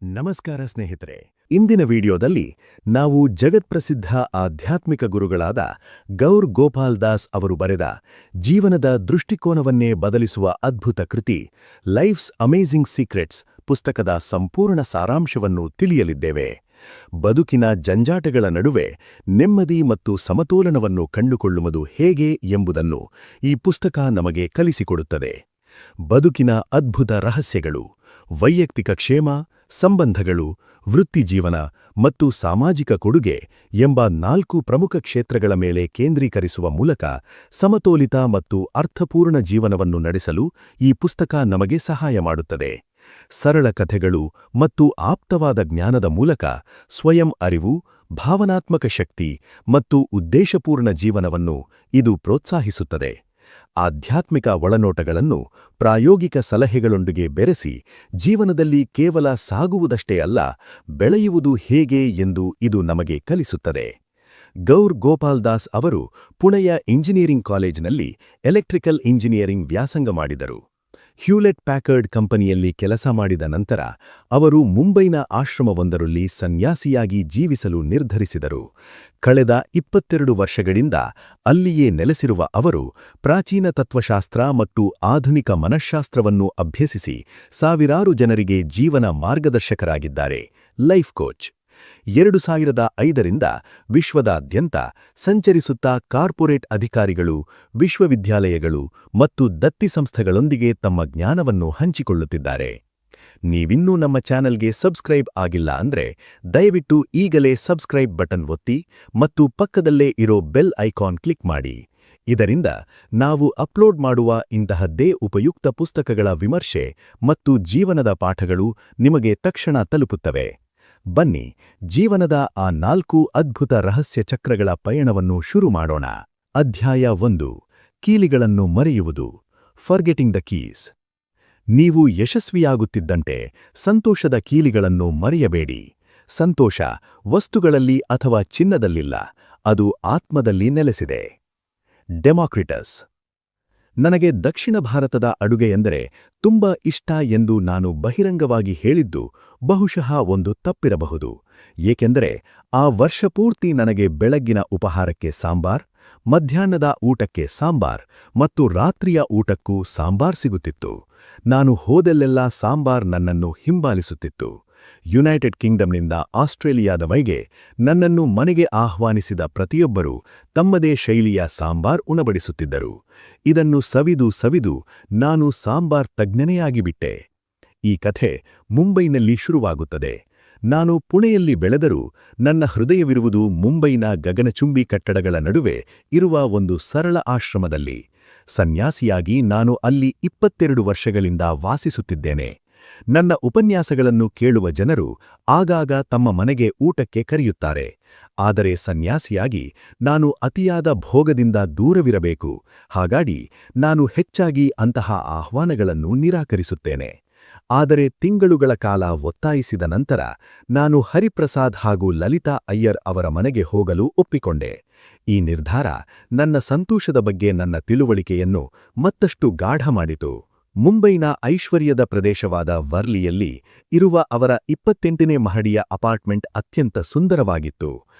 ನಮಸ್ಕಾರ ಸ್ನೇಹಿತರೆ. ಇಂದಿನ ವಿಡಿಯೋದಲ್ಲಿ ನಾವು ಜಗತ್ಪ್ರಸಿದ್ಧ ಆಧ್ಯಾತ್ಮಿಕ ಗುರುಗಳಾದ ಗೌರ್ ಗೋಪಾಲ್ ದಾಸ್ ಅವರು ಬರೆದ ಜೀವನದ ದೃಷ್ಟಿಕೋನವನ್ನೇ ಬದಲಿಸುವ ಅದ್ಭುತ ಕೃತಿ ಲೈಫ್ಸ್ ಅಮೇಜಿಂಗ್ ಸೀಕ್ರೆಟ್ಸ್ ಪುಸ್ತಕದ ಸಂಪೂರ್ಣ ಸಾರಾಂಶವನ್ನು ತಿಳಿಯಲಿದ್ದೇವೆ. ಬದುಕಿನ ಜಂಜಾಟಗಳ ನಡುವೆ ನೆಮ್ಮದಿ ಮತ್ತು ಸಮತೋಲನವನ್ನು ಕಂಡುಕೊಳ್ಳುವುದು ಹೇಗೆ ಎಂಬುದನ್ನು ಈ ಪುಸ್ತಕ ನಮಗೆ ಕಲಿಸಿಕೊಡುತ್ತದೆ. ಬದುಕಿನ ಅದ್ಭುತ ರಹಸ್ಯಗಳು, ವೈಯಕ್ತಿಕ ಕ್ಷೇಮ, ಸಂಬಂಧಗಳು, ವೃತ್ತಿಜೀವನ ಮತ್ತು ಸಾಮಾಜಿಕ ಕೊಡುಗೆ ಎಂಬ 4 ಪ್ರಮುಖ ಕ್ಷೇತ್ರಗಳ ಮೇಲೆ ಕೇಂದ್ರೀಕರಿಸುವ ಮೂಲಕ ಸಮತೋಲಿತ ಮತ್ತು ಅರ್ಥಪೂರ್ಣ ಜೀವನವನ್ನು ನಡೆಸಲು ಈ ಪುಸ್ತಕ ನಮಗೆ ಸಹಾಯ ಮಾಡುತ್ತದೆ. ಸರಳ ಕಥೆಗಳು ಮತ್ತು ಆಪ್ತವಾದ ಜ್ಞಾನದ ಮೂಲಕ ಸ್ವಯಂ ಅರಿವು, ಭಾವನಾತ್ಮಕ ಶಕ್ತಿ ಮತ್ತು ಉದ್ದೇಶಪೂರ್ಣ ಜೀವನವನ್ನು ಇದು ಪ್ರೋತ್ಸಾಹಿಸುತ್ತದೆ. ಆಧ್ಯಾತ್ಮಿಕ ಒಳನೋಟಗಳನ್ನು ಪ್ರಾಯೋಗಿಕ ಸಲಹೆಗಳೊಂದಿಗೆ ಬೆರೆಸಿ ಜೀವನದಲ್ಲಿ ಕೇವಲ ಸಾಗುವುದಷ್ಟೇ ಅಲ್ಲ, ಬೆಳೆಯುವುದು ಹೇಗೆ ಎಂದು ಇದು ನಮಗೆ ಕಲಿಸುತ್ತದೆ. ಗೌರ್ ಗೋಪಾಲ್ ದಾಸ್ ಅವರು ಪುಣೆಯ ಇಂಜಿನಿಯರಿಂಗ್ ಕಾಲೇಜಿನಲ್ಲಿ ಎಲೆಕ್ಟ್ರಿಕಲ್ ಇಂಜಿನಿಯರಿಂಗ್ ವ್ಯಾಸಂಗ ಮಾಡಿದರು. ಹ್ಯೂಲೆಟ್ ಪ್ಯಾಕರ್ಡ್ ಕಂಪನಿಯಲ್ಲಿ ಕೆಲಸ ಮಾಡಿದ ನಂತರ ಅವರು ಮುಂಬೈನ ಆಶ್ರಮವೊಂದರಲ್ಲಿ ಸನ್ಯಾಸಿಯಾಗಿ ಜೀವಿಸಲು ನಿರ್ಧರಿಸಿದರು. ಕಳೆದ 22 ವರ್ಷಗಳಿಂದ ಅಲ್ಲಿಯೇ ನೆಲೆಸಿರುವ ಅವರು ಪ್ರಾಚೀನ ತತ್ವಶಾಸ್ತ್ರ ಮತ್ತು ಆಧುನಿಕ ಮನಃಶಾಸ್ತ್ರವನ್ನು ಅಭ್ಯಸಿಸಿ ಸಾವಿರಾರು ಜನರಿಗೆ ಜೀವನ ಮಾರ್ಗದರ್ಶಕರಾಗಿದ್ದಾರೆ. Life coach. 2005ರಿಂದ ವಿಶ್ವದಾದ್ಯಂತ ಸಂಚರಿಸುತ್ತಾ ಕಾರ್ಪೊರೇಟ್ ಅಧಿಕಾರಿಗಳು, ವಿಶ್ವವಿದ್ಯಾಲಯಗಳು ಮತ್ತು ದತ್ತಿ ಸಂಸ್ಥೆಗಳೊಂದಿಗೆ ತಮ್ಮ ಜ್ಞಾನವನ್ನು ಹಂಚಿಕೊಳ್ಳುತ್ತಿದ್ದಾರೆ. ನೀವಿನ್ನೂ ನಮ್ಮ ಚಾನೆಲ್ಗೆ ಸಬ್ಸ್ಕ್ರೈಬ್ ಆಗಿಲ್ಲ ಅಂದ್ರೆ ದಯವಿಟ್ಟು ಈಗಲೇ ಸಬ್ಸ್ಕ್ರೈಬ್ ಬಟನ್ ಒತ್ತಿ ಮತ್ತು ಪಕ್ಕದಲ್ಲೇ ಇರೋ ಬೆಲ್ ಐಕಾನ್ ಕ್ಲಿಕ್ ಮಾಡಿ. ಇದರಿಂದ ನಾವು ಅಪ್ಲೋಡ್ ಮಾಡುವ ಇಂತಹದ್ದೇ ಉಪಯುಕ್ತ ಪುಸ್ತಕಗಳ ವಿಮರ್ಶೆ ಮತ್ತು ಜೀವನದ ಪಾಠಗಳು ನಿಮಗೆ ತಕ್ಷಣ ತಲುಪುತ್ತವೆ. ಬನ್ನಿ, ಜೀವನದ ಆ 4 ಅದ್ಭುತ ರಹಸ್ಯ ಚಕ್ರಗಳ ಪಯಣವನ್ನು ಶುರು ಮಾಡೋಣ. ಅಧ್ಯಾಯ 1. ಕೀಲಿಗಳನ್ನು ಮರೆಯುವುದು. Forgetting the keys. ನೀವು ಯಶಸ್ವಿಯಾಗುತ್ತಿದ್ದಂತೆ ಸಂತೋಷದ ಕೀಲಿಗಳನ್ನು ಮರೆಯಬೇಡಿ. ಸಂತೋಷ ವಸ್ತುಗಳಲ್ಲಿ ಅಥವಾ ಚಿನ್ನದಲ್ಲಿಲ್ಲ, ಅದು ಆತ್ಮದಲ್ಲಿ ನೆಲೆಸಿದೆ. ಡೆಮಾಕ್ರಿಟಸ್. ನನಗೆ ದಕ್ಷಿಣ ಭಾರತದ ಅಡುಗೆಯೆಂದರೆ ತುಂಬ ಇಷ್ಟ ಎಂದು ನಾನು ಬಹಿರಂಗವಾಗಿ ಹೇಳಿದ್ದು ಬಹುಶಃ ಒಂದು ತಪ್ಪಿರಬಹುದು. ಏಕೆಂದರೆ ಆ ವರ್ಷಪೂರ್ತಿ ನನಗೆ ಬೆಳಗ್ಗಿನ ಉಪಹಾರಕ್ಕೆ ಸಾಂಬಾರ್, ಮಧ್ಯಾಹ್ನದ ಊಟಕ್ಕೆ ಸಾಂಬಾರ್ ಮತ್ತು ರಾತ್ರಿಯ ಊಟಕ್ಕೂ ಸಾಂಬಾರ್ ಸಿಗುತ್ತಿತ್ತು. ನಾನು ಹೋದೆಲ್ಲೆಲ್ಲ ಸಾಂಬಾರ್ ನನ್ನನ್ನು ಹಿಂಬಾಲಿಸುತ್ತಿತ್ತು. ಯುನೈಟೆಡ್ ಕಿಂಗ್ಡಮ್ನಿಂದ ಆಸ್ಟ್ರೇಲಿಯಾದವರೆಗೆ ನನ್ನನ್ನು ಮನೆಗೆ ಆಹ್ವಾನಿಸಿದ ಪ್ರತಿಯೊಬ್ಬರೂ ತಮ್ಮದೇ ಶೈಲಿಯ ಸಾಂಬಾರ್ ಉಣಬಡಿಸುತ್ತಿದ್ದರು. ಇದನ್ನು ಸವಿದು ನಾನು ಸಾಂಬಾರ್ ತಜ್ಞನೆಯಾಗಿಬಿಟ್ಟೆ. ಈ ಕಥೆ ಮುಂಬೈನಲ್ಲಿ ಶುರುವಾಗುತ್ತದೆ. ನಾನು ಪುಣೆಯಲ್ಲಿ ಬೆಳೆದರೂ ನನ್ನ ಹೃದಯವಿರುವುದು ಮುಂಬೈನ ಗಗನಚುಂಬಿ ಕಟ್ಟಡಗಳ ನಡುವೆ ಇರುವ ಒಂದು ಸರಳ ಆಶ್ರಮದಲ್ಲಿ. ಸನ್ಯಾಸಿಯಾಗಿ ನಾನು ಅಲ್ಲಿ 22 ವರ್ಷಗಳಿಂದ ವಾಸಿಸುತ್ತಿದ್ದೇನೆ. ನನ್ನ ಉಪನ್ಯಾಸಗಳನ್ನು ಕೇಳುವ ಜನರು ಆಗಾಗ ತಮ್ಮ ಮನೆಗೆ ಊಟಕ್ಕೆ ಕರೆಯುತ್ತಾರೆ. ಆದರೆ ಸನ್ಯಾಸಿಯಾಗಿ ನಾನು ಅತಿಯಾದ ಭೋಗದಿಂದ ದೂರವಿರಬೇಕು. ಹಾಗಾಗಿ ನಾನು ಹೆಚ್ಚಾಗಿ ಅಂತಹ ಆಹ್ವಾನಗಳನ್ನು ನಿರಾಕರಿಸುತ್ತೇನೆ. ಆದರೆ ತಿಂಗಳುಗಳ ಕಾಲ ಒತ್ತಾಯಿಸಿದ ನಂತರ ನಾನು ಹರಿಪ್ರಸಾದ್ ಹಾಗೂ ಲಲಿತಾ ಅಯ್ಯರ್ ಅವರ ಮನೆಗೆ ಹೋಗಲು ಒಪ್ಪಿಕೊಂಡೆ. ಈ ನಿರ್ಧಾರ ನನ್ನ ಸಂತೋಷದ ಬಗ್ಗೆ ನನ್ನ ತಿಳುವಳಿಕೆಯನ್ನು ಮತ್ತಷ್ಟು ಗಾಢ ಮಾಡಿತು. ಮುಂಬೈನ ಐಶ್ವರ್ಯದ ಪ್ರದೇಶವಾದ ವರ್ಲಿಯಲ್ಲಿ ಇರುವ ಅವರ 28ನೇ ಮಹಡಿಯ ಅಪಾರ್ಟ್ಮೆಂಟ್ ಅತ್ಯಂತ ಸುಂದರವಾಗಿತ್ತು.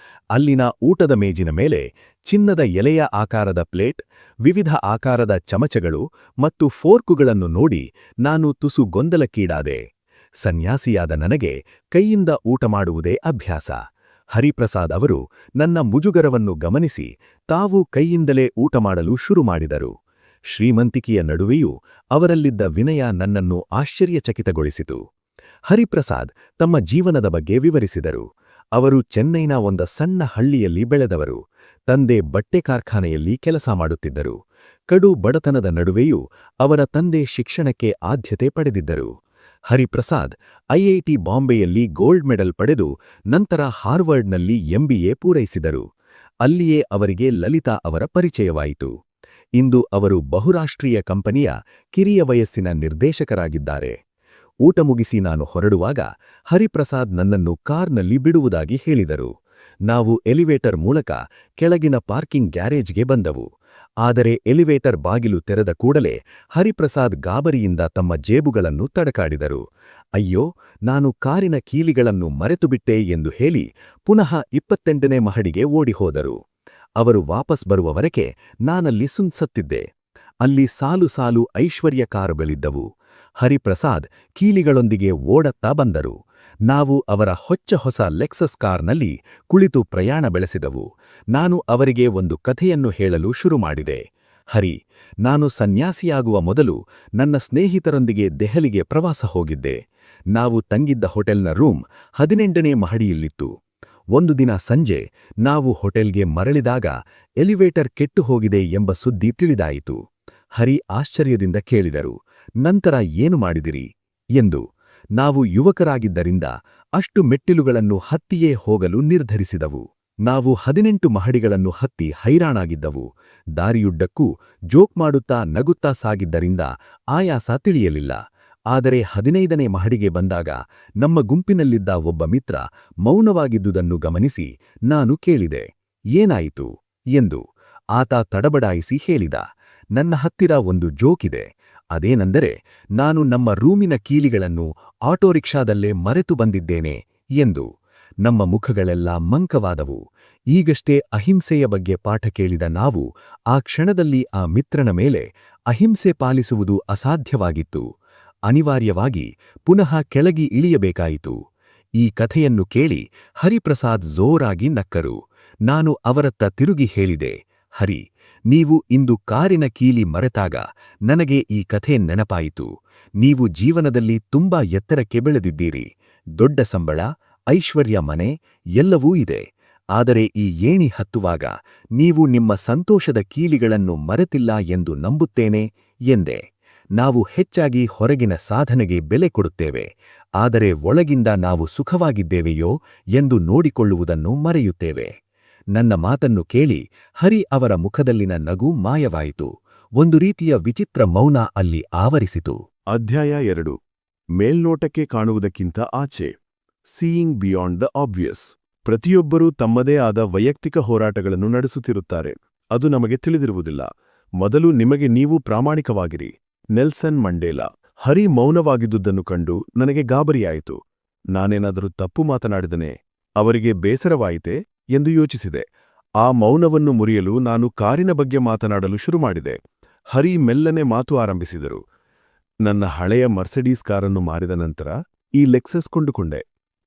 ಅಲ್ಲಿನ ಊಟದ ಮೇಜಿನ ಮೇಲೆ ಚಿನ್ನದ ಎಲೆಯ ಆಕಾರದ ಪ್ಲೇಟ್, ವಿವಿಧ ಆಕಾರದ ಚಮಚಗಳು ಮತ್ತು ಫೋರ್ಕುಗಳನ್ನು ನೋಡಿ ನಾನು ತುಸು ಗೊಂದಲಕ್ಕೀಡಾದೆ. ಸನ್ಯಾಸಿಯಾದ ನನಗೆ ಕೈಯಿಂದ ಊಟ ಮಾಡುವುದೇ ಅಭ್ಯಾಸ. ಹರಿಪ್ರಸಾದ್ ಅವರು ನನ್ನ ಮುಜುಗರವನ್ನು ಗಮನಿಸಿ ತಾವು ಕೈಯಿಂದಲೇ ಊಟ ಮಾಡಲು ಶುರು ಮಾಡಿದರು. ಶ್ರೀಮಂತಿಕೆಯ ನಡುವೆಯೂ ಅವರಲ್ಲಿದ್ದ ವಿನಯ ನನ್ನನ್ನು ಆಶ್ಚರ್ಯಚಕಿತಗೊಳಿಸಿತು. ಹರಿಪ್ರಸಾದ್ ತಮ್ಮ ಜೀವನದ ಬಗ್ಗೆ ವಿವರಿಸಿದರು. ಅವರು ಚೆನ್ನೈನ ಒಂದು ಸಣ್ಣ ಹಳ್ಳಿಯಲ್ಲಿ ಬೆಳೆದವರು. ತಂದೆ ಬಟ್ಟೆ ಕಾರ್ಖಾನೆಯಲ್ಲಿ ಕೆಲಸ ಮಾಡುತ್ತಿದ್ದರು. ಕಡು ಬಡತನದ ನಡುವೆಯೂ ಅವರ ತಂದೆ ಶಿಕ್ಷಣಕ್ಕೆ ಆದ್ಯತೆ ಪಡೆದಿದ್ದರು. ಹರಿಪ್ರಸಾದ್ ಐಐಟಿ ಬಾಂಬೆಯಲ್ಲಿ ಗೋಲ್ಡ್ ಮೆಡಲ್ ಪಡೆದು ನಂತರ ಹಾರ್ವರ್ಡ್ನಲ್ಲಿ MBA ಪೂರೈಸಿದರು. ಅಲ್ಲಿಯೇ ಅವರಿಗೆ ಲಲಿತಾ ಅವರ ಪರಿಚಯವಾಯಿತು. ಇಂದು ಅವರು ಬಹುರಾಷ್ಟ್ರೀಯ ಕಂಪನಿಯ ಕಿರಿಯ ವಯಸ್ಸಿನ ನಿರ್ದೇಶಕರಾಗಿದ್ದಾರೆ. ಊಟ ಮುಗಿಸಿ ನಾನು ಹೊರಡುವಾಗ ಹರಿಪ್ರಸಾದ್ ನನ್ನನ್ನು ಕಾರ್ನಲ್ಲಿ ಬಿಡುವುದಾಗಿ ಹೇಳಿದರು. ನಾವು ಎಲಿವೇಟರ್ ಮೂಲಕ ಕೆಳಗಿನ ಪಾರ್ಕಿಂಗ್ ಗ್ಯಾರೇಜ್ಗೆ ಬಂದವು. ಆದರೆ ಎಲಿವೇಟರ್ ಬಾಗಿಲು ತೆರೆದ ಕೂಡಲೇ ಹರಿಪ್ರಸಾದ್ ಗಾಬರಿಯಿಂದ ತಮ್ಮ ಜೇಬುಗಳನ್ನು ತಡಕಾಡಿದರು. ಅಯ್ಯೋ, ನಾನು ಕಾರಿನ ಕೀಲಿಗಳನ್ನು ಮರೆತುಬಿಟ್ಟೆ ಎಂದು ಹೇಳಿ ಪುನಃ 28ನೇ ಮಹಡಿಗೆ ಓಡಿಹೋದರು. ಅವರು ವಾಪಸ್ ಬರುವವರೆಗೆ ನಾನಲ್ಲಿ ಸುನ್ಸತ್ತಿದ್ದೆ. ಅಲ್ಲಿ ಸಾಲು ಸಾಲು ಐಶ್ವರ್ಯ ಕಾರುಗಳಿದ್ದವು. ಹರಿಪ್ರಸಾದ್ ಕೀಲಿಗಳೊಂದಿಗೆ ಓಡತ್ತಾ ಬಂದರು. ನಾವು ಅವರ ಹೊಚ್ಚ ಲೆಕ್ಸಸ್ ಕಾರ್ನಲ್ಲಿ ಕುಳಿತು ಪ್ರಯಾಣ ಬೆಳೆಸಿದೆವು. ನಾನು ಅವರಿಗೆ ಒಂದು ಕಥೆಯನ್ನು ಹೇಳಲು ಶುರುಮಾಡಿದೆ. ಹರಿ, ನಾನು ಸನ್ಯಾಸಿಯಾಗುವ ಮೊದಲು ನನ್ನ ಸ್ನೇಹಿತರೊಂದಿಗೆ ದೆಹಲಿಗೆ ಪ್ರವಾಸ ಹೋಗಿದ್ದೆ. ನಾವು ತಂಗಿದ್ದ ಹೋಟೆಲ್ನ ರೂಮ್ 18ನೇ ಮಹಡಿಯಲ್ಲಿತ್ತು. ಒಂದು ದಿನ ಸಂಜೆ ನಾವು ಹೋಟೆಲ್ಗೆ ಮರಳಿದಾಗ ಎಲಿವೇಟರ್ ಕೆಟ್ಟು ಹೋಗಿದೆ ಎಂಬ ಸುದ್ದಿ ತಿಳಿದಾಯಿತು. ಹರಿ ಆಶ್ಚರ್ಯದಿಂದ ಕೇಳಿದರು, ನಂತರ ಏನು ಮಾಡಿದಿರಿ ಎಂದು. ನಾವು ಯುವಕರಾಗಿದ್ದರಿಂದ ಅಷ್ಟು ಮೆಟ್ಟಿಲುಗಳನ್ನು ಹತ್ತಿಯೇ ಹೋಗಲು ನಿರ್ಧರಿಸಿದವು. ನಾವು 18 ಮಹಡಿಗಳನ್ನು ಹತ್ತಿ ಹೈರಾಣಾಗಿದ್ದವು. ದಾರಿಯುದ್ದಕ್ಕೂ ಜೋಕ್ ಮಾಡುತ್ತಾ ನಗುತ್ತಾ ಸಾಗಿದ್ದರಿಂದ ಆಯಾಸ ತಿಳಿಯಲಿಲ್ಲ. ಆದರೆ 15ನೇ ಮಹಡಿಗೆ ಬಂದಾಗ ನಮ್ಮ ಗುಂಪಿನಲ್ಲಿದ್ದ ಒಬ್ಬ ಮಿತ್ರ ಮೌನವಾಗಿದ್ದುದನ್ನು ಗಮನಿಸಿ ನಾನು ಕೇಳಿದೆ, ಏನಾಯಿತು ಎಂದು. ಆತ ತಡಬಡಾಯಿಸಿ ಹೇಳಿದ, ನನ್ನ ಹತ್ತಿರ ಒಂದು ಜೋಕಿದೆ. ಅದೇನೆಂದರೆ, ನಾನು ನಮ್ಮ ರೂಮಿನ ಕೀಲಿಗಳನ್ನು ಆಟೋರಿಕ್ಷಾದಲ್ಲೇ ಮರೆತು ಬಂದಿದ್ದೇನೆ ಎಂದು. ನಮ್ಮ ಮುಖಗಳೆಲ್ಲ ಮಂಕವಾದವು. ಈಗಷ್ಟೇ ಅಹಿಂಸೆಯ ಬಗ್ಗೆ ಪಾಠ ಕೇಳಿದ ನಾವು ಆ ಕ್ಷಣದಲ್ಲಿ ಆ ಮಿತ್ರನ ಮೇಲೆ ಅಹಿಂಸೆ ಪಾಲಿಸುವುದು ಅಸಾಧ್ಯವಾಗಿತ್ತು. ಅನಿವಾರ್ಯವಾಗಿ ಪುನಃ ಕೆಳಗೆ ಇಳಿಯಬೇಕಾಯಿತು. ಈ ಕಥೆಯನ್ನು ಕೇಳಿ ಹರಿಪ್ರಸಾದ್ ಜೋರಾಗಿ ನಕ್ಕರು. ನಾನು ಅವರತ್ತ ತಿರುಗಿ ಹೇಳಿದೆ, ಹರಿ, ನೀವು ಇಂದು ಕಾರಿನ ಕೀಲಿ ಮರೆತಾಗ ನನಗೆ ಈ ಕಥೆ ನೆನಪಾಯಿತು. ನೀವು ಜೀವನದಲ್ಲಿ ತುಂಬಾ ಎತ್ತರಕ್ಕೆ ಬೆಳೆದಿದ್ದೀರಿ. ದೊಡ್ಡ ಸಂಬಳ, ಐಶ್ವರ್ಯ, ಮನೆ ಎಲ್ಲವೂ ಇದೆ. ಆದರೆ ಈ ಏಣಿ ಹತ್ತುವಾಗ ನೀವು ನಿಮ್ಮ ಸಂತೋಷದ ಕೀಲಿಗಳನ್ನು ಮರೆತಿಲ್ಲ ಎಂದು ನಂಬುತ್ತೇನೆ ಎಂದೆ. ನಾವು ಹೆಚ್ಚಾಗಿ ಹೊರಗಿನ ಸಾಧನೆಗೆ ಬೆಲೆ ಕೊಡುತ್ತೇವೆ, ಆದರೆ ಒಳಗಿಂದ ನಾವು ಸುಖವಾಗಿದ್ದೇವೆಯೋ ಎಂದು ನೋಡಿಕೊಳ್ಳುವುದನ್ನು ಮರೆಯುತ್ತೇವೆ. ನನ್ನ ಮಾತನ್ನು ಕೇಳಿ ಹರಿ ಅವರ ಮುಖದಲ್ಲಿನ ನಗು ಮಾಯವಾಯಿತು. ಒಂದು ರೀತಿಯ ವಿಚಿತ್ರ ಮೌನ ಅಲ್ಲಿ ಆವರಿಸಿತು. ಅಧ್ಯಾಯ 2. ಮೇಲ್ನೋಟಕ್ಕೆ ಕಾಣುವುದಕ್ಕಿಂತ ಆಚೆ. Seeing beyond the obvious. ಪ್ರತಿಯೊಬ್ಬರೂ ತಮ್ಮದೇ ಆದ ವೈಯಕ್ತಿಕ ಹೋರಾಟಗಳನ್ನು ನಡೆಸುತ್ತಿರುತ್ತಾರೆ. ಅದು ನಮಗೆ ತಿಳಿದಿರುವುದಿಲ್ಲ. ಮೊದಲು ನಿಮಗೆ ನೀವು ಪ್ರಾಮಾಣಿಕವಾಗಿರಿ. Nelson Mandela. ಹರಿ ಮೌನವಾಗಿದ್ದುದನ್ನು ಕಂಡು ನನಗೆ ಗಾಬರಿಯಾಯಿತು. ನಾನೇನಾದರೂ ತಪ್ಪು ಮಾತನಾಡಿದನೇ? ಅವರಿಗೆ ಬೇಸರವಾಯಿತೆ ಎಂದು ಯೋಚಿಸಿದೆ. ಆ ಮೌನವನ್ನು ಮುರಿಯಲು ನಾನು ಕಾರಿನ ಬಗ್ಗೆ ಮಾತನಾಡಲು ಶುರುಮಾಡಿದೆ. ಹರಿ ಮೆಲ್ಲನೆ ಮಾತು ಆರಂಭಿಸಿದರು. ನನ್ನ ಹಳೆಯ ಮರ್ಸಿಡೀಸ್ ಕಾರನ್ನು ಮಾರಿದ ನಂತರ ಈ ಲೆಕ್ಸಸ್ ಕೊಂಡುಕೊಂಡೆ.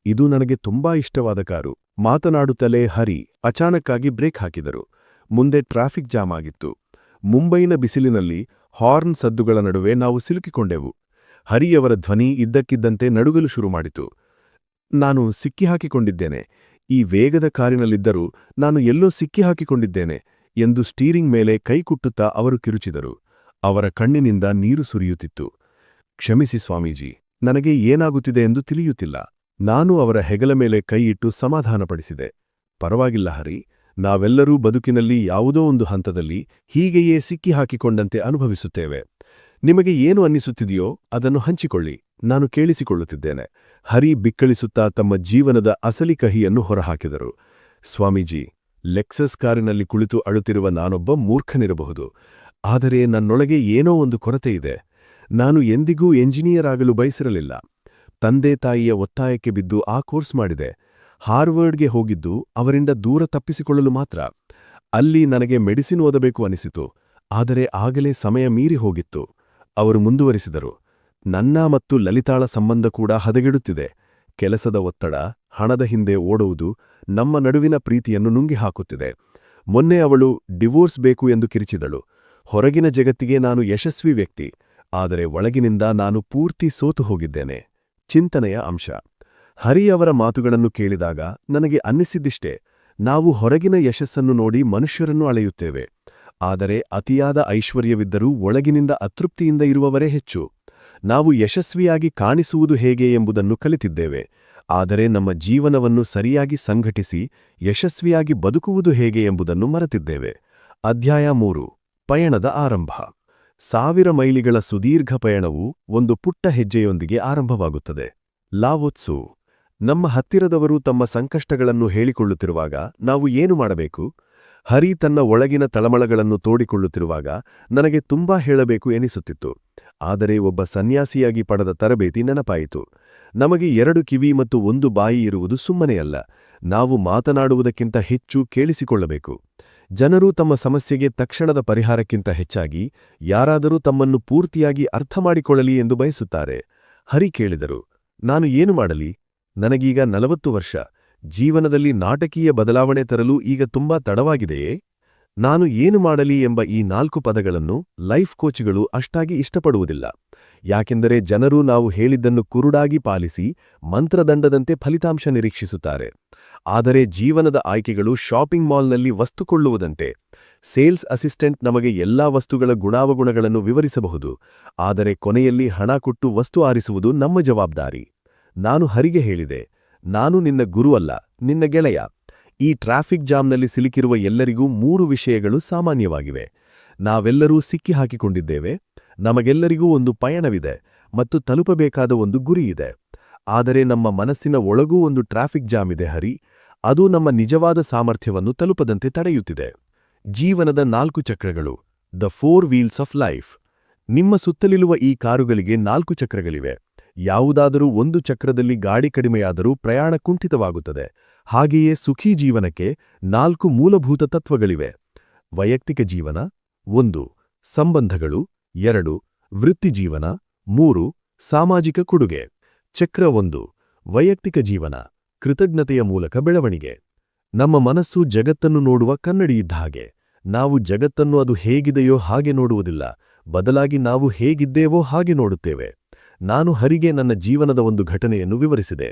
ಇದು ನನಗೆ ತುಂಬಾ ಇಷ್ಟವಾದ ಕಾರು. ಮಾತನಾಡುತ್ತಲೇ ಹರಿ ಅಚಾನಕ್ಕಾಗಿ ಬ್ರೇಕ್ ಹಾಕಿದರು. ಮುಂದೆ ಟ್ರಾಫಿಕ್ ಜಾಮ್ ಆಗಿತ್ತು. ಮುಂಬೈನ ಬಿಸಿಲಿನಲ್ಲಿ ಹಾರ್ನ್ ಸದ್ದುಗಳ ನಡುವೆ ನಾವು ಸಿಲುಕಿಕೊಂಡೆವು. ಹರಿಯವರ ಧ್ವನಿ ಇದ್ದಕ್ಕಿದ್ದಂತೆ ನಡುಗಲು ಶುರುಮಾಡಿತು. ನಾನು ಸಿಕ್ಕಿಹಾಕಿಕೊಂಡಿದ್ದೇನೆ. ಈ ವೇಗದ ಕಾರಿನಲ್ಲಿದ್ದರೂ ನಾನು ಎಲ್ಲೋ ಸಿಕ್ಕಿಹಾಕಿಕೊಂಡಿದ್ದೇನೆ ಎಂದು ಸ್ಟೀರಿಂಗ್ ಮೇಲೆ ಕೈಕುಟ್ಟುತ್ತಾ ಅವರು ಕಿರುಚಿದರು. ಅವರ ಕಣ್ಣಿನಿಂದ ನೀರು ಸುರಿಯುತ್ತಿತ್ತು. ಕ್ಷಮಿಸಿ ಸ್ವಾಮೀಜಿ, ನನಗೆ ಏನಾಗುತ್ತಿದೆ ಎಂದು ತಿಳಿಯುತ್ತಿಲ್ಲ. ನಾನು ಅವರ ಹೆಗಲ ಮೇಲೆ ಕೈಯಿಟ್ಟು ಸಮಾಧಾನಪಡಿಸಿದೆ. ಪರವಾಗಿಲ್ಲ ಹರಿ, ನಾವೆಲ್ಲರೂ ಬದುಕಿನಲ್ಲಿ ಯಾವುದೋ ಒಂದು ಹಂತದಲ್ಲಿ ಹೀಗೆಯೇ ಸಿಕ್ಕಿಹಾಕಿಕೊಂಡಂತೆ ಅನುಭವಿಸುತ್ತೇವೆ. ನಿಮಗೆ ಏನು ಅನ್ನಿಸುತ್ತಿದೆಯೋ ಅದನ್ನು ಹಂಚಿಕೊಳ್ಳಿ, ನಾನು ಕೇಳಿಸಿಕೊಳ್ಳುತ್ತಿದ್ದೇನೆ. ಹರಿ ಬಿಕ್ಕಳಿಸುತ್ತಾ ತಮ್ಮ ಜೀವನದ ಅಸಲಿ ಕಹಿಯನ್ನು ಹೊರಹಾಕಿದರು. ಸ್ವಾಮೀಜಿ, ಲೆಕ್ಸಸ್ ಕಾರಿನಲ್ಲಿ ಕುಳಿತು ಅಳುತ್ತಿರುವ ನಾನೊಬ್ಬ ಮೂರ್ಖನಿರಬಹುದು. ಆದರೆ ನನ್ನೊಳಗೆ ಏನೋ ಒಂದು ಕೊರತೆ ಇದೆ. ನಾನು ಎಂದಿಗೂ ಎಂಜಿನಿಯರ್ ಆಗಲು ಬಯಸಿರಲಿಲ್ಲ. ತಂದೆ ತಾಯಿಯ ಒತ್ತಾಯಕ್ಕೆ ಬಿದ್ದು ಆ ಕೋರ್ಸ್ ಮಾಡಿದೆ. ಹಾರ್ವರ್ಡ್ಗೆ ಹೋಗಿದ್ದು ಅವರಿಂದ ದೂರ ತಪ್ಪಿಸಿಕೊಳ್ಳಲು ಮಾತ್ರ. ಅಲ್ಲಿ ನನಗೆ ಮೆಡಿಸಿನ್ ಓದಬೇಕು ಅನಿಸಿತು. ಆದರೆ ಆಗಲೇ ಸಮಯ ಮೀರಿ ಹೋಗಿತ್ತು. ಅವರು ಮುಂದುವರಿಸಿದರು, ನನ್ನ ಮತ್ತು ಲಲಿತಾಳ ಸಂಬಂಧ ಕೂಡ ಹದಗೆಡುತ್ತಿದೆ. ಕೆಲಸದ ಒತ್ತಡ, ಹಣದ ಹಿಂದೆ ಓಡುವುದು ನಮ್ಮ ನಡುವಿನ ಪ್ರೀತಿಯನ್ನು ನುಂಗಿಹಾಕುತ್ತಿದೆ. ಮೊನ್ನೆ ಅವಳು ಡಿವೋರ್ಸ್ ಬೇಕು ಎಂದು ಕಿರಿಚಿದಳು. ಹೊರಗಿನ ಜಗತ್ತಿಗೆ ನಾನು ಯಶಸ್ವಿ ವ್ಯಕ್ತಿ, ಆದರೆ ಒಳಗಿನಿಂದ ನಾನು ಪೂರ್ತಿ ಸೋತು ಹೋಗಿದ್ದೇನೆ. ಚಿಂತನೆಯ ಅಂಶ. ಹರಿ ಅವರ ಮಾತುಗಳನ್ನು ಕೇಳಿದಾಗ ನನಗೆ ಅನ್ನಿಸಿದ್ದಿಷ್ಟೇ, ನಾವು ಹೊರಗಿನ ಯಶಸ್ಸನ್ನು ನೋಡಿ ಮನುಷ್ಯರನ್ನು ಅಳೆಯುತ್ತೇವೆ. ಆದರೆ ಅತಿಯಾದ ಐಶ್ವರ್ಯವಿದ್ದರೂ ಒಳಗಿನಿಂದ ಅತೃಪ್ತಿಯಿಂದ ಇರುವವರೇ ಹೆಚ್ಚು. ನಾವು ಯಶಸ್ವಿಯಾಗಿ ಕಾಣಿಸುವುದು ಹೇಗೆ ಎಂಬುದನ್ನು ಕಲಿತಿದ್ದೇವೆ, ಆದರೆ ನಮ್ಮ ಜೀವನವನ್ನು ಸರಿಯಾಗಿ ಸಂಘಟಿಸಿ ಯಶಸ್ವಿಯಾಗಿ ಬದುಕುವುದು ಹೇಗೆ ಎಂಬುದನ್ನು ಮರೆತಿದ್ದೇವೆ. ಅಧ್ಯಾಯ 3. ಪಯಣದ ಆರಂಭ. 1000 ಮೈಲಿಗಳ ಸುದೀರ್ಘ ಪಯಣವು ಒಂದು ಪುಟ್ಟ ಹೆಜ್ಜೆಯೊಂದಿಗೆ ಆರಂಭವಾಗುತ್ತದೆ. Lao Tzu. ನಮ್ಮ ಹತ್ತಿರದವರು ತಮ್ಮ ಸಂಕಷ್ಟಗಳನ್ನು ಹೇಳಿಕೊಳ್ಳುತ್ತಿರುವಾಗ ನಾವು ಏನು ಮಾಡಬೇಕು? ಹರಿ ತನ್ನ ಒಳಗಿನ ತಳಮಳಗಳನ್ನು ತೋಡಿಕೊಳ್ಳುತ್ತಿರುವಾಗ ನನಗೆ ತುಂಬಾ ಹೇಳಬೇಕು ಎನಿಸುತ್ತಿತ್ತು. ಆದರೆ ಒಬ್ಬ ಸನ್ಯಾಸಿಯಾಗಿ ಪಡೆದ ತರಬೇತಿ ನೆನಪಾಯಿತು. ನಮಗೆ 2 ಕಿವಿ ಮತ್ತು 1 ಬಾಯಿ ಇರುವುದು ಸುಮ್ಮನೆಯಲ್ಲ. ನಾವು ಮಾತನಾಡುವುದಕ್ಕಿಂತ ಹೆಚ್ಚು ಕೇಳಿಸಿಕೊಳ್ಳಬೇಕು. ಜನರು ತಮ್ಮ ಸಮಸ್ಯೆಗೆ ತಕ್ಷಣದ ಪರಿಹಾರಕ್ಕಿಂತ ಹೆಚ್ಚಾಗಿ ಯಾರಾದರೂ ತಮ್ಮನ್ನು ಪೂರ್ತಿಯಾಗಿ ಅರ್ಥಮಾಡಿಕೊಳ್ಳಲಿ ಎಂದು ಬಯಸುತ್ತಾರೆ. ಹರಿ ಕೇಳಿದರು, ನಾನು ಏನು ಮಾಡಲಿ? ನನಗೀಗ 40 ವರ್ಷ. ಜೀವನದಲ್ಲಿ ನಾಟಕೀಯ ಬದಲಾವಣೆ ತರಲು ಈಗ ತುಂಬಾ ತಡವಾಗಿದೆಯೇ? ನಾನು ಏನು ಮಾಡಲಿ ಎಂಬ ಈ 4 ಪದಗಳನ್ನು ಲೈಫ್ ಕೋಚ್ಗಳು ಅಷ್ಟಾಗಿ ಇಷ್ಟಪಡುವುದಿಲ್ಲ. ಯಾಕೆಂದರೆ ಜನರು ನಾವು ಹೇಳಿದ್ದನ್ನು ಕುರುಡಾಗಿ ಪಾಲಿಸಿ ಮಂತ್ರದಂಡದಂತೆ ಫಲಿತಾಂಶ ನಿರೀಕ್ಷಿಸುತ್ತಾರೆ. ಆದರೆ ಜೀವನದ ಆಯ್ಕೆಗಳು ಶಾಪಿಂಗ್ ಮಾಲ್ನಲ್ಲಿ ವಸ್ತು ಕೊಳ್ಳುವುದಂತೆ. ಸೇಲ್ಸ್ ಅಸಿಸ್ಟೆಂಟ್ ನಮಗೆ ಎಲ್ಲಾ ವಸ್ತುಗಳ ಗುಣಾವಗುಣಗಳನ್ನು ವಿವರಿಸಬಹುದು, ಆದರೆ ಕೊನೆಯಲ್ಲಿ ಹಣ ಕೊಟ್ಟು ವಸ್ತು ಆರಿಸುವುದು ನಮ್ಮ ಜವಾಬ್ದಾರಿ. ನಾನು ಹರಿಗೆ ಹೇಳಿದೆ, ನಾನು ನಿನ್ನ ಗುರುವಲ್ಲ, ನಿನ್ನ ಗೆಳೆಯ. ಈ ಟ್ರಾಫಿಕ್ ಜಾಮ್ನಲ್ಲಿ ಸಿಲುಕಿರುವ ಎಲ್ಲರಿಗೂ 3 ವಿಷಯಗಳು ಸಾಮಾನ್ಯವಾಗಿವೆ. ನಾವೆಲ್ಲರೂ ಸಿಕ್ಕಿಹಾಕಿಕೊಂಡಿದ್ದೇವೆ, ನಮಗೆಲ್ಲರಿಗೂ ಒಂದು ಪಯಣವಿದೆ ಮತ್ತು ತಲುಪಬೇಕಾದ ಒಂದು ಗುರಿಯಿದೆ. ಆದರೆ ನಮ್ಮ ಮನಸ್ಸಿನ ಒಳಗೂ ಒಂದು ಟ್ರಾಫಿಕ್ ಜಾಮ್ ಇದೆ ಹರಿ. ಅದು ನಮ್ಮ ನಿಜವಾದ ಸಾಮರ್ಥ್ಯವನ್ನು ತಲುಪದಂತೆ ತಡೆಯುತ್ತಿದೆ. ಜೀವನದ 4 ಚಕ್ರಗಳು, ದ 4 ವೀಲ್ಸ್ ಆಫ್ ಲೈಫ್. ನಿಮ್ಮ ಸುತ್ತಲಿರುವ ಈ ಕಾರುಗಳಿಗೆ 4 ಚಕ್ರಗಳಿವೆ. ಯಾವುದಾದರೂ ಒಂದು ಚಕ್ರದಲ್ಲಿ ಗಾಡಿ ಕಡಿಮೆಯಾದರೂ ಪ್ರಯಾಣ ಕುಂಠಿತವಾಗುತ್ತದೆ. ಹಾಗೆಯೇ ಸುಖೀ ಜೀವನಕ್ಕೆ 4 ಮೂಲಭೂತ ತತ್ವಗಳಿವೆ. ವೈಯಕ್ತಿಕ ಜೀವನ 1, ಸಂಬಂಧಗಳು 2, ವೃತ್ತಿಜೀವನ 3, ಸಾಮಾಜಿಕ ಕೊಡುಗೆ. ಚಕ್ರ 1, ವೈಯಕ್ತಿಕ ಜೀವನ, ಕೃತಜ್ಞತೆಯ ಮೂಲಕ ಬೆಳವಣಿಗೆ. ನಮ್ಮ ಮನಸ್ಸು ಜಗತ್ತನ್ನು ನೋಡುವ ಕನ್ನಡಿಯಿದ್ದ ಹಾಗೆ. ನಾವು ಜಗತ್ತನ್ನು ಅದು ಹೇಗಿದೆಯೋ ಹಾಗೆ ನೋಡುವುದಿಲ್ಲ, ಬದಲಾಗಿ ನಾವು ಹೇಗಿದ್ದೇವೋ ಹಾಗೆ ನೋಡುತ್ತೇವೆ. ನಾನು ಹರಿಗೆ ನನ್ನ ಜೀವನದ ಒಂದು ಘಟನೆಯನ್ನು ವಿವರಿಸಿದೆ.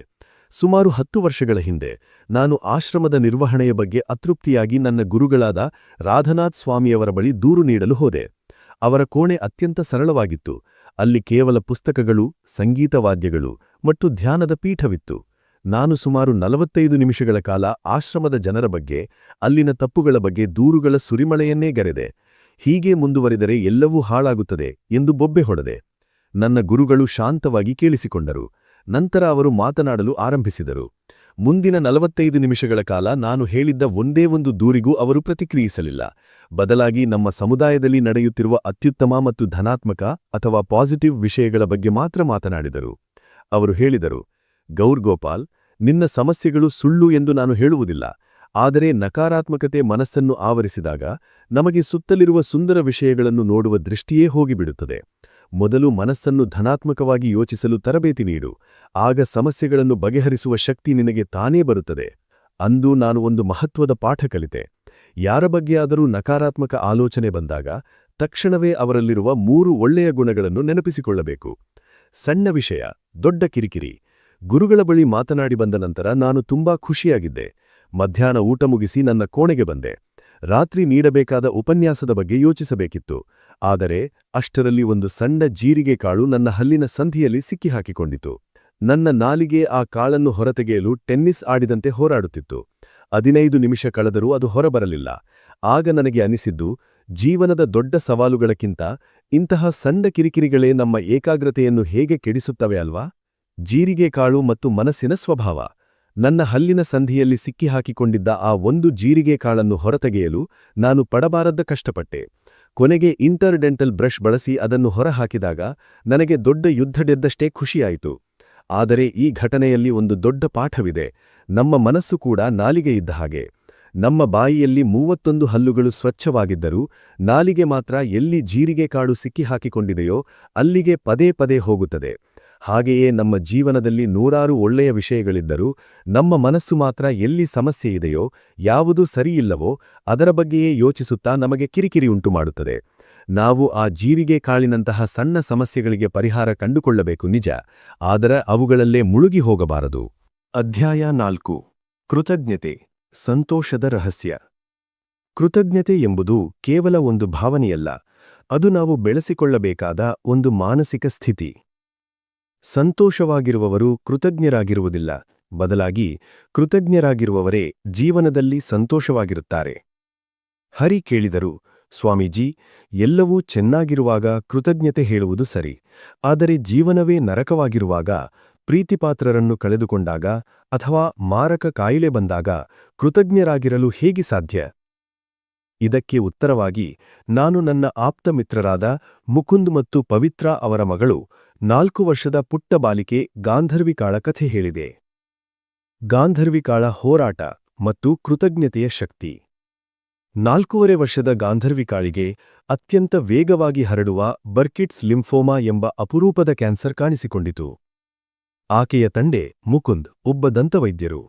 ಸುಮಾರು 10 ವರ್ಷಗಳ ಹಿಂದೆ ನಾನು ಆಶ್ರಮದ ನಿರ್ವಹಣೆಯ ಬಗ್ಗೆ ಅತೃಪ್ತಿಯಾಗಿ ನನ್ನ ಗುರುಗಳಾದ ರಾಧನಾಥ್ ಸ್ವಾಮಿಯವರ ಬಳಿ ದೂರು ನೀಡಲು ಹೋದೆ. ಅವರ ಕೋಣೆ ಅತ್ಯಂತ ಸರಳವಾಗಿತ್ತು. ಅಲ್ಲಿ ಕೇವಲ ಪುಸ್ತಕಗಳು, ಸಂಗೀತ ವಾದ್ಯಗಳು ಮತ್ತು ಧ್ಯಾನದ ಪೀಠವಿತ್ತು. ನಾನು ಸುಮಾರು 45 ನಿಮಿಷಗಳ ಕಾಲ ಆಶ್ರಮದ ಜನರ ಬಗ್ಗೆ, ಅಲ್ಲಿನ ತಪ್ಪುಗಳ ಬಗ್ಗೆ ದೂರುಗಳ ಸುರಿಮಳೆಯನ್ನೇ ಗರೆದೆ. ಹೀಗೆ ಮುಂದುವರಿದರೆ ಎಲ್ಲವೂ ಹಾಳಾಗುತ್ತದೆ ಎಂದು ಬೊಬ್ಬೆ ಹೊಡೆದೆ. ನನ್ನ ಗುರುಗಳು ಶಾಂತವಾಗಿ ಕೇಳಿಸಿಕೊಂಡರು. ನಂತರ ಅವರು ಮಾತನಾಡಲು ಆರಂಭಿಸಿದರು. ಮುಂದಿನ 45 ನಿಮಿಷಗಳ ಕಾಲ ನಾನು ಹೇಳಿದ್ದ ಒಂದೇ ಒಂದು ದೂರಿಗೂ ಅವರು ಪ್ರತಿಕ್ರಿಯಿಸಲಿಲ್ಲ. ಬದಲಾಗಿ ನಮ್ಮ ಸಮುದಾಯದಲ್ಲಿ ನಡೆಯುತ್ತಿರುವ ಅತ್ಯುತ್ತಮ ಮತ್ತು ಧನಾತ್ಮಕ ಅಥವಾ ಪಾಸಿಟಿವ್ ವಿಷಯಗಳ ಬಗ್ಗೆ ಮಾತ್ರ ಮಾತನಾಡಿದರು. ಅವರು ಹೇಳಿದರು, ಗೌರ್ ಗೋಪಾಲ್, ನಿನ್ನ ಸಮಸ್ಯೆಗಳು ಸುಳ್ಳು ಎಂದು ನಾನು ಹೇಳುವುದಿಲ್ಲ. ಆದರೆ ನಕಾರಾತ್ಮಕತೆ ಮನಸ್ಸನ್ನು ಆವರಿಸಿದಾಗ ನಮಗೆ ಸುತ್ತಲಿರುವ ಸುಂದರ ವಿಷಯಗಳನ್ನು ನೋಡುವ ದೃಷ್ಟಿಯೇ ಹೋಗಿಬಿಡುತ್ತದೆ. ಮೊದಲು ಮನಸ್ಸನ್ನು ಧನಾತ್ಮಕವಾಗಿ ಯೋಚಿಸಲು ತರಬೇತಿ ನೀಡು. ಆಗ ಸಮಸ್ಯೆಗಳನ್ನು ಬಗೆಹರಿಸುವ ಶಕ್ತಿ ನಿನಗೆ ತಾನೇ ಬರುತ್ತದೆ. ಅಂದು ನಾನು ಒಂದು ಮಹತ್ವದ ಪಾಠ ಕಲಿತೆ. ಯಾರ ಬಗ್ಗೆಯಾದರೂ ನಕಾರಾತ್ಮಕ ಆಲೋಚನೆ ಬಂದಾಗ ತಕ್ಷಣವೇ ಅವರಲ್ಲಿರುವ 3 ಒಳ್ಳೆಯ ಗುಣಗಳನ್ನು ನೆನಪಿಸಿಕೊಳ್ಳಬೇಕು. ಸಣ್ಣ ವಿಷಯ, ದೊಡ್ಡ ಕಿರಿಕಿರಿ. ಗುರುಗಳ ಬಳಿ ಮಾತನಾಡಿ ಬಂದ ನಂತರ ನಾನು ತುಂಬಾ ಖುಷಿಯಾಗಿದ್ದೆ. ಮಧ್ಯಾಹ್ನ ಊಟ ಮುಗಿಸಿ ನನ್ನ ಕೋಣೆಗೆ ಬಂದೆ. ರಾತ್ರಿ ನೀಡಬೇಕಾದ ಉಪನ್ಯಾಸದ ಬಗ್ಗೆ ಯೋಚಿಸಬೇಕಿತ್ತು. ಆದರೆ ಅಷ್ಟರಲ್ಲಿ ಒಂದು ಸಣ್ಣ ಜೀರಿಗೆ ಕಾಳು ನನ್ನ ಹಲ್ಲಿನ ಸಂಧಿಯಲ್ಲಿ ಸಿಕ್ಕಿಹಾಕಿಕೊಂಡಿತು. ನನ್ನ ನಾಲಿಗೆ ಆ ಕಾಳನ್ನು ಹೊರತೆಗೆಯಲು ಟೆನ್ನಿಸ್ ಆಡಿದಂತೆ ಹೋರಾಡುತ್ತಿತ್ತು. 15 ನಿಮಿಷ ಕಳೆದರೂ ಅದು ಹೊರಬರಲಿಲ್ಲ. ಆಗ ನನಗೆ ಅನಿಸಿದ್ದು, ಜೀವನದ ದೊಡ್ಡ ಸವಾಲುಗಳಕ್ಕಿಂತ ಇಂತಹ ಸಣ್ಣ ಕಿರಿಕಿರಿಗಳೇ ನಮ್ಮ ಏಕಾಗ್ರತೆಯನ್ನು ಹೇಗೆ ಕೆಡಿಸುತ್ತವೆ ಅಲ್ವಾ? ಜೀರಿಗೆ ಕಾಳು ಮತ್ತು ಮನಸ್ಸಿನ ಸ್ವಭಾವ. ನನ್ನ ಹಲ್ಲಿನ ಸಂಧಿಯಲ್ಲಿ ಸಿಕ್ಕಿಹಾಕಿಕೊಂಡಿದ್ದ ಆ ಒಂದು ಜೀರಿಗೆ ಕಾಳನ್ನು ಹೊರತೆಗೆಯಲು ನಾನು ಪಡಬಾರದ್ದ ಕಷ್ಟಪಟ್ಟೆ. ಕೊನೆಗೆ ಇಂಟರ್ಡೆಂಟಲ್ ಬ್ರಷ್ ಬಳಸಿ ಅದನ್ನು ಹೊರಹಾಕಿದಾಗ ನನಗೆ ದೊಡ್ಡ ಯುದ್ಧಡೆದ್ದಷ್ಟೇ ಖುಷಿಯಾಯಿತು. ಆದರೆ ಈ ಘಟನೆಯಲ್ಲಿ ಒಂದು ದೊಡ್ಡ ಪಾಠವಿದೆ. ನಮ್ಮ ಮನಸ್ಸು ಕೂಡ ನಾಲಿಗೆ ಇದ್ದ ಹಾಗೆ. ನಮ್ಮ ಬಾಯಿಯಲ್ಲಿ 31 ಹಲ್ಲುಗಳು ಸ್ವಚ್ಛವಾಗಿದ್ದರೂ ನಾಲಿಗೆ ಮಾತ್ರ ಎಲ್ಲಿ ಜೀರಿಗೆ ಕಾಳು ಸಿಕ್ಕಿಹಾಕಿಕೊಂಡಿದೆಯೋ ಅಲ್ಲಿಗೆ ಪದೇ ಪದೇ ಹೋಗುತ್ತದೆ. ಹಾಗೆಯೇ ನಮ್ಮ ಜೀವನದಲ್ಲಿ 100 ಒಳ್ಳೆಯ ವಿಷಯಗಳಿದ್ದರೂ ನಮ್ಮ ಮನಸ್ಸು ಮಾತ್ರ ಎಲ್ಲಿ ಸಮಸ್ಯೆ ಇದೆಯೋ, ಯಾವುದು ಸರಿಯಿಲ್ಲವೋ ಅದರ ಬಗ್ಗೆಯೇ ಯೋಚಿಸುತ್ತಾ ನಮಗೆ ಕಿರಿಕಿರಿ ಉಂಟುಮಾಡುತ್ತದೆ. ನಾವು ಆ ಜೀರಿಗೆ ಕಾಳಿನಂತಹ ಸಣ್ಣ ಸಮಸ್ಯೆಗಳಿಗೆ ಪರಿಹಾರ ಕಂಡುಕೊಳ್ಳಬೇಕು ನಿಜ, ಆದರೆ ಅವುಗಳಲ್ಲೇ ಮುಳುಗಿ ಹೋಗಬಾರದು. ಅಧ್ಯಾಯ 4. ಕೃತಜ್ಞತೆ, ಸಂತೋಷದ ರಹಸ್ಯ. ಕೃತಜ್ಞತೆ ಎಂಬುದು ಕೇವಲ ಒಂದು ಭಾವನೆಯಲ್ಲ, ಅದು ನಾವು ಬೆಳೆಸಿಕೊಳ್ಳಬೇಕಾದ ಒಂದು ಮಾನಸಿಕ ಸ್ಥಿತಿ. ಸಂತೋಷವಾಗಿರುವವರು ಕೃತಜ್ಞರಾಗಿರುವುದಿಲ್ಲ, ಬದಲಾಗಿ ಕೃತಜ್ಞರಾಗಿರುವವರೇ ಜೀವನದಲ್ಲಿ ಸಂತೋಷವಾಗಿರುತ್ತಾರೆ. ಹರಿ ಕೇಳಿದರು, ಸ್ವಾಮೀಜಿ, ಎಲ್ಲವೂ ಚೆನ್ನಾಗಿರುವಾಗ ಕೃತಜ್ಞತೆ ಹೇಳುವುದು ಸರಿ, ಆದರೆ ಜೀವನವೇ ನರಕವಾಗಿರುವಾಗ, ಪ್ರೀತಿಪಾತ್ರರನ್ನು ಕಳೆದುಕೊಂಡಾಗ ಅಥವಾ ಮಾರಕ ಕಾಯಿಲೆ ಬಂದಾಗ ಕೃತಜ್ಞರಾಗಿರಲು ಹೇಗೆ ಸಾಧ್ಯ? ಇದಕ್ಕೆ ಉತ್ತರವಾಗಿ ನಾನು ನನ್ನ ಆಪ್ತ ಮಿತ್ರರಾದ ಮುಕುಂದ್ ಮತ್ತು ಪವಿತ್ರ ಅವರ ಮಗಳು 4 ವರ್ಷದ ಪುಟ್ಟ ಬಾಲಿಕೆ ಗಾಂಧರ್ವಿಕಾಳ ಕಥೆ ಹೇಳಿದೆ. ಗಾಂಧರ್ವಿಕಾಳ ಹೋರಾಟ ಮತ್ತು ಕೃತಜ್ಞತೆಯ ಶಕ್ತಿ. 4.5 ವರ್ಷದ ಗಾಂಧರ್ವಿಕಾಳಿಗೆ ಅತ್ಯಂತ ವೇಗವಾಗಿ ಹರಡುವ ಬರ್ಕಿಟ್ಸ್ ಲಿಂಫೋಮಾ ಎಂಬ ಅಪರೂಪದ ಕ್ಯಾನ್ಸರ್ ಕಾಣಿಸಿಕೊಂಡಿತು. ಆಕೆಯ ತಂದೆ ಮುಕುಂದ್ ಒಬ್ಬ ದಂತವೈದ್ಯರು.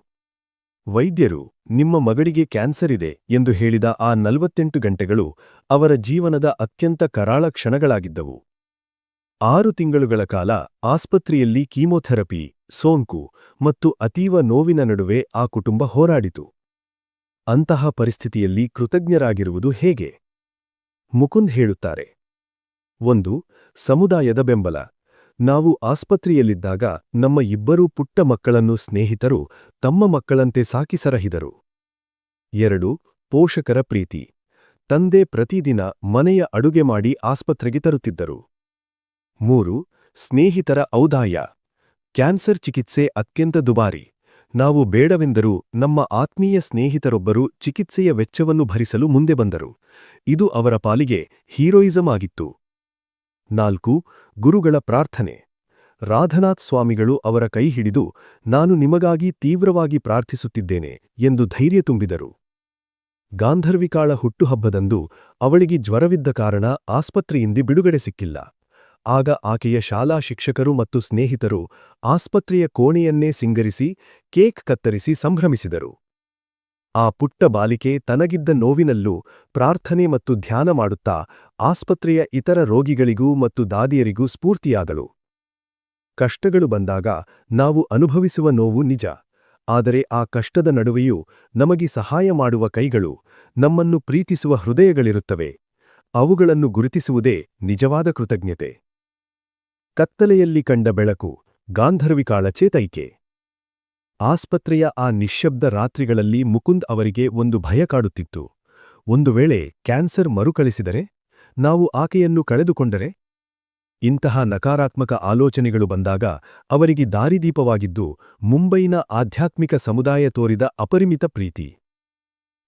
ವೈದ್ಯರು ನಿಮ್ಮ ಮಗಳಿಗೆ ಕ್ಯಾನ್ಸರ್ ಇದೆ ಎಂದು ಹೇಳಿದ ಆ 48 ಗಂಟೆಗಳು ಅವರ ಜೀವನದ ಅತ್ಯಂತ ಕರಾಳ ಕ್ಷಣಗಳಾಗಿದ್ದವು. 6 ತಿಂಗಳುಗಳ ಕಾಲ ಆಸ್ಪತ್ರೆಯಲ್ಲಿ ಕೀಮೋಥೆರಪಿ, ಸೋಂಕು ಮತ್ತು ಅತೀವ ನೋವಿನ ನಡುವೆ ಆ ಕುಟುಂಬ ಹೋರಾಡಿತು. ಅಂತಹ ಪರಿಸ್ಥಿತಿಯಲ್ಲಿ ಕೃತಜ್ಞರಾಗಿರುವುದು ಹೇಗೆ? ಮುಕುಂದ್ ಹೇಳುತ್ತಾರೆ. 1. ಸಮುದಾಯದ ಬೆಂಬಲ. ನಾವು ಆಸ್ಪತ್ರೆಯಲ್ಲಿದ್ದಾಗ ನಮ್ಮ ಇಬ್ಬರೂ ಪುಟ್ಟ ಮಕ್ಕಳನ್ನು ಸ್ನೇಹಿತರು ತಮ್ಮ ಮಕ್ಕಳಂತೆ ಸಾಕಿಸರಹಿದರು. 2. ಪೋಷಕರ ಪ್ರೀತಿ. ತಂದೆ ಪ್ರತಿದಿನ ಮನೆಯ ಅಡುಗೆ ಮಾಡಿ ಆಸ್ಪತ್ರೆಗೆ ತರುತ್ತಿದ್ದರು. 3. ಸ್ನೇಹಿತರ ಔದಾರ್ಯ. ಕ್ಯಾನ್ಸರ್ ಚಿಕಿತ್ಸೆ ಅತ್ಯಂತ ದುಬಾರಿ. ನಾವು ಬೇಡವೆಂದರೂ ನಮ್ಮ ಆತ್ಮೀಯ ಸ್ನೇಹಿತರೊಬ್ಬರು ಚಿಕಿತ್ಸೆಯ ವೆಚ್ಚವನ್ನು ಭರಿಸಲು ಮುಂದೆ ಬಂದರು. ಇದು ಅವರ ಪಾಲಿಗೆ ಹೀರೋಯಿಸಂ ಆಗಿತ್ತು. 4. ಗುರುಗಳ ಪ್ರಾರ್ಥನೆ. ರಾಧನಾಥ್ ಸ್ವಾಮಿಗಳು ಅವರ ಕೈ ಹಿಡಿದು ನಾನು ನಿಮಗಾಗಿ ತೀವ್ರವಾಗಿ ಪ್ರಾರ್ಥಿಸುತ್ತಿದ್ದೇನೆ ಎಂದು ಧೈರ್ಯ ತುಂಬಿದರು. ಗಾಂಧರ್ವಿಕಾಳ ಹುಟ್ಟುಹಬ್ಬದಂದು ಅವಳಿಗೆ ಜ್ವರವಿದ್ದ ಕಾರಣ ಆಸ್ಪತ್ರೆಯಿಂದ ಬಿಡುಗಡೆ ಸಿಕ್ಕಿಲ್ಲ. ಆಗ ಆಕೆಯ ಶಾಲಾ ಶಿಕ್ಷಕರು ಮತ್ತು ಸ್ನೇಹಿತರು ಆಸ್ಪತ್ರೆಯ ಕೋಣೆಯನ್ನೇ ಸಿಂಗರಿಸಿ ಕೇಕ್ ಕತ್ತರಿಸಿ ಸಂಭ್ರಮಿಸಿದರು. ಆ ಪುಟ್ಟ ಬಾಲಿಕೆ ತನಗಿದ್ದ ನೋವಿನಲ್ಲೂ ಪ್ರಾರ್ಥನೆ ಮತ್ತು ಧ್ಯಾನ ಮಾಡುತ್ತಾ ಆಸ್ಪತ್ರೆಯ ಇತರ ರೋಗಿಗಳಿಗೂ ಮತ್ತು ದಾದಿಯರಿಗೂ ಸ್ಫೂರ್ತಿಯಾದಳು. ಕಷ್ಟಗಳು ಬಂದಾಗ ನಾವು ಅನುಭವಿಸುವ ನೋವು ನಿಜ, ಆದರೆ ಆ ಕಷ್ಟದ ನಡುವೆಯೂ ನಮಗೆ ಸಹಾಯ ಮಾಡುವ ಕೈಗಳು, ನಮ್ಮನ್ನು ಪ್ರೀತಿಸುವ ಹೃದಯಗಳಿರುತ್ತವೆ. ಅವುಗಳನ್ನು ಗುರುತಿಸುವುದೇ ನಿಜವಾದ ಕೃತಜ್ಞತೆ. ಕತ್ತಲೆಯಲ್ಲಿ ಕಂಡ ಬೆಳಕು. ಗಾಂಧರ್ವಿಕಾಳ ಚೇತೈಕೆ. ಆಸ್ಪತ್ರೆಯ ಆ ನಿಶ್ಶಬ್ದ ರಾತ್ರಿಗಳಲ್ಲಿ ಮುಕುಂದ್ ಅವರಿಗೆ ಒಂದು ಭಯ ಕಾಡುತ್ತಿತ್ತು. ಒಂದು ವೇಳೆ ಕ್ಯಾನ್ಸರ್ ಮರುಕಳಿಸಿದರೆ, ನಾವು ಆಕೆಯನ್ನು ಕಳೆದುಕೊಂಡರೆ? ಇಂತಹ ನಕಾರಾತ್ಮಕ ಆಲೋಚನೆಗಳು ಬಂದಾಗ ಅವರಿಗೆ ದಾರಿದೀಪವಾಗಿದ್ದು ಮುಂಬೈನ ಆಧ್ಯಾತ್ಮಿಕ ಸಮುದಾಯ ತೋರಿದ ಅಪರಿಮಿತ ಪ್ರೀತಿ.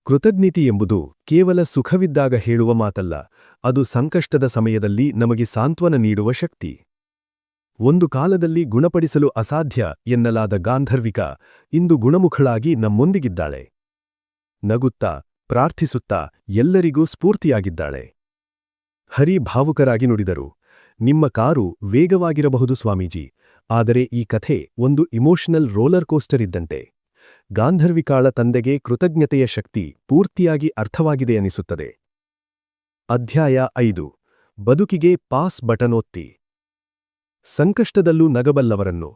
ಕೃತಜ್ಞತೆ ಎಂಬುದು ಕೇವಲ ಸುಖವಿದ್ದಾಗ ಹೇಳುವ ಮಾತಲ್ಲ, ಅದು ಸಂಕಷ್ಟದ ಸಮಯದಲ್ಲಿ ನಮಗೆ ಸಾಂತ್ವನ ನೀಡುವ ಶಕ್ತಿ. ಒಂದು ಕಾಲದಲ್ಲಿ ಗುಣಪಡಿಸಲು ಅಸಾಧ್ಯ ಎನ್ನಲಾದ ಗಾಂಧರ್ವಿಕಾ ಇಂದು ಗುಣಮುಖಳಾಗಿ ನಮ್ಮೊಂದಿಗಿದ್ದಾಳೆ. ನಗುತ್ತಾ, ಪ್ರಾರ್ಥಿಸುತ್ತಾ ಎಲ್ಲರಿಗೂ ಸ್ಫೂರ್ತಿಯಾಗಿದ್ದಾಳೆ. ಹರಿ ಭಾವುಕರಾಗಿ ನುಡಿದರು. ನಿಮ್ಮ ಕಾರು ವೇಗವಾಗಿರಬಹುದು ಸ್ವಾಮೀಜಿ, ಆದರೆ ಈ ಕಥೆ ಒಂದು ಇಮೋಷನಲ್ ರೋಲರ್ ಕೋಸ್ಟರ್ ಇದ್ದಂತೆ. ಗಾಂಧರ್ವಿಕಾಳ ತಂದೆಗೆ ಕೃತಜ್ಞತೆಯ ಶಕ್ತಿ ಪೂರ್ತಿಯಾಗಿ ಅರ್ಥವಾಗಿದೆ ಅನಿಸುತ್ತದೆ. ಅಧ್ಯಾಯ 5. ಬದುಕಿಗೆ ಪಾಸ್ ಬಟನ್ ಒತ್ತಿ. ಸಂಕಷ್ಟದಲ್ಲೂ ನಗಬಲ್ಲವರನ್ನು,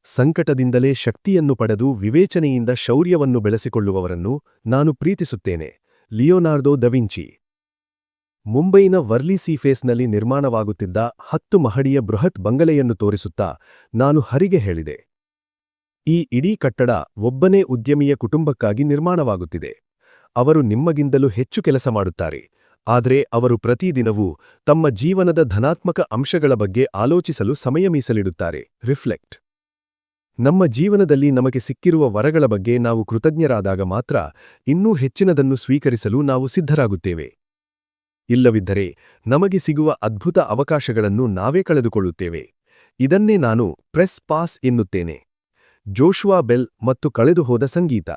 ಸಂಕಟದಿಂದಲೇ ಶಕ್ತಿಯನ್ನು ಪಡೆದು ವಿವೇಚನೆಯಿಂದ ಶೌರ್ಯವನ್ನು ಬೆಳೆಸಿಕೊಳ್ಳುವವರನ್ನು ನಾನು ಪ್ರೀತಿಸುತ್ತೇನೆ. ಲಿಯೋನಾರ್ಡೋ ದವಿಂಚಿ. ಮುಂಬೈನ ವರ್ಲಿ ಸೀಫೇಸ್ನಲ್ಲಿ ನಿರ್ಮಾಣವಾಗುತ್ತಿದ್ದ 10 ಮಹಡಿಯ ಬೃಹತ್ ಬಂಗಲೆಯನ್ನು ತೋರಿಸುತ್ತಾ ನಾನು ಹರಿಗೆ ಹೇಳಿದೆ. ಈ ಇಡೀ ಕಟ್ಟಡ ಒಬ್ಬನೇ ಉದ್ಯಮಿಯ ಕುಟುಂಬಕ್ಕಾಗಿ ನಿರ್ಮಾಣವಾಗುತ್ತಿದೆ. ಅವರು ನಿಮ್ಮಗಿಂತಲೂ ಹೆಚ್ಚು ಕೆಲಸ ಮಾಡುತ್ತಾರೆ, ಆದರೆ ಅವರು ಪ್ರತಿದಿನವೂ ತಮ್ಮ ಜೀವನದ ಧನಾತ್ಮಕ ಅಂಶಗಳ ಬಗ್ಗೆ ಆಲೋಚಿಸಲು ಸಮಯ ಮೀಸಲಿಡುತ್ತಾರೆ. ರಿಫ್ಲೆಕ್ಟ್. ನಮ್ಮ ಜೀವನದಲ್ಲಿ ನಮಗೆ ಸಿಕ್ಕಿರುವ ವರಗಳ ಬಗ್ಗೆ ನಾವು ಕೃತಜ್ಞರಾದಾಗ ಮಾತ್ರ ಇನ್ನೂ ಹೆಚ್ಚಿನದನ್ನು ಸ್ವೀಕರಿಸಲು ನಾವು ಸಿದ್ಧರಾಗುತ್ತೇವೆ. ಇಲ್ಲವಿದ್ದರೆ ನಮಗೆ ಸಿಗುವ ಅದ್ಭುತ ಅವಕಾಶಗಳನ್ನು ನಾವೇ ಕಳೆದುಕೊಳ್ಳುತ್ತೇವೆ. ಇದನ್ನೇ ನಾನು ಪ್ರೆಸ್ ಪಾಸ್ ಎನ್ನುತ್ತೇನೆ. ಜೋಶುವಾ ಬೆಲ್ ಮತ್ತು ಕಳೆದುಹೋದ ಸಂಗೀತ.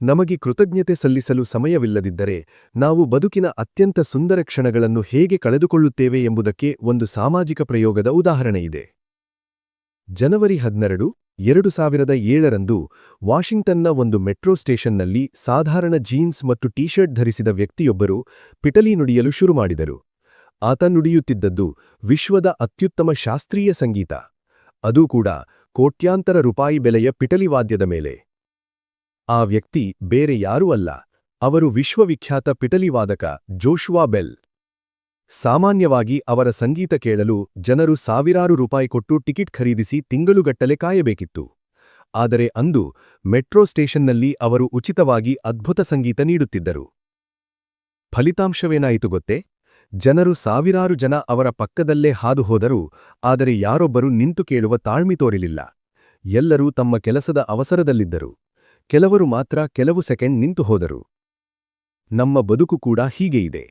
ನಮಗೆ ಕೃತಜ್ಞತೆ ಸಲ್ಲಿಸಲು ಸಮಯವಿಲ್ಲದಿದ್ದರೆ ನಾವು ಬದುಕಿನ ಅತ್ಯಂತ ಸುಂದರ ಕ್ಷಣಗಳನ್ನು ಹೇಗೆ ಕಳೆದುಕೊಳ್ಳುತ್ತೇವೆ ಎಂಬುದಕ್ಕೆ ಒಂದು ಸಾಮಾಜಿಕ ಪ್ರಯೋಗದ ಉದಾಹರಣೆಯಿದೆ. ಜನವರಿ 12, 2007ರಂದು ವಾಷಿಂಗ್ಟನ್ನ ಒಂದು ಮೆಟ್ರೋ ಸ್ಟೇಷನ್ನಲ್ಲಿ ಸಾಧಾರಣ ಜೀನ್ಸ್ ಮತ್ತು ಟೀ ಶರ್ಟ್ ಧರಿಸಿದ ವ್ಯಕ್ತಿಯೊಬ್ಬರು ಪಿಟಲಿ ನುಡಿಯಲು ಶುರುಮಾಡಿದರು. ಆತ ನುಡಿಯುತ್ತಿದ್ದದ್ದು ವಿಶ್ವದ ಅತ್ಯುತ್ತಮ ಶಾಸ್ತ್ರೀಯ ಸಂಗೀತ, ಅದೂ ಕೂಡ ಕೋಟ್ಯಾಂತರ ರೂಪಾಯಿ ಬೆಲೆಯ ಪಿಟಲಿ ವಾದ್ಯದ ಮೇಲೆ. ಆ ವ್ಯಕ್ತಿ ಬೇರೆ ಯಾರೂ ಅಲ್ಲ, ಅವರು ವಿಶ್ವವಿಖ್ಯಾತ ಪಿಟಲಿ ವಾದಕ ಜೋಶುವಾ ಬೆಲ್. ಸಾಮಾನ್ಯವಾಗಿ ಅವರ ಸಂಗೀತ ಕೇಳಲು ಜನರು ಸಾವಿರಾರು ರೂಪಾಯಿ ಕೊಟ್ಟು ಟಿಕೆಟ್ ಖರೀದಿಸಿ ತಿಂಗಳುಗಟ್ಟಲೆ ಕಾಯಬೇಕಿತ್ತು. ಆದರೆ ಅಂದು ಮೆಟ್ರೋ ಸ್ಟೇಷನ್ನಲ್ಲಿ ಅವರು ಉಚಿತವಾಗಿ ಅದ್ಭುತ ಸಂಗೀತ ನೀಡುತ್ತಿದ್ದರು. ಫಲಿತಾಂಶವೇನಾಯಿತು ಗೊತ್ತೇ? ಜನರು ಸಾವಿರಾರು ಜನ ಅವರ ಪಕ್ಕದಲ್ಲೇ ಹಾದು ಹೋದರು, ಆದರೆ ಯಾರೊಬ್ಬರೂ ನಿಂತು ಕೇಳುವ ತಾಳ್ಮೆ ತೋರಿಲಿಲ್ಲ. ಎಲ್ಲರೂ ತಮ್ಮ ಕೆಲಸದ ಅವಸರದಲ್ಲಿದ್ದರು. ಕೆಲವರು ಮಾತ್ರ ಕೆಲವು ಸೆಕೆಂಡ್ ನಿಂತು ಹೋದರು. ನಮ್ಮ ಬದುಕು ಕೂಡ ಹೀಗೆ ಇದೆ.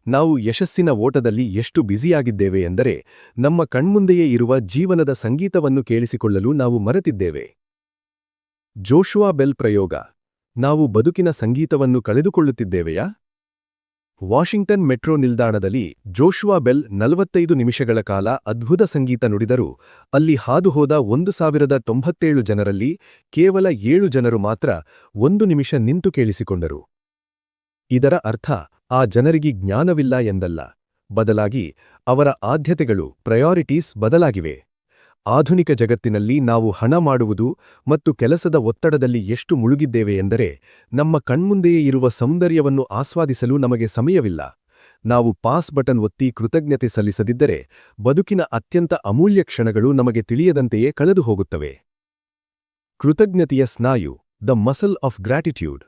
ನಾವು ಯಶಸ್ಸಿನ ಓಟದಲ್ಲಿ ಎಷ್ಟು ಬ್ಯುಸಿಯಾಗಿದ್ದೇವೆ ಎಂದರೆ ನಮ್ಮ ಕಣ್ಮುಂದೆಯೇ ಇರುವ ಜೀವನದ ಸಂಗೀತವನ್ನು ಕೇಳಿಸಿಕೊಳ್ಳಲು ನಾವು ಮರೆತಿದ್ದೇವೆ. ಜೋಶುವಾ ಬೆಲ್ ಪ್ರಯೋಗ. ನಾವು ಬದುಕಿನ ಸಂಗೀತವನ್ನು ಕಳೆದುಕೊಳ್ಳುತ್ತಿದ್ದೇವೆಯಾ? ವಾಷಿಂಗ್ಟನ್ ಮೆಟ್ರೋ ನಿಲ್ದಾಣದಲ್ಲಿ ಜೋಶುವಾ ಬೆಲ್ 45 ನಿಮಿಷಗಳ ಕಾಲ ಅದ್ಭುತ ಸಂಗೀತ ನುಡಿದರು. ಅಲ್ಲಿ ಹಾದುಹೋದ 1097 ಜನರಲ್ಲಿ ಕೇವಲ 7 ಜನರು ಮಾತ್ರ 1 ನಿಮಿಷ ನಿಂತು ಕೇಳಿಸಿಕೊಂಡರು. ಇದರ ಅರ್ಥ ಆ ಜನರಿಗೆ ಜ್ಞಾನವಿಲ್ಲ ಎಂದಲ್ಲ, ಬದಲಾಗಿ ಅವರ ಆದ್ಯತೆಗಳು ಪ್ರಯಾರಿಟೀಸ್ ಬದಲಾಗಿವೆ. ಆಧುನಿಕ ಜಗತ್ತಿನಲ್ಲಿ ನಾವು ಹಣ ಮಾಡುವುದು ಮತ್ತು ಕೆಲಸದ ಒತ್ತಡದಲ್ಲಿ ಎಷ್ಟು ಮುಳುಗಿದ್ದೇವೆ ಎಂದರೆ ನಮ್ಮ ಕಣ್ಮುಂದೆಯೇ ಇರುವ ಸೌಂದರ್ಯವನ್ನು ಆಸ್ವಾದಿಸಲು ನಮಗೆ ಸಮಯವಿಲ್ಲ. ನಾವು ಪಾಸ್ ಬಟನ್ ಒತ್ತಿ ಕೃತಜ್ಞತೆ ಸಲ್ಲಿಸದಿದ್ದರೆ ಬದುಕಿನ ಅತ್ಯಂತ ಅಮೂಲ್ಯ ಕ್ಷಣಗಳು ನಮಗೆ ತಿಳಿಯದಂತೆಯೇ ಕಳೆದು ಹೋಗುತ್ತವೆ. ಕೃತಜ್ಞತೆಯ ಸ್ನಾಯು, ದ ಮಸಲ್ ಆಫ್ ಗ್ರ್ಯಾಟಿಟ್ಯೂಡ್.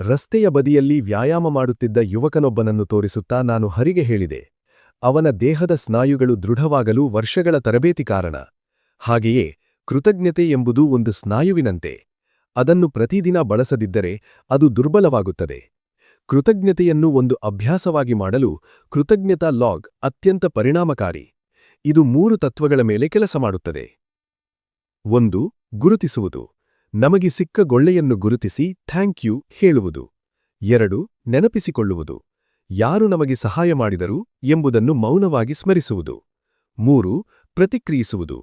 ರಸ್ತೆಯ ಬದಿಯಲ್ಲಿ ವ್ಯಾಯಾಮ ಮಾಡುತ್ತಿದ್ದ ಯುವಕನೊಬ್ಬನನ್ನು ತೋರಿಸುತ್ತಾ ನಾನು ಹರಿಗೆ ಹೇಳಿದೆ, ಅವನ ದೇಹದ ಸ್ನಾಯುಗಳು ದೃಢವಾಗಲು ವರ್ಷಗಳ ತರಬೇತಿ ಕಾರಣ. ಹಾಗೆಯೇ ಕೃತಜ್ಞತೆ ಎಂಬುದು ಒಂದು ಸ್ನಾಯುವಿನಂತೆ. ಅದನ್ನು ಪ್ರತಿದಿನ ಬಳಸದಿದ್ದರೆ ಅದು ದುರ್ಬಲವಾಗುತ್ತದೆ. ಕೃತಜ್ಞತೆಯನ್ನು ಒಂದು ಅಭ್ಯಾಸವಾಗಿ ಮಾಡಲು ಕೃತಜ್ಞತಾ ಲಾಗ್ ಅತ್ಯಂತ ಪರಿಣಾಮಕಾರಿ. ಇದು 3 ತತ್ವಗಳ ಮೇಲೆ ಕೆಲಸ ಮಾಡುತ್ತದೆ. 1. ಗುರುತಿಸುವುದು. ನಮಗೆ ಸಿಕ್ಕ ಗೊಳ್ಳೆಯನ್ನು ಗುರುತಿಸಿ ಥ್ಯಾಂಕ್ ಯು ಹೇಳುವುದು. 2. ನೆನಪಿಸಿಕೊಳ್ಳುವುದು. ಯಾರು ನಮಗೆ ಸಹಾಯ ಮಾಡಿದರು ಎಂಬುದನ್ನು ಮೌನವಾಗಿ ಸ್ಮರಿಸುವುದು. 3. ಪ್ರತಿಕ್ರಿಯಿಸುವುದು.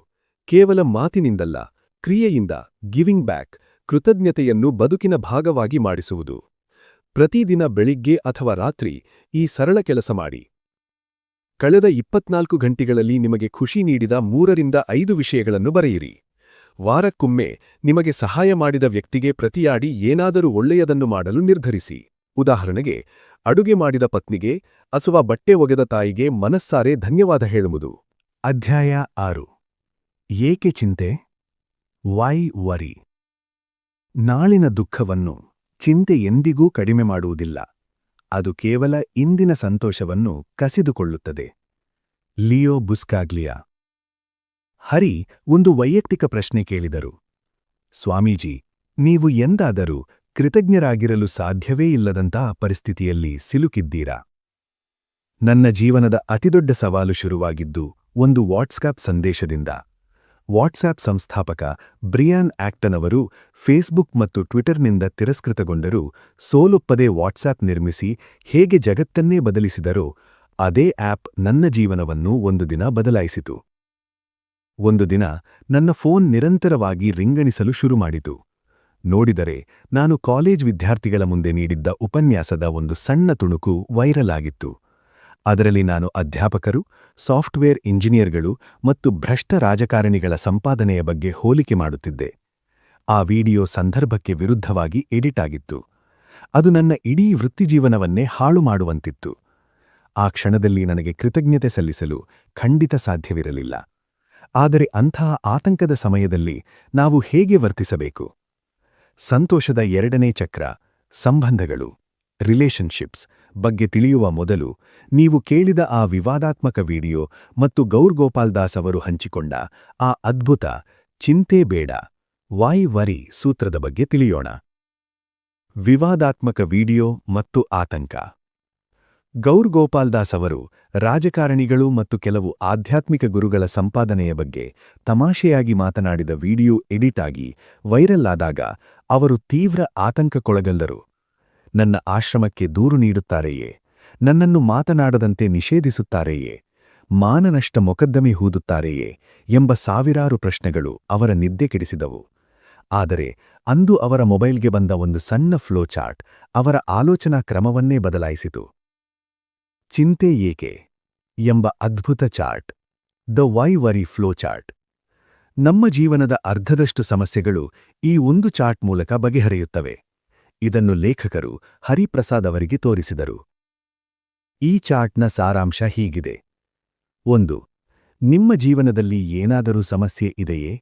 ಕೇವಲ ಮಾತಿನಿಂದಲ್ಲ, ಕ್ರಿಯೆಯಿಂದ ಗಿವಿಂಗ್ ಬ್ಯಾಕ್, ಕೃತಜ್ಞತೆಯನ್ನು ಬದುಕಿನ ಭಾಗವಾಗಿ ಮಾಡಿಸುವುದು. ಪ್ರತಿದಿನ ಬೆಳಿಗ್ಗೆ ಅಥವಾ ರಾತ್ರಿ ಈ ಸರಳ ಕೆಲಸ ಮಾಡಿ. ಕಳೆದ 24 ಗಂಟೆಗಳಲ್ಲಿ ನಿಮಗೆ ಖುಷಿ ನೀಡಿದ 3 ರಿಂದ 5 ವಿಷಯಗಳನ್ನು ಬರೆಯಿರಿ. ವಾರಕ್ಕೊಮ್ಮೆ ನಿಮಗೆ ಸಹಾಯ ಮಾಡಿದ ವ್ಯಕ್ತಿಗೆ ಪ್ರತಿಯಾಡಿ ಏನಾದರೂ ಒಳ್ಳೆಯದನ್ನು ಮಾಡಲು ನಿರ್ಧರಿಸಿ. ಉದಾಹರಣೆಗೆ, ಅಡುಗೆ ಮಾಡಿದ ಪತ್ನಿಗೆ ಅಥವಾ ಬಟ್ಟೆ ಒಗೆದ ತಾಯಿಗೆ ಮನಸ್ಸಾರೆ ಧನ್ಯವಾದ ಹೇಳುವುದು. ಅಧ್ಯಾಯ 6. ಏಕೆ ಚಿಂತೆ? Why worry? ನಾಳಿನ ದುಃಖವನ್ನು ಚಿಂತೆ ಎಂದಿಗೂ ಕಡಿಮೆ ಮಾಡುವುದಿಲ್ಲ. ಅದು ಕೇವಲ ಇಂದಿನ ಸಂತೋಷವನ್ನು ಕಸಿದುಕೊಳ್ಳುತ್ತದೆ. ಲಿಯೋ ಬುಸ್ಕಾಗ್ಲಿಯಾ. ಹರಿ ಒಂದು ವೈಯಕ್ತಿಕ ಪ್ರಶ್ನೆ ಕೇಳಿದರು. ಸ್ವಾಮೀಜಿ, ನೀವು ಎಂದಾದರೂ ಕೃತಜ್ಞರಾಗಿರಲು ಸಾಧ್ಯವೇ ಇಲ್ಲದಂತಹ ಪರಿಸ್ಥಿತಿಯಲ್ಲಿ ಸಿಲುಕಿದ್ದೀರಾ? ನನ್ನ ಜೀವನದ ಅತಿದೊಡ್ಡ ಸವಾಲು ಶುರುವಾಗಿದ್ದು ಒಂದು ವಾಟ್ಸ್ಆಪ್ ಸಂದೇಶದಿಂದ. ವಾಟ್ಸ್ಆಪ್ ಸಂಸ್ಥಾಪಕ ಬ್ರಿಯಾನ್ ಆಕ್ಟನ್ ಅವರು ಫೇಸ್ಬುಕ್ ಮತ್ತು ಟ್ವಿಟರ್ನಿಂದ ತಿರಸ್ಕೃತಗೊಂಡರೂ ಸೋಲೊಪ್ಪದೆ ವಾಟ್ಸ್ಆಪ್ ನಿರ್ಮಿಸಿ ಹೇಗೆ ಜಗತ್ತನ್ನೇ ಬದಲಿಸಿದರೋ ಅದೇ ಆಪ್ ನನ್ನ ಜೀವನವನ್ನು ಒಂದು ದಿನ ಬದಲಾಯಿಸಿತು. ಒಂದು ದಿನ ನನ್ನ ಫೋನ್ ನಿರಂತರವಾಗಿ ರಿಂಗಣಿಸಲು ಶುರುಮಾಡಿತು. ನೋಡಿದರೆ ನಾನು ಕಾಲೇಜ್ ವಿದ್ಯಾರ್ಥಿಗಳ ಮುಂದೆ ನೀಡಿದ್ದ ಉಪನ್ಯಾಸದ ಒಂದು ಸಣ್ಣ ತುಣುಕು ವೈರಲ್ ಆಗಿತ್ತು. ಅದರಲ್ಲಿ ನಾನು ಅಧ್ಯಾಪಕರು, ಸಾಫ್ಟ್ವೇರ್ ಇಂಜಿನಿಯರ್ಗಳು ಮತ್ತು ಭ್ರಷ್ಟ ರಾಜಕಾರಣಿಗಳ ಸಂಪಾದನೆಯ ಬಗ್ಗೆ ಹೋಲಿಕೆ ಮಾಡುತ್ತಿದ್ದೆ. ಆ ವಿಡಿಯೋ ಸಂದರ್ಭಕ್ಕೆ ವಿರುದ್ಧವಾಗಿ ಎಡಿಟ್ ಆಗಿತ್ತು. ಅದು ನನ್ನ ಇಡೀ ವೃತ್ತಿಜೀವನವನ್ನೇ ಹಾಳು ಮಾಡುವಂತಿತ್ತು. ಆ ಕ್ಷಣದಲ್ಲಿ ನನಗೆ ಕೃತಜ್ಞತೆ ಸಲ್ಲಿಸಲು ಖಂಡಿತ ಸಾಧ್ಯವಿರಲಿಲ್ಲ. ಆದರೆ ಅಂತಹ ಆತಂಕದ ಸಮಯದಲ್ಲಿ ನಾವು ಹೇಗೆ ವರ್ತಿಸಬೇಕು? ಸಂತೋಷದ 2ನೇ ಚಕ್ರ, ಸಂಬಂಧಗಳು, ರಿಲೇಶನ್ಶಿಪ್ಸ್ ಬಗ್ಗೆ ತಿಳಿಯುವ ಮೊದಲು ನೀವು ಕೇಳಿದ ಆ ವಿವಾದಾತ್ಮಕ ವಿಡಿಯೋ ಮತ್ತು ಗೌರ್ ಗೋಪಾಲ್ ದಾಸ್ ಅವರು ಹಂಚಿಕೊಂಡ ಆ ಅದ್ಭುತ ಚಿಂತೆ ಬೇಡ, ವೈ ವರಿ ಸೂತ್ರದ ಬಗ್ಗೆ ತಿಳಿಯೋಣ. ವಿವಾದಾತ್ಮಕ ವಿಡಿಯೋ ಮತ್ತು ಆತಂಕ. ಗೌರ್ ಗೋಪಾಲ್ ದಾಸ್ ಅವರು ರಾಜಕಾರಣಿಗಳು ಮತ್ತು ಕೆಲವು ಆಧ್ಯಾತ್ಮಿಕ ಗುರುಗಳ ಸಂಪಾದನೆಯ ಬಗ್ಗೆ ತಮಾಷೆಯಾಗಿ ಮಾತನಾಡಿದ ವಿಡಿಯೋ ಎಡಿಟ್ ಆಗಿ ವೈರಲ್ ಆದಾಗ ಅವರು ತೀವ್ರ ಆತಂಕಕ್ಕೊಳಗಲ್ಲರು. ನನ್ನ ಆಶ್ರಮಕ್ಕೆ ದೂರು ನೀಡುತ್ತಾರೆಯೇ? ನನ್ನನ್ನು ಮಾತನಾಡದಂತೆ ನಿಷೇಧಿಸುತ್ತಾರೆಯೇ? ಮಾನನಷ್ಟ ಮೊಕದ್ದಮೆ ಹೂದುತ್ತಾರೆಯೇ? ಎಂಬ ಸಾವಿರಾರು ಪ್ರಶ್ನೆಗಳು ಅವರ ನಿದ್ದೆ ಕೆಡಿಸಿದವು. ಆದರೆ ಅಂದು ಅವರ ಮೊಬೈಲ್ಗೆ ಬಂದ ಒಂದು ಸಣ್ಣ ಫ್ಲೋ ಚಾರ್ಟ್ ಅವರ ಆಲೋಚನಾ ಕ್ರಮವನ್ನೇ ಬದಲಾಯಿಸಿತು. ಚಿಂತೆ ಏಕೆ ಎಂಬ ಅದ್ಭುತ chart, the why worry flow chart. ನಮ್ಮ ಜೀವನದ ಅರ್ಧದಷ್ಟು ಸಮಸ್ಯೆಗಳು ಈ ಒಂದು ಚಾರ್ಟ್ ಮೂಲಕ ಬಗೆಹರಿಯುತ್ತವೆ. ಇದನ್ನು ಲೇಖಕರು ಹರಿಪ್ರಸಾದ್ ಅವರಿಗೆ ತೋರಿಸಿದರು. ಈ ಚಾರ್ಟ್ನ ಸಾರಾಂಶ ಹೀಗಿದೆ. 1. ನಿಮ್ಮ ಜೀವನದಲ್ಲಿ ಏನಾದರೂ ಸಮಸ್ಯೆ ಇದೆಯೇ?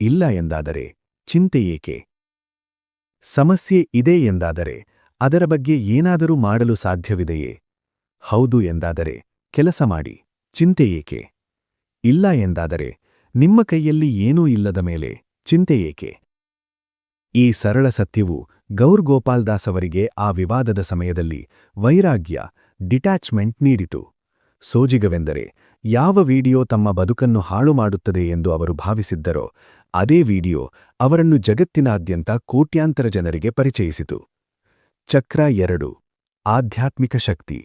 ಇಲ್ಲ ಎಂದಾದರೆ ಚಿಂತೆ ಏಕೆ? ಸಮಸ್ಯೆ ಇದೆ ಎಂದಾದರೆ ಅದರ ಬಗ್ಗೆ ಏನಾದರೂ ಮಾಡಲು ಸಾಧ್ಯವಿದೆಯೇ? ಹೌದು ಎಂದಾದರೆ ಕೆಲಸ ಮಾಡಿ, ಚಿಂತೆ ಏಕೆ? ಇಲ್ಲ ಎಂದಾದರೆ ನಿಮ್ಮ ಕೈಯಲ್ಲಿ ಏನೂ ಇಲ್ಲದ ಮೇಲೆ ಚಿಂತೆ ಏಕೆ? ಈ ಸರಳ ಸತ್ಯವು ಗೌರ್ ಗೋಪಾಲ್ ದಾಸ್ ಅವರಿಗೆ ಆ ವಿವಾದದ ಸಮಯದಲ್ಲಿ ವೈರಾಗ್ಯ, ಡಿಟ್ಯಾಚ್ಮೆಂಟ್ ನೀಡಿತು. ಸೋಜಿಗವೆಂದರೆ, ಯಾವ ವಿಡಿಯೋ ತಮ್ಮ ಬದುಕನ್ನು ಹಾಳು ಮಾಡುತ್ತದೆ ಎಂದು ಅವರು ಭಾವಿಸಿದ್ದರೋ ಅದೇ ವಿಡಿಯೋ ಅವರನ್ನು ಜಗತ್ತಿನಾದ್ಯಂತ ಕೋಟ್ಯಾಂತರ ಜನರಿಗೆ ಪರಿಚಯಿಸಿತು. ಚಕ್ರ 2: ಆಧ್ಯಾತ್ಮಿಕ ಶಕ್ತಿ.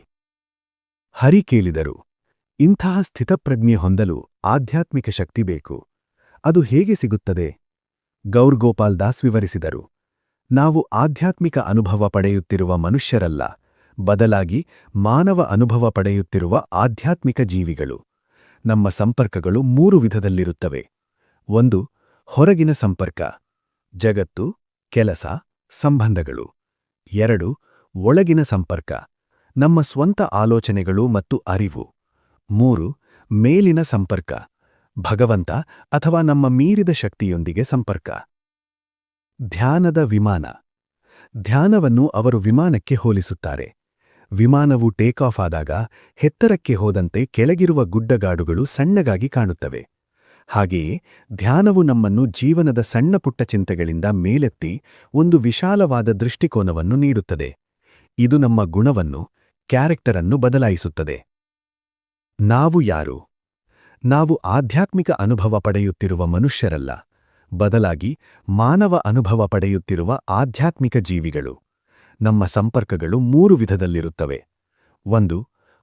ಹರಿ ಕೇಳಿದರು, ಇಂತಹ ಸ್ಥಿತಪ್ರಜ್ಞೆ ಹೊಂದಲು ಆಧ್ಯಾತ್ಮಿಕ ಶಕ್ತಿ ಬೇಕು. ಅದು ಹೇಗೆ ಸಿಗುತ್ತದೆ? ಗೌರ್ ಗೋಪಾಲ್ ದಾಸ್ ವಿವರಿಸಿದರು, ನಾವು ಆಧ್ಯಾತ್ಮಿಕ ಅನುಭವ ಪಡೆಯುತ್ತಿರುವ ಮನುಷ್ಯರಲ್ಲ, ಬದಲಾಗಿ ಮಾನವ ಅನುಭವ ಪಡೆಯುತ್ತಿರುವ ಆಧ್ಯಾತ್ಮಿಕ ಜೀವಿಗಳು. ನಮ್ಮ ಸಂಪರ್ಕಗಳು 3 ವಿಧದಲ್ಲಿರುತ್ತವೆ. 1. ಹೊರಗಿನ ಸಂಪರ್ಕ: ಜಗತ್ತು, ಕೆಲಸ, ಸಂಬಂಧಗಳು. 2. ಒಳಗಿನ ಸಂಪರ್ಕ: ನಮ್ಮ ಸ್ವಂತ ಆಲೋಚನೆಗಳು ಮತ್ತು ಅರಿವು. 3. ಮೇಲಿನ ಸಂಪರ್ಕ: ಭಗವಂತ ಅಥವಾ ನಮ್ಮ ಮೀರಿದ ಶಕ್ತಿಯೊಂದಿಗೆ ಸಂಪರ್ಕ. ಧ್ಯಾನದ ವಿಮಾನ. ಧ್ಯಾನವನ್ನು ಅವರು ವಿಮಾನಕ್ಕೆ ಹೋಲಿಸುತ್ತಾರೆ. ವಿಮಾನವು ಟೇಕಾಫ್ ಆದಾಗ ಎತ್ತರಕ್ಕೆ ಹೋದಂತೆ ಕೆಳಗಿರುವ ಗುಡ್ಡಗಾಡುಗಳು ಸಣ್ಣಗಾಗಿ ಕಾಣುತ್ತವೆ. ಹಾಗೆಯೇ ಧ್ಯಾನವು ನಮ್ಮನ್ನು ಜೀವನದ ಸಣ್ಣಪುಟ್ಟ ಚಿಂತೆಗಳಿಂದ ಮೇಲೆತ್ತಿ ಒಂದು ವಿಶಾಲವಾದ ದೃಷ್ಟಿಕೋನವನ್ನು ನೀಡುತ್ತದೆ. ಇದು ನಮ್ಮ ಗುಣವನ್ನು, ಕ್ಯಾರೆಕ್ಟರನ್ನು ಬದಲಾಯಿಸುತ್ತದೆ. ನಾವು ಯಾರು? ನಾವು ಆಧ್ಯಾತ್ಮಿಕ ಅನುಭವ ಪಡೆಯುತ್ತಿರುವ ಮನುಷ್ಯರಲ್ಲ, ಬದಲಾಗಿ ಮಾನವ ಅನುಭವ ಪಡೆಯುತ್ತಿರುವ ಆಧ್ಯಾತ್ಮಿಕ ಜೀವಿಗಳು. ನಮ್ಮ ಸಂಪರ್ಕಗಳು 3 ವಿಧದಲ್ಲಿರುತ್ತವೆ. 1.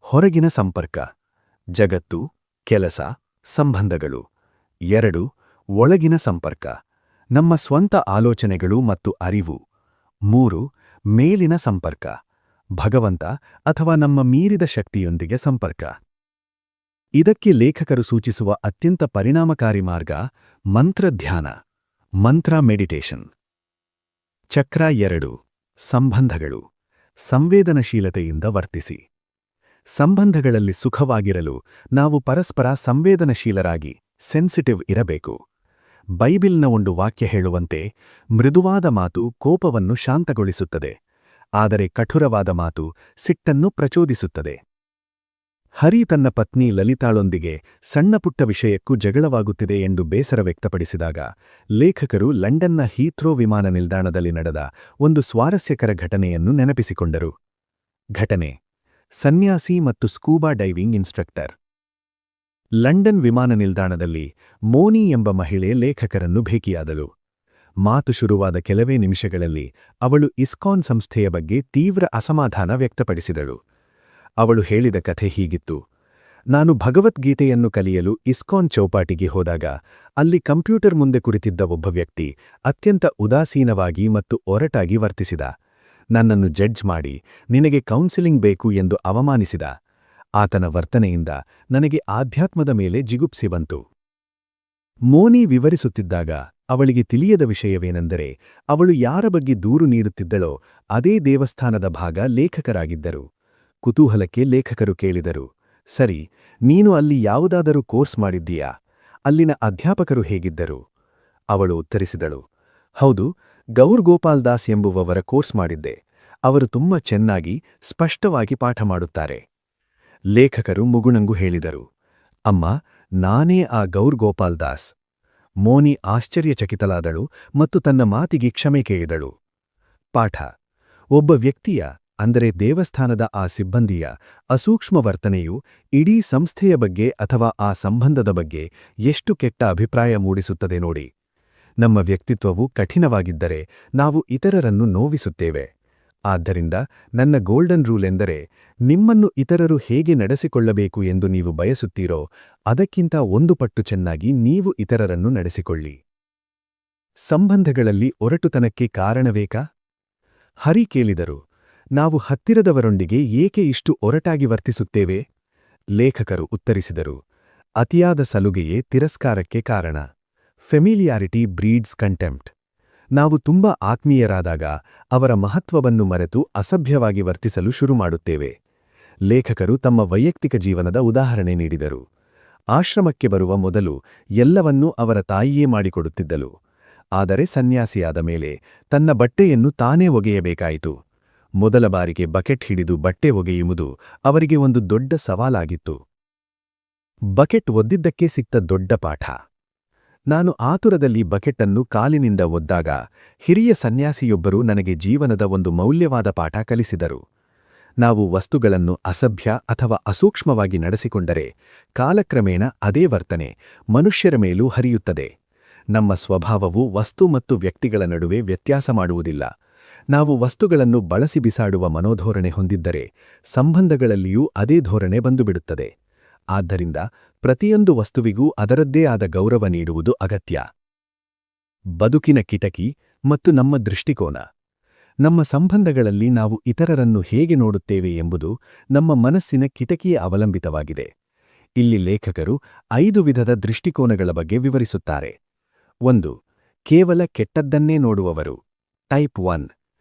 ಹೊರಗಿನ ಸಂಪರ್ಕ: ಜಗತ್ತು, ಕೆಲಸ, ಸಂಬಂಧಗಳು. 2. ಒಳಗಿನ ಸಂಪರ್ಕ: ನಮ್ಮ ಸ್ವಂತ ಆಲೋಚನೆಗಳು ಮತ್ತು ಅರಿವು. 3. ಮೇಲಿನ ಸಂಪರ್ಕ: ಭಗವಂತ ಅಥವಾ ನಮ್ಮ ಮೀರಿದ ಶಕ್ತಿಯೊಂದಿಗೆ ಸಂಪರ್ಕ. ಇದಕ್ಕೆ ಲೇಖಕರು ಸೂಚಿಸುವ ಅತ್ಯಂತ ಪರಿಣಾಮಕಾರಿ ಮಾರ್ಗ ಮಂತ್ರ ಧ್ಯಾನ, ಮಂತ್ರ ಮೆಡಿಟೇಷನ್. ಚಕ್ರ 2: ಸಂಬಂಧಗಳು. ಸಂವೇದನಶೀಲತೆಯಿಂದ ವರ್ತಿಸಿ. ಸಂಬಂಧಗಳಲ್ಲಿ ಸುಖವಾಗಿರಲು ನಾವು ಪರಸ್ಪರ ಸಂವೇದನಶೀಲರಾಗಿ, ಸೆನ್ಸಿಟಿವ್ ಇರಬೇಕು. ಬೈಬಿಲ್ನ ಒಂದು ವಾಕ್ಯ ಹೇಳುವಂತೆ, ಮೃದುವಾದ ಮಾತು ಕೋಪವನ್ನು ಶಾಂತಗೊಳಿಸುತ್ತದೆ, ಆದರೆ ಕಠುರವಾದ ಮಾತು ಸಿಟ್ಟನ್ನು ಪ್ರಚೋದಿಸುತ್ತದೆ. ಹರಿ ತನ್ನ ಪತ್ನಿ ಲಲಿತಾಳೊಂದಿಗೆ ಸಣ್ಣಪುಟ್ಟ ವಿಷಯಕ್ಕೂ ಜಗಳವಾಗುತ್ತಿದೆ ಎಂದು ಬೇಸರ ವ್ಯಕ್ತಪಡಿಸಿದಾಗ, ಲೇಖಕರು ಲಂಡನ್ನ ಹೀಥ್ರೋ ವಿಮಾನ ನಿಲ್ದಾಣದಲ್ಲಿ ನಡೆದ ಒಂದು ಸ್ವಾರಸ್ಯಕರ ಘಟನೆಯನ್ನು ನೆನಪಿಸಿಕೊಂಡರು. ಘಟನೆ: ಸನ್ಯಾಸಿ ಮತ್ತು ಸ್ಕೂಬಾ ಡೈವಿಂಗ್ ಇನ್ಸ್ಟ್ರಕ್ಟರ್. ಲಂಡನ್ ವಿಮಾನ ನಿಲ್ದಾಣದಲ್ಲಿ ಮೋನಿ ಎಂಬ ಮಹಿಳೆ ಲೇಖಕರನ್ನು ಭೇಟಿಯಾದಳು. ಮಾತು ಶುರುವಾದ ಕೆಲವೇ ನಿಮಿಷಗಳಲ್ಲಿ ಅವಳು ಇಸ್ಕಾನ್ ಸಂಸ್ಥೆಯ ಬಗ್ಗೆ ತೀವ್ರ ಅಸಮಾಧಾನ ವ್ಯಕ್ತಪಡಿಸಿದಳು. ಅವಳು ಹೇಳಿದ ಕಥೆ ಹೀಗಿತ್ತು: ನಾನು ಭಗವದ್ಗೀತೆಯನ್ನು ಕಲಿಯಲು ಇಸ್ಕಾನ್ ಚೌಪಾಟಿಗೆ ಹೋದಾಗ ಅಲ್ಲಿ ಕಂಪ್ಯೂಟರ್ ಮುಂದೆ ಕುಳಿತಿದ್ದ ಒಬ್ಬ ವ್ಯಕ್ತಿ ಅತ್ಯಂತ ಉದಾಸೀನವಾಗಿ ಮತ್ತು ಒರಟಾಗಿ ವರ್ತಿಸಿದ. ನನ್ನನ್ನು ಜಡ್ಜ್ ಮಾಡಿ ನಿನಗೆ ಕೌನ್ಸಿಲಿಂಗ್ ಬೇಕು ಎಂದು ಅವಮಾನಿಸಿದ. ಆತನ ವರ್ತನೆಯಿಂದ ನನಗೆ ಆಧ್ಯಾತ್ಮದ ಮೇಲೆ ಜಿಗುಪ್ಸೆ ಬಂತು. ಮೋನಿ ವಿವರಿಸುತ್ತಿದ್ದಾಗ ಅವಳಿಗೆ ತಿಳಿಯದ ವಿಷಯವೇನೆಂದರೆ, ಅವಳು ಯಾರ ಬಗ್ಗೆ ದೂರು ನೀಡುತ್ತಿದ್ದಳೋ ಅದೇ ದೇವಸ್ಥಾನದ ಭಾಗ ಲೇಖಕರಾಗಿದ್ದರು. ಕುತೂಹಲಕ್ಕೆ ಲೇಖಕರು ಕೇಳಿದರು, ಸರಿ, ನೀನು ಅಲ್ಲಿ ಯಾವುದಾದರೂ ಕೋರ್ಸ್ ಮಾಡಿದ್ದೀಯಾ? ಅಲ್ಲಿನ ಅಧ್ಯಾಪಕರು ಹೇಗಿದ್ದರು? ಅವಳು ಉತ್ತರಿಸಿದಳು, ಹೌದು, ಗೌರ್ ಗೋಪಾಲ್ ದಾಸ್ ಎಂಬುವವರ ಕೋರ್ಸ್ ಮಾಡಿದ್ದೆ. ಅವರು ತುಂಬ ಚೆನ್ನಾಗಿ, ಸ್ಪಷ್ಟವಾಗಿ ಪಾಠ ಮಾಡುತ್ತಾರೆ. ಲೇಖಕರು ಮುಗುಣಂಗು ಹೇಳಿದರು, ಅಮ್ಮ, ನಾನೇ ಆ ಗೌರ್ ಗೋಪಾಲ್ ದಾಸ್. ಮೋನಿ ಆಶ್ಚರ್ಯಚಕಿತಳಾದಳು ಮತ್ತು ತನ್ನ ಮಾತಿಗೆ ಕ್ಷಮೆ ಕೇಳಿದಳು. ಪಾಠ: ಒಬ್ಬ ವ್ಯಕ್ತಿಯ, ಅಂದರೆ ದೇವಸ್ಥಾನದ ಆ ಸಿಬ್ಬಂದಿಯ ಅಸೂಕ್ಷ್ಮ ವರ್ತನೆಯು ಇಡೀ ಸಂಸ್ಥೆಯ ಬಗ್ಗೆ ಅಥವಾ ಆ ಸಂಬಂಧದ ಬಗ್ಗೆ ಎಷ್ಟು ಕೆಟ್ಟ ಅಭಿಪ್ರಾಯ ಮೂಡಿಸುತ್ತದೆ ನೋಡಿ. ನಮ್ಮ ವ್ಯಕ್ತಿತ್ವವು ಕಠಿಣವಾಗಿದ್ದರೆ ನಾವು ಇತರರನ್ನು ನೋವಿಸುತ್ತೇವೆ. ಆದ್ದರಿಂದ ನನ್ನ ಗೋಲ್ಡನ್ ರೂಲ್ ಎಂದರೆ, ನಿಮ್ಮನ್ನು ಇತರರು ಹೇಗೆ ನಡೆಸಿಕೊಳ್ಳಬೇಕು ಎಂದು ನೀವು ಬಯಸುತ್ತೀರೋ ಅದಕ್ಕಿಂತ 1 ಪಟ್ಟು ಚೆನ್ನಾಗಿ ನೀವು ಇತರರನ್ನು ನಡೆಸಿಕೊಳ್ಳಿ. ಸಂಬಂಧಗಳಲ್ಲಿ ಒರಟುತನಕ್ಕೆ ಕಾರಣವೇಕಾ? ಹರಿ ಕೇಳಿದರು, ನಾವು ಹತ್ತಿರದವರೊಂದಿಗೆ ಏಕೆ ಇಷ್ಟು ಒರಟಾಗಿ ವರ್ತಿಸುತ್ತೇವೆ? ಲೇಖಕರು ಉತ್ತರಿಸಿದರು, ಅತಿಯಾದ ಸಲುಗೆಯೇ ತಿರಸ್ಕಾರಕ್ಕೆ ಕಾರಣ. Familiarity breeds contempt. ನಾವು ತುಂಬಾ ಆತ್ಮೀಯರಾದಾಗ ಅವರ ಮಹತ್ವವನ್ನು ಮರೆತು ಅಸಭ್ಯವಾಗಿ ವರ್ತಿಸಲು ಶುರುಮಾಡುತ್ತೇವೆ. ಲೇಖಕರು ತಮ್ಮ ವೈಯಕ್ತಿಕ ಜೀವನದ ಉದಾಹರಣೆ ನೀಡಿದರು. ಆಶ್ರಮಕ್ಕೆ ಬರುವ ಮೊದಲು ಎಲ್ಲವನ್ನೂ ಅವರ ತಾಯಿಯೇ ಮಾಡಿಕೊಡುತ್ತಿದ್ದಳು. ಆದರೆ ಸನ್ಯಾಸಿಯಾದ ಮೇಲೆ ತನ್ನ ಬಟ್ಟೆಯನ್ನು ತಾನೇ ಒಗೆಯಬೇಕಾಯಿತು. ಮೊದಲ ಬಾರಿಗೆ ಬಕೆಟ್ ಹಿಡಿದು ಬಟ್ಟೆ ಒಗೆಯುವುದು ಅವರಿಗೆ ಒಂದು ದೊಡ್ಡ ಸವಾಲಾಗಿತ್ತು. ಬಕೆಟ್ ಒದ್ದಿದ್ದಕ್ಕೆ ಸಿಕ್ತ ದೊಡ್ಡ ಪಾಠ. ನಾನು ಆತುರದಲ್ಲಿ ಬಕೆಟ್ಟನ್ನು ಕಾಲಿನಿಂದ ಒದ್ದಾಗ ಹಿರಿಯ ಸನ್ಯಾಸಿಯೊಬ್ಬರು ನನಗೆ ಜೀವನದ ಒಂದು ಮೌಲ್ಯವಾದ ಪಾಠ ಕಲಿಸಿದರು. ನಾವು ವಸ್ತುಗಳನ್ನು ಅಸಭ್ಯ ಅಥವಾ ಅಸೂಕ್ಷ್ಮವಾಗಿ ನಡೆಸಿಕೊಂಡರೆ ಕಾಲಕ್ರಮೇಣ ಅದೇ ವರ್ತನೆ ಮನುಷ್ಯರ ಮೇಲೂ ಹರಿಯುತ್ತದೆ. ನಮ್ಮ ಸ್ವಭಾವವು ವಸ್ತು ಮತ್ತು ವ್ಯಕ್ತಿಗಳ ನಡುವೆ ವ್ಯತ್ಯಾಸ ಮಾಡುವುದಿಲ್ಲ. ನಾವು ವಸ್ತುಗಳನ್ನು ಬಳಸಿ ಬಿಸಾಡುವ ಮನೋಧೋರಣೆ ಹೊಂದಿದ್ದರೆ ಸಂಬಂಧಗಳಲ್ಲಿಯೂ ಅದೇ ಧೋರಣೆ ಬಂದುಬಿಡುತ್ತದೆ. ಆದ್ದರಿಂದ ಪ್ರತಿಯೊಂದು ವಸ್ತುವಿಗೂ ಅದರದ್ದೇ ಆದ ಗೌರವ ನೀಡುವುದು ಅಗತ್ಯ. ಬದುಕಿನ ಕಿಟಕಿ ಮತ್ತು ನಮ್ಮ ದೃಷ್ಟಿಕೋನ. ನಮ್ಮ ಸಂಬಂಧಗಳಲ್ಲಿ ನಾವು ಇತರರನ್ನು ಹೇಗೆ ನೋಡುತ್ತೇವೆ ಎಂಬುದು ನಮ್ಮ ಮನಸ್ಸಿನ ಕಿಟಕಿಯ ಅವಲಂಬಿತವಾಗಿದೆ. ಇಲ್ಲಿ ಲೇಖಕರು 5 ವಿಧದ ದೃಷ್ಟಿಕೋನಗಳ ಬಗ್ಗೆ ವಿವರಿಸುತ್ತಾರೆ. 1. ಕೇವಲ ಕೆಟ್ಟದ್ದನ್ನೇ ನೋಡುವವರು. ಟೈಪ್ 1.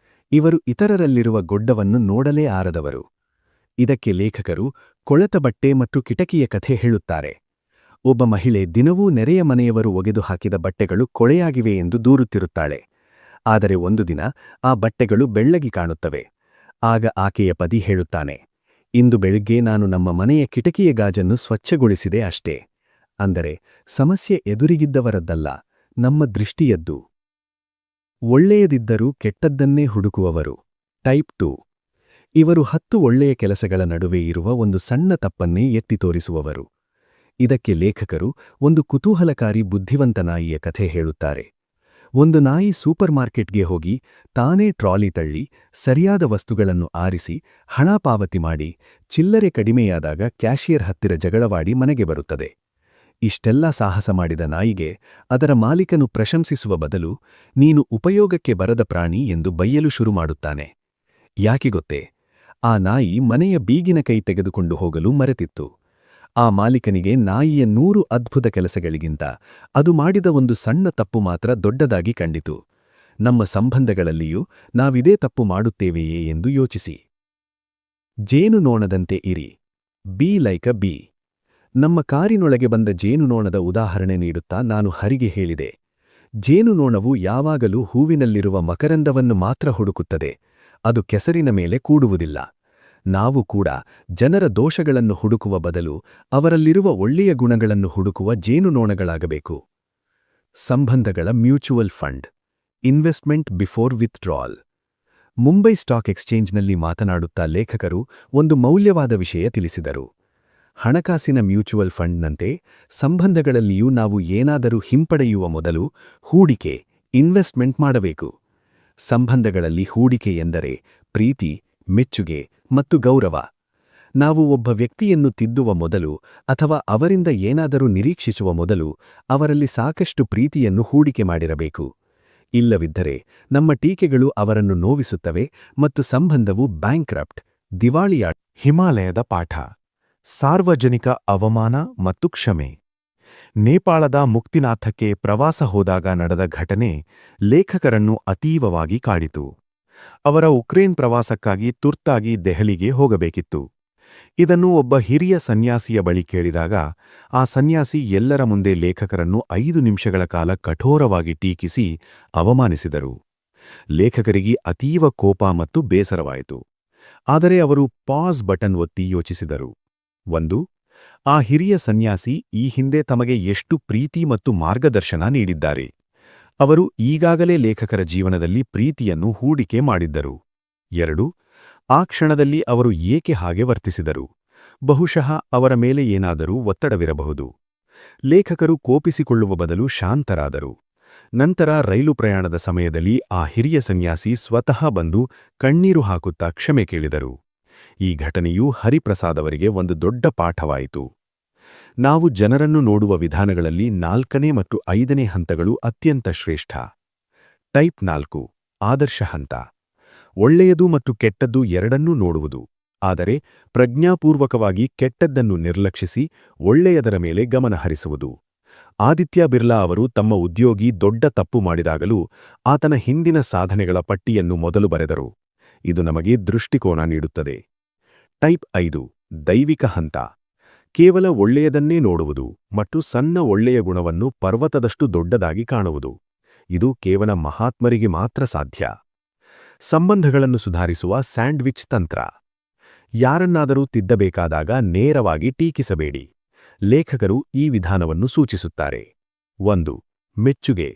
ಇವರು ಇತರರಲ್ಲಿರುವ ಗೊಡ್ಡವನ್ನು ನೋಡಲೇ ಆರದವರು. ಇದಕ್ಕೆ ಲೇಖಕರು ಕೊಳೆತ ಬಟ್ಟೆ ಮತ್ತು ಕಿಟಕಿಯ ಕಥೆ ಹೇಳುತ್ತಾರೆ. ಒಬ್ಬ ಮಹಿಳೆ ದಿನವೂ ನೆರೆಯ ಮನೆಯವರು ಒಗೆದು ಹಾಕಿದ ಬಟ್ಟೆಗಳು ಕೊಳೆಯಾಗಿವೆ ಎಂದು ದೂರುತ್ತಿರುತ್ತಾಳೆ. ಆದರೆ ಒಂದು ದಿನ ಆ ಬಟ್ಟೆಗಳು ಬೆಳ್ಳಗಿ ಕಾಣುತ್ತವೆ. ಆಗ ಆಕೆಯ ಪತಿ ಹೇಳುತ್ತಾನೆ, ಇಂದು ಬೆಳಿಗ್ಗೆ ನಾನು ನಮ್ಮ ಮನೆಯ ಕಿಟಕಿಯ ಗಾಜನ್ನು ಸ್ವಚ್ಛಗೊಳಿಸಿದೆ ಅಷ್ಟೇ. ಅಂದರೆ ಸಮಸ್ಯೆ ಎದುರಿಗಿದ್ದವರದ್ದಲ್ಲ, ನಮ್ಮ ದೃಷ್ಟಿಯದ್ದು. ಒಳ್ಳೆಯದಿದ್ದರೂ ಕೆಟ್ಟದ್ದನ್ನೇ ಹುಡುಕುವವರು. ಟೈಪ್ 2. ಇವರು 10 ಒಳ್ಳೆಯ ಕೆಲಸಗಳ ನಡುವೆ ಇರುವ ಒಂದು ಸಣ್ಣ ತಪ್ಪನ್ನೇ ಎತ್ತಿ ತೋರಿಸುವವರು. ಇದಕ್ಕೆ ಲೇಖಕರು ಒಂದು ಕುತೂಹಲಕಾರಿ ಬುದ್ಧಿವಂತ ನಾಯಿಯ ಕಥೆ ಹೇಳುತ್ತಾರೆ. ಒಂದು ನಾಯಿ ಸೂಪರ್ ಮಾರ್ಕೆಟ್ಗೆ ಹೋಗಿ ತಾನೇ ಟ್ರಾಲಿ ತಳ್ಳಿ ಸರಿಯಾದ ವಸ್ತುಗಳನ್ನು ಆರಿಸಿ ಹಣ ಪಾವತಿ ಮಾಡಿ ಚಿಲ್ಲರೆ ಕಡಿಮೆಯಾದಾಗ ಕ್ಯಾಷಿಯರ್ ಹತ್ತಿರ ಜಗಳವಾಡಿ ಮನೆಗೆ ಬರುತ್ತದೆ. ಇಷ್ಟೆಲ್ಲ ಸಾಹಸ ಮಾಡಿದ ನಾಯಿಗೆ ಅದರ ಮಾಲೀಕನು ಪ್ರಶಂಸಿಸುವ ಬದಲು ನೀನು ಉಪಯೋಗಕ್ಕೆ ಬರದ ಪ್ರಾಣಿ ಎಂದು ಬೈಯಲು ಶುರು ಮಾಡುತ್ತಾನೆ. ಯಾಕೆ ಗೊತ್ತೇ? ಆ ನಾಯಿ ಮನೆಯ ಬೀಗಿನ ಕೈ ತೆಗೆದುಕೊಂಡು ಹೋಗಲು ಮರೆತಿತ್ತು. ಆ ಮಾಲೀಕನಿಗೆ ನಾಯಿಯ 100 ಅದ್ಭುತ ಕೆಲಸಗಳಿಗಿಂತ ಅದು ಮಾಡಿದ ಒಂದು ಸಣ್ಣ ತಪ್ಪು ಮಾತ್ರ ದೊಡ್ಡದಾಗಿ ಕಂಡಿತು. ನಮ್ಮ ಸಂಬಂಧಗಳಲ್ಲಿಯೂ ನಾವಿದೇ ತಪ್ಪು ಮಾಡುತ್ತೇವೆಯೇ ಎಂದು ಯೋಚಿಸಿ. ಜೇನುನೊಣದಂತೆ ಇರಿ. ಬಿ ಲೈಕ್ ಅ ಬೀ. ನಮ್ಮ ಕಾರಿನೊಳಗೆ ಬಂದ ಜೇನುನೊಣದ ಉದಾಹರಣೆ ನೀಡುತ್ತಾ ನಾನು ಹರಿಗೆ ಹೇಳಿದೆ. ಜೇನುನೊಣವು ಯಾವಾಗಲೂ ಹೂವಿನಲ್ಲಿರುವ ಮಕರಂದವನ್ನು ಮಾತ್ರ ಹುಡುಕುತ್ತದೆ. ಅದು ಕೆಸರಿನ ಮೇಲೆ ಕೂಡುವುದಿಲ್ಲ. ನಾವು ಕೂಡ ಜನರ ದೋಷಗಳನ್ನು ಹುಡುಕುವ ಬದಲು ಅವರಲ್ಲಿರುವ ಒಳ್ಳೆಯ ಗುಣಗಳನ್ನು ಹುಡುಕುವ ಜೇನುನೊಣಗಳಾಗಬೇಕು. ಸಂಬಂಧಗಳ mutual fund. Investment before withdrawal. Mumbai stock ಎಕ್ಸ್ಚೇಂಜ್ನಲ್ಲಿ ಮಾತನಾಡುತ್ತಾ ಲೇಖಕರು ಒಂದು ಮೌಲ್ಯವಾದ ವಿಷಯ ತಿಳಿಸಿದರು. ಹಣಕಾಸಿನ ಮ್ಯೂಚುವಲ್ ಫಂಡ್ನಂತೆ ಸಂಬಂಧಗಳಲ್ಲಿಯೂ ನಾವು ಏನಾದರೂ ಹಿಂಪಡೆಯುವ ಮೊದಲು ಹೂಡಿಕೆ ಇನ್ವೆಸ್ಟ್ಮೆಂಟ್ ಮಾಡಬೇಕು. ಸಂಬಂಧಗಳಲ್ಲಿ ಹೂಡಿಕೆ ಎಂದರೆ ಪ್ರೀತಿ, ಮೆಚ್ಚುಗೆ ಮತ್ತು ಗೌರವ. ನಾವು ಒಬ್ಬ ವ್ಯಕ್ತಿಯನ್ನು ತಿದ್ದುವ ಮೊದಲು ಅಥವಾ ಅವರಿಂದ ಏನಾದರೂ ನಿರೀಕ್ಷಿಸುವ ಮೊದಲು ಅವರಲ್ಲಿ ಸಾಕಷ್ಟು ಪ್ರೀತಿಯನ್ನು ಹೂಡಿಕೆ ಮಾಡಿರಬೇಕು. ಇಲ್ಲವಿದ್ದರೆ ನಮ್ಮ ಟೀಕೆಗಳು ಅವರನ್ನು ನೋವಿಸುತ್ತವೆ ಮತ್ತು ಸಂಬಂಧವು ಬ್ಯಾಂಕ್ರಪ್ಟ್, ದಿವಾಳಿಯಾಟ. ಹಿಮಾಲಯದ ಪಾಠ. ಸಾರ್ವಜನಿಕ ಅವಮಾನ ಮತ್ತು ಕ್ಷಮೆ. ನೇಪಾಳದ ಮುಕ್ತಿನಾಥಕ್ಕೆ ಪ್ರವಾಸ ಹೋದಾಗ ನಡೆದ ಘಟನೆ ಲೇಖಕರನ್ನು ಅತೀವವಾಗಿ ಕಾಡಿತು. ಅವರ ಉಕ್ರೇನ್ ಪ್ರವಾಸಕ್ಕಾಗಿ ತುರ್ತಾಗಿ ದೆಹಲಿಗೆ ಹೋಗಬೇಕಿತ್ತು. ಇದನ್ನು ಒಬ್ಬ ಹಿರಿಯ ಸನ್ಯಾಸಿಯ ಬಳಿ ಕೇಳಿದಾಗ ಆ ಸನ್ಯಾಸಿ ಎಲ್ಲರ ಮುಂದೆ ಲೇಖಕರನ್ನು 5 ನಿಮಿಷಗಳ ಕಾಲ ಕಠೋರವಾಗಿ ಟೀಕಿಸಿ ಅವಮಾನಿಸಿದರು. ಲೇಖಕರಿಗೆ ಅತೀವ ಕೋಪ ಮತ್ತು ಬೇಸರವಾಯಿತು. ಆದರೆ ಅವರು ಪಾಸ್ ಬಟನ್ ಒತ್ತಿ ಯೋಚಿಸಿದರು. 1. ಆ ಹಿರಿಯ ಸನ್ಯಾಸಿ ಈ ಹಿಂದೆ ತಮಗೆ ಎಷ್ಟು ಪ್ರೀತಿ ಮತ್ತು ಮಾರ್ಗದರ್ಶನ ನೀಡಿದ್ದಾರೆ. ಅವರು ಈಗಾಗಲೇ ಲೇಖಕರ ಜೀವನದಲ್ಲಿ ಪ್ರೀತಿಯನ್ನು ಹೂಡಿಕೆ ಮಾಡಿದ್ದರು. 2. ಆ ಕ್ಷಣದಲ್ಲಿ ಅವರು ಏಕೆ ಹಾಗೆ ವರ್ತಿಸಿದರು? ಬಹುಶಃ ಅವರ ಮೇಲೆ ಏನಾದರೂ ಒತ್ತಡವಿರಬಹುದು. ಲೇಖಕರು ಕೋಪಿಸಿಕೊಳ್ಳುವ ಬದಲು ಶಾಂತರಾದರು. ನಂತರ ರೈಲು ಪ್ರಯಾಣದ ಸಮಯದಲ್ಲಿ ಆ ಹಿರಿಯ ಸನ್ಯಾಸಿ ಸ್ವತಃ ಬಂದು ಕಣ್ಣೀರು ಹಾಕುತ್ತಾ ಕ್ಷಮೆ ಕೇಳಿದರು. ಈ ಘಟನೆಯು ಹರಿಪ್ರಸಾದ್ ಅವರಿಗೆ ಒಂದು ದೊಡ್ಡ ಪಾಠವಾಯಿತು. ನಾವು ಜನರನ್ನು ನೋಡುವ ವಿಧಾನಗಳಲ್ಲಿ 4ನೇ ಮತ್ತು 5ನೇ ಹಂತಗಳು ಅತ್ಯಂತ ಶ್ರೇಷ್ಠ. ಟೈಪ್ 4 ಆದರ್ಶ ಹಂತ. ಒಳ್ಳೆಯದು ಮತ್ತು ಕೆಟ್ಟದ್ದು ಎರಡನ್ನೂ ನೋಡುವುದು, ಆದರೆ ಪ್ರಜ್ಞಾಪೂರ್ವಕವಾಗಿ ಕೆಟ್ಟದ್ದನ್ನು ನಿರ್ಲಕ್ಷಿಸಿ ಒಳ್ಳೆಯದರ ಮೇಲೆ ಗಮನ ಹರಿಸುವುದು. ಆದಿತ್ಯ ಬಿರ್ಲಾ ಅವರು ತಮ್ಮ ಉದ್ಯೋಗಿ ದೊಡ್ಡ ತಪ್ಪು ಮಾಡಿದಾಗಲೂ ಆತನ ಹಿಂದಿನ ಸಾಧನೆಗಳ ಪಟ್ಟಿಯನ್ನು ಮೊದಲು ಬರೆದರು. ಇದು ನಮಗೆ ದೃಷ್ಟಿಕೋನ ನೀಡುತ್ತದೆ. ಟೈಪ್ 5 ದೈವಿಕ ಹಂತ. ಕೇವಲ ಒಳ್ಳೆಯದನ್ನೇ ನೋಡುವುದು ಮತ್ತು ಸಣ್ಣ ಒಳ್ಳೆಯ ಗುಣವನ್ನು ಪರ್ವತದಷ್ಟು ದೊಡ್ಡದಾಗಿ ಕಾಣುವುದು. ಇದು ಕೇವಲ ಮಹಾತ್ಮರಿಗೆ ಮಾತ್ರ ಸಾಧ್ಯ. ಸಂಬಂಧಗಳನ್ನು ಸುಧಾರಿಸುವ ಸ್ಯಾಂಡ್ವಿಚ್ ತಂತ್ರ. ಯಾರನ್ನಾದರೂ ತಿದ್ದಬೇಕಾದಾಗ ನೇರವಾಗಿ ಟೀಕಿಸಬೇಡಿ. ಲೇಖಕರು ಈ ವಿಧಾನವನ್ನು ಸೂಚಿಸುತ್ತಾರೆ. 1. ಮೆಚ್ಚುಗೆ.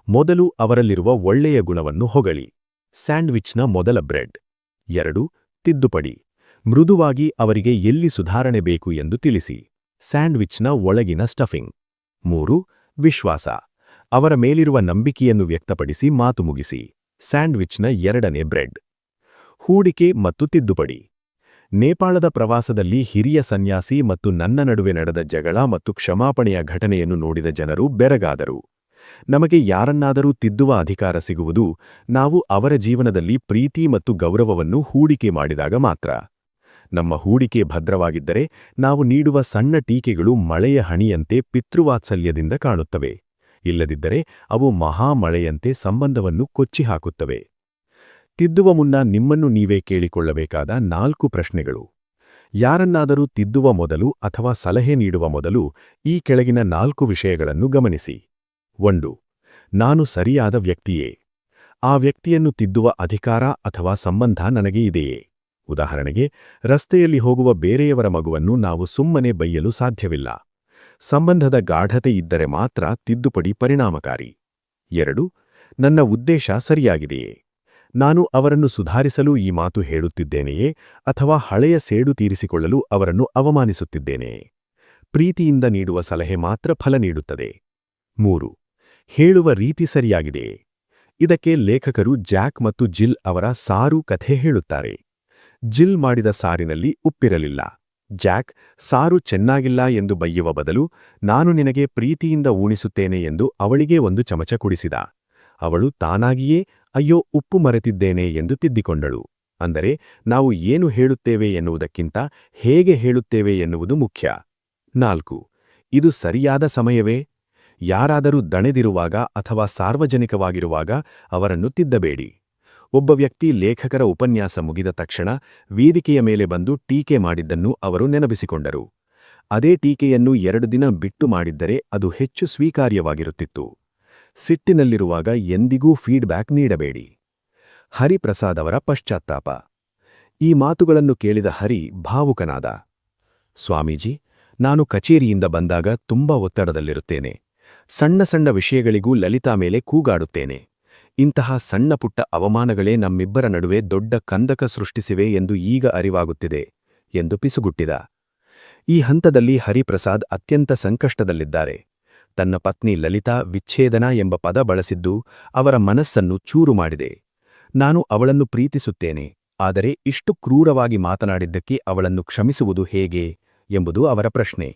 ಮೊದಲು ಅವರಲ್ಲಿರುವ ಒಳ್ಳೆಯ ಗುಣವನ್ನು ಹೊಗಳಿ. ಸ್ಯಾಂಡ್ವಿಚ್ನ ಮೊದಲ ಬ್ರೆಡ್. 2. ತಿದ್ದುಪಡಿ. ಮೃದುವಾಗಿ ಅವರಿಗೆ ಎಲ್ಲಿ ಸುಧಾರಣೆ ಬೇಕು ಎಂದು ತಿಳಿಸಿ. ಸ್ಯಾಂಡ್ವಿಚ್ನ ಒಳಗಿನ ಸ್ಟಫಿಂಗ್. 3. ವಿಶ್ವಾಸ. ಅವರ ಮೇಲಿರುವ ನಂಬಿಕೆಯನ್ನು ವ್ಯಕ್ತಪಡಿಸಿ ಮಾತು ಮುಗಿಸಿ. ಸ್ಯಾಂಡ್ವಿಚ್ನ 2ನೇ ಬ್ರೆಡ್. ಹೂಡಿಕೆ ಮತ್ತು ತಿದ್ದುಪಡಿ. ನೇಪಾಳದ ಪ್ರವಾಸದಲ್ಲಿ ಹಿರಿಯ ಸನ್ಯಾಸಿ ಮತ್ತು ನನ್ನ ನಡುವೆ ನಡೆದ ಜಗಳ ಮತ್ತು ಕ್ಷಮಾಪಣೆಯ ಘಟನೆಯನ್ನು ನೋಡಿದ ಜನರು ಬೆರಗಾದರು. ನಮಗೆ ಯಾರನ್ನಾದರೂ ತಿದ್ದುವ ಅಧಿಕಾರ ಸಿಗುವುದು ನಾವು ಅವರ ಜೀವನದಲ್ಲಿ ಪ್ರೀತಿ ಮತ್ತು ಗೌರವವನ್ನು ಹೂಡಿಕೆ ಮಾಡಿದಾಗ ಮಾತ್ರ. ನಮ್ಮ ಹೂಡಿಕೆ ಭದ್ರವಾಗಿದ್ದರೆ ನಾವು ನೀಡುವ ಸಣ್ಣ ಟೀಕೆಗಳು ಮಳೆಯ ಹಣಿಯಂತೆ ಪಿತೃವಾತ್ಸಲ್ಯದಿಂದ ಕಾಣುತ್ತವೆ. ಇಲ್ಲದಿದ್ದರೆ ಅವು ಮಹಾಮಳೆಯಂತೆ ಸಂಬಂಧವನ್ನು ಕೊಚ್ಚಿಹಾಕುತ್ತವೆ. ತಿದ್ದುವ ಮುನ್ನ ನಿಮ್ಮನ್ನು ನೀವೇ ಕೇಳಿಕೊಳ್ಳಬೇಕಾದ 4 ಪ್ರಶ್ನೆಗಳು. ಯಾರನ್ನಾದರೂ ತಿದ್ದುವ ಮೊದಲು ಅಥವಾ ಸಲಹೆ ನೀಡುವ ಮೊದಲು ಈ ಕೆಳಗಿನ 4 ವಿಷಯಗಳನ್ನು ಗಮನಿಸಿ. 1. ನಾನು ಸರಿಯಾದ ವ್ಯಕ್ತಿಯೇ? ಆ ವ್ಯಕ್ತಿಯನ್ನು ತಿದ್ದುವ ಅಧಿಕಾರ ಅಥವಾ ಸಂಬಂಧ ನನಗೆ ಇದೆಯೇ? ಉದಾಹರಣೆಗೆ, ರಸ್ತೆಯಲ್ಲಿ ಹೋಗುವ ಬೇರೆಯವರ ಮಗುವನ್ನು ನಾವು ಸುಮ್ಮನೆ ಬೈಯಲು ಸಾಧ್ಯವಿಲ್ಲ. ಸಂಬಂಧದ ಗಾಢತೆ ಇದ್ದರೆ ಮಾತ್ರ ತಿದ್ದುಪಡಿ ಪರಿಣಾಮಕಾರಿ. 2. ನನ್ನ ಉದ್ದೇಶ ಸರಿಯಾಗಿದೆಯೇ? ನಾನು ಅವರನ್ನು ಸುಧಾರಿಸಲು ಈ ಮಾತು ಹೇಳುತ್ತಿದ್ದೇನೆಯೇ ಅಥವಾ ಹಳೆಯ ಸೇಡು ತೀರಿಸಿಕೊಳ್ಳಲು ಅವರನ್ನು ಅವಮಾನಿಸುತ್ತಿದ್ದೇನೆಯೇ? ಪ್ರೀತಿಯಿಂದ ನೀಡುವ ಸಲಹೆ ಮಾತ್ರ ಫಲ ನೀಡುತ್ತದೆ. 3. ಹೇಳುವ ರೀತಿ ಸರಿಯಾಗಿದೆಯೇ? ಇದಕ್ಕೆ ಲೇಖಕರು ಜಾಕ್ ಮತ್ತು ಜಿಲ್ ಅವರ ಸಾರು ಕಥೆ ಹೇಳುತ್ತಾರೆ. ಜಿಲ್ ಮಾಡಿದ ಸಾರಿನಲ್ಲಿ ಉಪ್ಪಿರಲಿಲ್ಲ. ಜಾಕ್ ಸಾರು ಚೆನ್ನಾಗಿಲ್ಲ ಎಂದು ಬಯ್ಯುವ ಬದಲು ನಾನು ನಿನಗೆ ಪ್ರೀತಿಯಿಂದ ಉಣಿಸುತ್ತೇನೆ ಎಂದು ಅವಳಿಗೆ ಒಂದು ಚಮಚ ಕುಡಿಸಿದ. ಅವಳು ತಾನಾಗಿಯೇ ಅಯ್ಯೋ ಉಪ್ಪು ಮರೆತಿದ್ದೇನೆ ಎಂದು ತಿದ್ದಿಕೊಂಡಳು. ಅಂದರೆ ನಾವು ಏನು ಹೇಳುತ್ತೇವೆ ಎನ್ನುವುದಕ್ಕಿಂತ ಹೇಗೆ ಹೇಳುತ್ತೇವೆ ಎನ್ನುವುದು ಮುಖ್ಯ. 4. ಇದು ಸರಿಯಾದ ಸಮಯವೇ? ಯಾರಾದರೂ ದಣೆದಿರುವಾಗ ಅಥವಾ ಸಾರ್ವಜನಿಕವಾಗಿರುವಾಗ ಅವರನ್ನು ತಿದ್ದಬೇಡಿ. ಒಬ್ಬ ವ್ಯಕ್ತಿ ಲೇಖಕರ ಉಪನ್ಯಾಸ ಮುಗಿದ ತಕ್ಷಣ ವೇದಿಕೆಯ ಮೇಲೆ ಬಂದು ಟೀಕೆ ಮಾಡಿದ್ದನ್ನು ಅವರು ನೆನಪಿಸಿಕೊಂಡರು. ಅದೇ ಟೀಕೆಯನ್ನು 2 ದಿನ ಬಿಟ್ಟು ಮಾಡಿದ್ದರೆ ಅದು ಹೆಚ್ಚು ಸ್ವೀಕಾರ್ಯವಾಗಿರುತ್ತಿತ್ತು. ಸಿಟ್ಟಿನಲ್ಲಿರುವಾಗ ಎಂದಿಗೂ ಫೀಡ್ಬ್ಯಾಕ್ ನೀಡಬೇಡಿ. ಹರಿಪ್ರಸಾದ್ ಅವರ ಪಶ್ಚಾತ್ತಾಪ. ಈ ಮಾತುಗಳನ್ನು ಕೇಳಿದ ಹರಿ ಭಾವುಕನಾದ. ಸ್ವಾಮೀಜಿ, ನಾನು ಕಚೇರಿಯಿಂದ ಬಂದಾಗ ತುಂಬಾ ಒತ್ತಡದಲ್ಲಿರುತ್ತೇನೆ. ಸಣ್ಣ ಸಣ್ಣ ವಿಷಯಗಳಿಗೂ ಲಲಿತಾ ಮೇಲೆ ಕೂಗಾಡುತ್ತೇನೆ. ಇಂತಹ ಸಣ್ಣ ಪುಟ್ಟ ಅವಮಾನಗಳೇ ನಮ್ಮಿಬ್ಬರ ನಡುವೆ ದೊಡ್ಡ ಕಂದಕ ಸೃಷ್ಟಿಸಿವೆ ಎಂದು ಈಗ ಅರಿವಾಗುತ್ತಿದೆ ಎಂದು ಪಿಸುಗುಟ್ಟಿದ. ಈ ಹಂತದಲ್ಲಿ ಹರಿಪ್ರಸಾದ್ ಅತ್ಯಂತ ಸಂಕಷ್ಟದಲ್ಲಿದ್ದಾರೆ. ತನ್ನ ಪತ್ನಿ ಲಲಿತಾ ವಿಚ್ಛೇದನ ಎಂಬ ಪದ ಬಳಸಿದ್ದು ಅವರ ಮನಸ್ಸನ್ನು ಚೂರು ಮಾಡಿದೆ. ನಾನು ಅವಳನ್ನು ಪ್ರೀತಿಸುತ್ತೇನೆ, ಆದರೆ ಇಷ್ಟು ಕ್ರೂರವಾಗಿ ಮಾತನಾಡಿದ್ದಕ್ಕೆ ಅವಳನ್ನು ಕ್ಷಮಿಸುವುದು ಹೇಗೆ ಎಂಬುದು ಅವರ ಪ್ರಶ್ನೆ.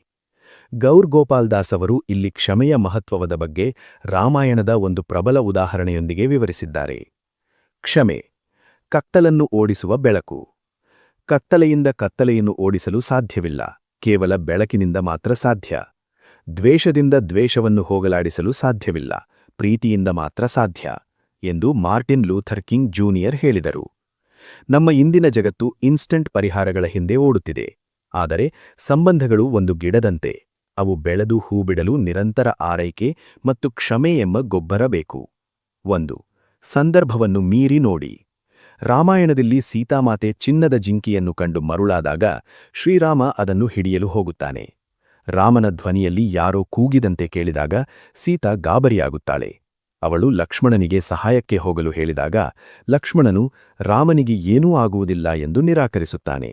ಗೌರ್ ಗೋಪಾಲ್ದಾಸ್ ಅವರು ಇಲ್ಲಿ ಕ್ಷಮೆಯ ಮಹತ್ವದ ಬಗ್ಗೆ ರಾಮಾಯಣದ ಒಂದು ಪ್ರಬಲ ಉದಾಹರಣೆಯೊಂದಿಗೆ ವಿವರಿಸಿದ್ದಾರೆ. ಕ್ಷಮೆ, ಕತ್ತಲನ್ನು ಓಡಿಸುವ ಬೆಳಕು. ಕತ್ತಲೆಯಿಂದ ಕತ್ತಲೆಯನ್ನು ಓಡಿಸಲು ಸಾಧ್ಯವಿಲ್ಲ, ಕೇವಲ ಬೆಳಕಿನಿಂದ ಮಾತ್ರ ಸಾಧ್ಯ. ದ್ವೇಷದಿಂದ ದ್ವೇಷವನ್ನು ಹೋಗಲಾಡಿಸಲು ಸಾಧ್ಯವಿಲ್ಲ, ಪ್ರೀತಿಯಿಂದ ಮಾತ್ರ ಸಾಧ್ಯ ಎಂದು ಮಾರ್ಟಿನ್ ಲೂಥರ್ ಕಿಂಗ್ ಜೂನಿಯರ್ ಹೇಳಿದರು. ನಮ್ಮ ಇಂದಿನ ಜಗತ್ತು ಇನ್ಸ್ಟಂಟ್ ಪರಿಹಾರಗಳ ಹಿಂದೆ ಓಡುತ್ತಿದೆ. ಆದರೆ ಸಂಬಂಧಗಳು ಒಂದು ಗಿಡದಂತೆ. ಅವು ಬೆಳೆದು ಹೂಬಿಡಲು ನಿರಂತರ ಆರೈಕೆ ಮತ್ತು ಕ್ಷಮೆ ಎಂಬ ಗೊಬ್ಬರ ಬೇಕು. 1. ಸಂದರ್ಭವನ್ನು ಮೀರಿ ನೋಡಿ. ರಾಮಾಯಣದಲ್ಲಿ ಸೀತಾಮಾತೆ ಚಿನ್ನದ ಜಿಂಕೆಯನ್ನು ಕಂಡು ಮರುಳಾದಾಗ ಶ್ರೀರಾಮ ಅದನ್ನು ಹಿಡಿಯಲು ಹೋಗುತ್ತಾನೆ. ರಾಮನ ಧ್ವನಿಯಲ್ಲಿ ಯಾರೋ ಕೂಗಿದಂತೆ ಕೇಳಿದಾಗ ಸೀತಾ ಗಾಬರಿಯಾಗುತ್ತಾಳೆ. ಅವಳು ಲಕ್ಷ್ಮಣನಿಗೆ ಸಹಾಯಕ್ಕೆ ಹೋಗಲು ಹೇಳಿದಾಗ ಲಕ್ಷ್ಮಣನು ರಾಮನಿಗೆ ಏನೂ ಆಗುವುದಿಲ್ಲ ಎಂದು ನಿರಾಕರಿಸುತ್ತಾನೆ.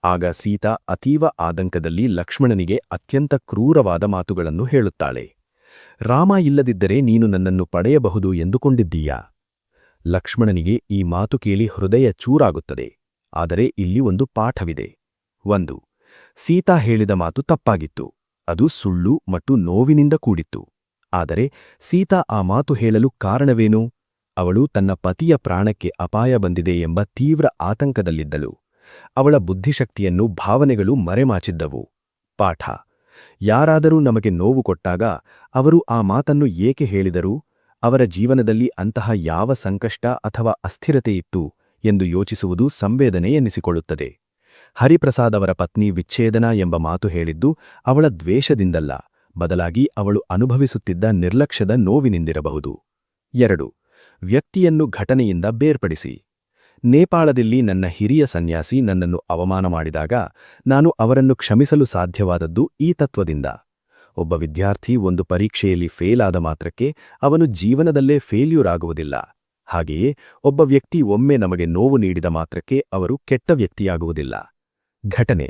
ಆಗ ಸೀತಾ ಅತೀವ ಆತಂಕದಲ್ಲಿ ಲಕ್ಷ್ಮಣನಿಗೆ ಅತ್ಯಂತ ಕ್ರೂರವಾದ ಮಾತುಗಳನ್ನು ಹೇಳುತ್ತಾಳೆ. ರಾಮ ಇಲ್ಲದಿದ್ದರೆ ನೀನು ನನ್ನನ್ನು ಪಡೆಯಬಹುದು ಎಂದುಕೊಂಡಿದ್ದೀಯಾ? ಲಕ್ಷ್ಮಣನಿಗೆ ಈ ಮಾತು ಕೇಳಿ ಹೃದಯ ಚೂರಾಗುತ್ತದೆ. ಆದರೆ ಇಲ್ಲಿ ಒಂದು ಪಾಠವಿದೆ. 1. ಸೀತಾ ಹೇಳಿದ ಮಾತು ತಪ್ಪಾಗಿತ್ತು. ಅದು ಸುಳ್ಳು ಮತ್ತು ನೋವಿನಿಂದ ಕೂಡಿತ್ತು. ಆದರೆ ಸೀತಾ ಆ ಮಾತು ಹೇಳಲು ಕಾರಣವೇನು? ಅವಳು ತನ್ನ ಪತಿಯ ಪ್ರಾಣಕ್ಕೆ ಅಪಾಯ ಬಂದಿದೆ ಎಂಬ ತೀವ್ರ ಆತಂಕದಲ್ಲಿದ್ದಳು. ಅವಳ ಬುದ್ಧಿಶಕ್ತಿಯನ್ನು ಭಾವನೆಗಳು ಮರೆಮಾಚಿದ್ದವು. ಪಾಠ: ಯಾರಾದರೂ ನಮಗೆ ನೋವು ಕೊಟ್ಟಾಗ ಅವರು ಆ ಮಾತನ್ನು ಏಕೆ ಹೇಳಿದರು? ಅವರ ಜೀವನದಲ್ಲಿ ಅಂತಹ ಯಾವ ಸಂಕಷ್ಟ ಅಥವಾ ಅಸ್ಥಿರತೆ ಇತ್ತು ಎಂದು ಯೋಚಿಸುವುದು ಸಂವೇದನೆ ಎನ್ನಿಸಿಕೊಳ್ಳುತ್ತದೆ. ಹರಿಪ್ರಸಾದ್ ಅವರ ಪತ್ನಿ ವಿಚ್ಛೇದನ ಎಂಬ ಮಾತು ಹೇಳಿದ್ದು ಅವಳ ದ್ವೇಷದಿಂದಲ್ಲ, ಬದಲಾಗಿ ಅವಳು ಅನುಭವಿಸುತ್ತಿದ್ದ ನಿರ್ಲಕ್ಷ್ಯದ ನೋವಿನಿಂದಿರಬಹುದು. 2. ವ್ಯಕ್ತಿಯನ್ನು ಘಟನೆಯಿಂದ ಬೇರ್ಪಡಿಸಿ. ನೇಪಾಳದಲ್ಲಿ ನನ್ನ ಹಿರಿಯ ಸನ್ಯಾಸಿ ನನ್ನನ್ನು ಅವಮಾನ ಮಾಡಿದಾಗ ನಾನು ಅವರನ್ನು ಕ್ಷಮಿಸಲು ಸಾಧ್ಯವಾದದ್ದು ಈ ತತ್ವದಿಂದ. ಒಬ್ಬ ವಿದ್ಯಾರ್ಥಿ ಒಂದು ಪರೀಕ್ಷೆಯಲ್ಲಿ ಫೇಲ್ ಆದ ಮಾತ್ರಕ್ಕೆ ಅವನು ಜೀವನದಲ್ಲೇ ಫೇಲ್ಯೂರ್ ಆಗುವುದಿಲ್ಲ. ಹಾಗೆಯೇ ಒಬ್ಬ ವ್ಯಕ್ತಿ ಒಮ್ಮೆ ನಮಗೆ ನೋವು ನೀಡಿದ ಮಾತ್ರಕ್ಕೆ ಅವರು ಕೆಟ್ಟ ವ್ಯಕ್ತಿಯಾಗುವುದಿಲ್ಲ. ಘಟನೆ: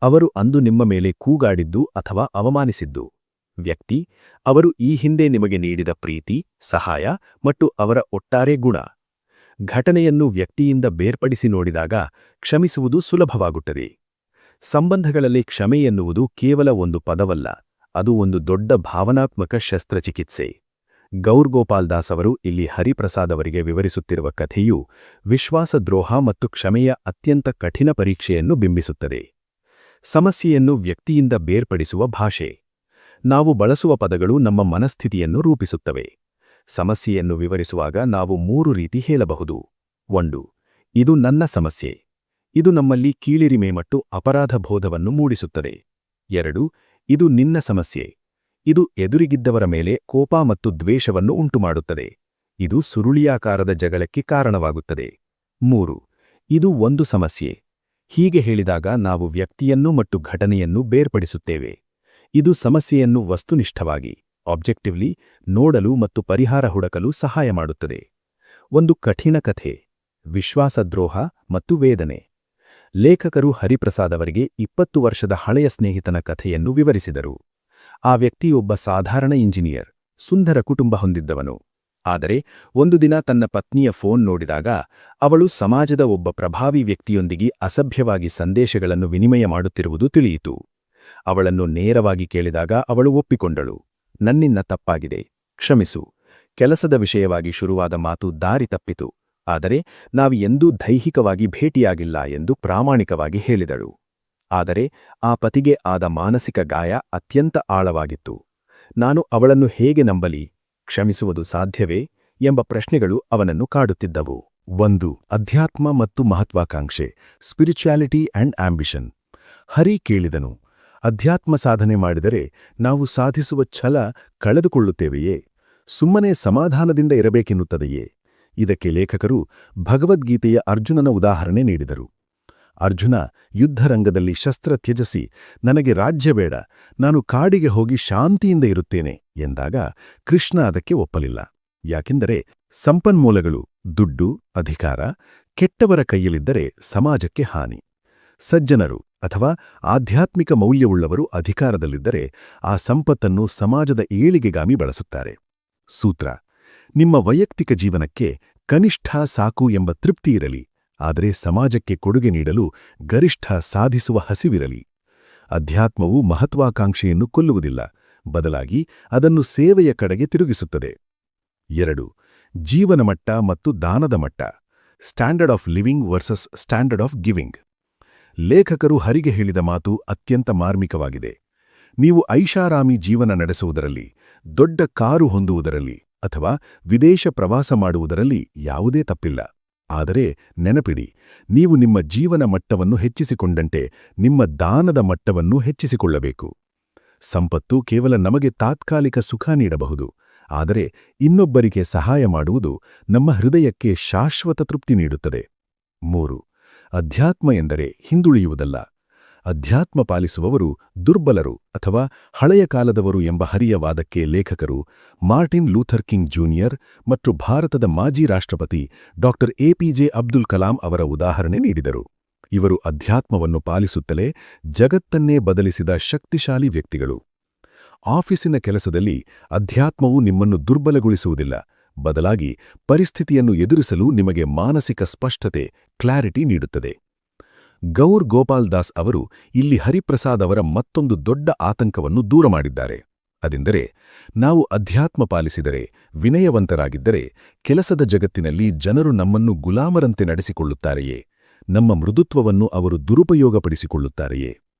ಅವರು ಅಂದು ನಿಮ್ಮ ಮೇಲೆ ಕೂಗಾಡಿದ್ದು ಅಥವಾ ಅವಮಾನಿಸಿದ್ದು. ವ್ಯಕ್ತಿ: ಅವರು ಈ ಹಿಂದೆ ನಿಮಗೆ ನೀಡಿದ ಪ್ರೀತಿ, ಸಹಾಯ ಮತ್ತು ಅವರ ಒಟ್ಟಾರೆ ಗುಣ. ಘಟನೆಯನ್ನು ವ್ಯಕ್ತಿಯಿಂದ ಬೇರ್ಪಡಿಸಿ ನೋಡಿದಾಗ ಕ್ಷಮಿಸುವುದು ಸುಲಭವಾಗುತ್ತದೆ. ಸಂಬಂಧಗಳಲ್ಲಿ ಕ್ಷಮೆ ಎನ್ನುವುದು ಕೇವಲ ಒಂದು ಪದವಲ್ಲ, ಅದು ಒಂದು ದೊಡ್ಡ ಭಾವನಾತ್ಮಕ ಶಸ್ತ್ರಚಿಕಿತ್ಸೆ. ಗೌರ್ ಗೋಪಾಲ್ ದಾಸ್ ಅವರು ಇಲ್ಲಿ ಹರಿಪ್ರಸಾದ್ ಅವರಿಗೆ ವಿವರಿಸುತ್ತಿರುವ ಕಥೆಯು ವಿಶ್ವಾಸದ್ರೋಹ ಮತ್ತು ಕ್ಷಮೆಯ ಅತ್ಯಂತ ಕಠಿಣ ಪರೀಕ್ಷೆಯನ್ನು ಬಿಂಬಿಸುತ್ತದೆ. ಸಮಸ್ಯೆಯನ್ನು ವ್ಯಕ್ತಿಯಿಂದ ಬೇರ್ಪಡಿಸುವ ಭಾಷೆ. ನಾವು ಬಳಸುವ ಪದಗಳು ನಮ್ಮ ಮನಸ್ಥಿತಿಯನ್ನು ರೂಪಿಸುತ್ತವೆ. ಸಮಸ್ಯೆಯನ್ನು ವಿವರಿಸುವಾಗ ನಾವು 3 ರೀತಿ ಹೇಳಬಹುದು. 1. ಇದು ನನ್ನ ಸಮಸ್ಯೆ. ಇದು ನಮ್ಮಲ್ಲಿ ಕೀಳಿರಿಮೆ ಮತ್ತು ಅಪರಾಧ ಬೋಧವನ್ನು ಮೂಡಿಸುತ್ತದೆ. 2. ಇದು ನಿನ್ನ ಸಮಸ್ಯೆ. ಇದು ಎದುರಿಗಿದ್ದವರ ಮೇಲೆ ಕೋಪ ಮತ್ತು ದ್ವೇಷವನ್ನು ಉಂಟುಮಾಡುತ್ತದೆ. ಇದು ಸುರುಳಿಯಾಕಾರದ ಜಗಳಕ್ಕೆ ಕಾರಣವಾಗುತ್ತದೆ. 3. ಇದು ಒಂದು ಸಮಸ್ಯೆ. ಹೀಗೆ ಹೇಳಿದಾಗ ನಾವು ವ್ಯಕ್ತಿಯನ್ನು ಮತ್ತು ಘಟನೆಯನ್ನು ಬೇರ್ಪಡಿಸುತ್ತೇವೆ. ಇದು ಸಮಸ್ಯೆಯನ್ನು ವಸ್ತುನಿಷ್ಠವಾಗಿ ಆಬ್ಜೆಕ್ಟಿವ್ಲಿ ನೋಡಲು ಮತ್ತು ಪರಿಹಾರ ಹುಡುಕಲು ಸಹಾಯ ಮಾಡುತ್ತದೆ. ಒಂದು ಕಠಿಣ ಕಥೆ: ವಿಶ್ವಾಸದ್ರೋಹ ಮತ್ತು ವೇದನೆ. ಲೇಖಕರು ಹರಿಪ್ರಸಾದ್ ಅವರಿಗೆ 20 ವರ್ಷದ ಹಳೆಯ ಸ್ನೇಹಿತನ ಕಥೆಯನ್ನು ವಿವರಿಸಿದರು. ಆ ವ್ಯಕ್ತಿಯೊಬ್ಬ ಸಾಧಾರಣ ಇಂಜಿನಿಯರ್, ಸುಂದರ ಕುಟುಂಬ ಹೊಂದಿದ್ದವನು. ಆದರೆ ಒಂದು ದಿನ ತನ್ನ ಪತ್ನಿಯ ಫೋನ್ ನೋಡಿದಾಗ ಅವಳು ಸಮಾಜದ ಒಬ್ಬ ಪ್ರಭಾವಿ ವ್ಯಕ್ತಿಯೊಂದಿಗೆ ಅಸಭ್ಯವಾಗಿ ಸಂದೇಶಗಳನ್ನು ವಿನಿಮಯ ಮಾಡುತ್ತಿರುವುದು ತಿಳಿಯಿತು. ಅವಳನ್ನು ನೇರವಾಗಿ ಕೇಳಿದಾಗ ಅವಳು ಒಪ್ಪಿಕೊಂಡಳು. ನನ್ನಿಂದ ತಪ್ಪಾಗಿದೆ, ಕ್ಷಮಿಸು. ಕೆಲಸದ ವಿಷಯವಾಗಿ ಶುರುವಾದ ಮಾತು ದಾರಿ ತಪ್ಪಿತು, ಆದರೆ ನಾವು ಎಂದೂ ದೈಹಿಕವಾಗಿ ಭೇಟಿಯಾಗಿಲ್ಲ ಎಂದು ಪ್ರಾಮಾಣಿಕವಾಗಿ ಹೇಳಿದಳು. ಆದರೆ ಆ ಪತಿಗೆ ಆದ ಮಾನಸಿಕ ಗಾಯ ಅತ್ಯಂತ ಆಳವಾಗಿತ್ತು. ನಾನು ಅವಳನ್ನು ಹೇಗೆ ನಂಬಲಿ? ಕ್ಷಮಿಸುವುದು ಸಾಧ್ಯವೇ? ಎಂಬ ಪ್ರಶ್ನೆಗಳು ಅವನನ್ನು ಕಾಡುತ್ತಿದ್ದವು. 1. ಅಧ್ಯಾತ್ಮ ಮತ್ತು ಮಹತ್ವಾಕಾಂಕ್ಷೆ, ಸ್ಪಿರಿಚುಯಾಲಿಟಿ ಅಂಡ್ ಆಂಬಿಷನ್. ಹರಿ ಕೇಳಿದನು, ಅಧ್ಯಾತ್ಮ ಸಾಧನೆ ಮಾಡಿದರೆ ನಾವು ಸಾಧಿಸುವ ಛಲ ಕಳೆದುಕೊಳ್ಳುತ್ತೇವೆಯೇ? ಸುಮ್ಮನೆ ಸಮಾಧಾನದಿಂದ ಇರಬೇಕೆನ್ನುತ್ತದೆಯೇ? ಇದಕ್ಕೆ ಲೇಖಕರು ಭಗವದ್ಗೀತೆಯ ಅರ್ಜುನನ ಉದಾಹರಣೆ ನೀಡಿದರು. ಅರ್ಜುನ ಯುದ್ಧರಂಗದಲ್ಲಿ ಶಸ್ತ್ರ ತ್ಯಜಿಸಿ, ನನಗೆ ರಾಜ್ಯ ಬೇಡ, ನಾನು ಕಾಡಿಗೆ ಹೋಗಿ ಶಾಂತಿಯಿಂದ ಇರುತ್ತೇನೆ ಎಂದಾಗ ಕೃಷ್ಣ ಅದಕ್ಕೆ ಒಪ್ಪಲಿಲ್ಲ. ಯಾಕೆಂದರೆ ಸಂಪನ್ಮೂಲಗಳು, ದುಡ್ಡು, ಅಧಿಕಾರ ಕೆಟ್ಟವರ ಕೈಯಲ್ಲಿದ್ದರೆ ಸಮಾಜಕ್ಕೆ ಹಾನಿ. ಸಜ್ಜನರು ಅಥವಾ ಆಧ್ಯಾತ್ಮಿಕ ಮೌಲ್ಯವುಳ್ಳವರು ಅಧಿಕಾರದಲ್ಲಿದ್ದರೆ ಆ ಸಂಪತ್ತನ್ನು ಸಮಾಜದ ಏಳಿಗೆಗಾಮಿ ಬಳಸುತ್ತಾರೆ. ಸೂತ್ರ: ನಿಮ್ಮ ವೈಯಕ್ತಿಕ ಜೀವನಕ್ಕೆ ಕನಿಷ್ಠ ಸಾಕು ಎಂಬ ತೃಪ್ತಿ ಇರಲಿ, ಆದರೆ ಸಮಾಜಕ್ಕೆ ಕೊಡುಗೆ ನೀಡಲು ಗರಿಷ್ಠ ಸಾಧಿಸುವ ಹಸಿವಿರಲಿ. ಅಧ್ಯಾತ್ಮವು ಮಹತ್ವಾಕಾಂಕ್ಷೆಯನ್ನು ಕೊಲ್ಲುವುದಿಲ್ಲ, ಬದಲಾಗಿ ಅದನ್ನು ಸೇವೆಯ ಕಡೆಗೆ ತಿರುಗಿಸುತ್ತದೆ. 2. ಜೀವನ ಮಟ್ಟ ಮತ್ತು ದಾನದ ಮಟ್ಟ, standard of living versus standard of giving. ಲೇಖಕರು ಹರಿಗೆ ಹೇಳಿದ ಮಾತು ಅತ್ಯಂತ ಮಾರ್ಮಿಕವಾಗಿದೆ. ನೀವು ಐಷಾರಾಮಿ ಜೀವನ ನಡೆಸುವುದರಲ್ಲಿ, ದೊಡ್ಡ ಕಾರು ಹೊಂದುವುದರಲ್ಲಿ ಅಥವಾ ವಿದೇಶ ಪ್ರವಾಸ ಮಾಡುವುದರಲ್ಲಿ ಯಾವುದೇ ತಪ್ಪಿಲ್ಲ. ಆದರೆ ನೆನಪಿಡಿ, ನೀವು ನಿಮ್ಮ ಜೀವನ ಮಟ್ಟವನ್ನು ಹೆಚ್ಚಿಸಿಕೊಂಡಂತೆ ನಿಮ್ಮ ದಾನದ ಮಟ್ಟವನ್ನು ಹೆಚ್ಚಿಸಿಕೊಳ್ಳಬೇಕು. ಸಂಪತ್ತು ಕೇವಲ ನಮಗೆ ತಾತ್ಕಾಲಿಕ ಸುಖ ನೀಡಬಹುದು, ಆದರೆ ಇನ್ನೊಬ್ಬರಿಗೆ ಸಹಾಯ ಮಾಡುವುದು ನಮ್ಮ ಹೃದಯಕ್ಕೆ ಶಾಶ್ವತ ತೃಪ್ತಿ ನೀಡುತ್ತದೆ. 3. ಅಧ್ಯಾತ್ಮ ಎಂದರೆ ಹಿಂದುಳಿಯುವುದಲ್ಲ. ಅಧ್ಯಾತ್ಮ ಪಾಲಿಸುವವರು ದುರ್ಬಲರು ಅಥವಾ ಹಳೆಯ ಕಾಲದವರು ಎಂಬ ಹರಿಯ ವಾದಕ್ಕೆ ಲೇಖಕರು ಮಾರ್ಟಿನ್ ಲೂಥರ್ ಕಿಂಗ್ ಜೂನಿಯರ್ ಮತ್ತು ಭಾರತದ ಮಾಜಿ ರಾಷ್ಟ್ರಪತಿ ಡಾ. ಎಪಿಜೆ ಅಬ್ದುಲ್ ಕಲಾಂ ಅವರ ಉದಾಹರಣೆ ನೀಡಿದರು. ಇವರು ಅಧ್ಯಾತ್ಮವನ್ನು ಪಾಲಿಸುತ್ತಲೇ ಜಗತ್ತನ್ನೇ ಬದಲಿಸಿದ ಶಕ್ತಿಶಾಲಿ ವ್ಯಕ್ತಿಗಳು. ಆಫೀಸಿನ ಕೆಲಸದಲ್ಲಿ ಅಧ್ಯಾತ್ಮವು ನಿಮ್ಮನ್ನು ದುರ್ಬಲಗೊಳಿಸುವುದಿಲ್ಲ, ಬದಲಾಗಿ ಪರಿಸ್ಥಿತಿಯನ್ನು ಎದುರಿಸಲು ನಿಮಗೆ ಮಾನಸಿಕ ಸ್ಪಷ್ಟತೆ, ಕ್ಲಾರಿಟಿ ನೀಡುತ್ತದೆ. ಗೌರ್ ಗೋಪಾಲ್ ದಾಸ್ ಅವರು ಇಲ್ಲಿ ಹರಿಪ್ರಸಾದ್ ಅವರ ಮತ್ತೊಂದು ದೊಡ್ಡ ಆತಂಕವನ್ನು ದೂರ ಮಾಡಿದ್ದಾರೆ. ಅದೆಂದರೆ, ನಾವು ಅಧ್ಯಾತ್ಮ ಪಾಲಿಸಿದರೆ, ವಿನಯವಂತರಾಗಿದ್ದರೆ, ಕೆಲಸದ ಜಗತ್ತಿನಲ್ಲಿ ಜನರು ನಮ್ಮನ್ನು ಗುಲಾಮರಂತೆ ನಡೆಸಿಕೊಳ್ಳುತ್ತಾರೆಯೇ? ನಮ್ಮ ಮೃದುತ್ವವನ್ನು ಅವರು ದುರುಪಯೋಗಪಡಿಸಿಕೊಳ್ಳುತ್ತಾರೆಯೇ?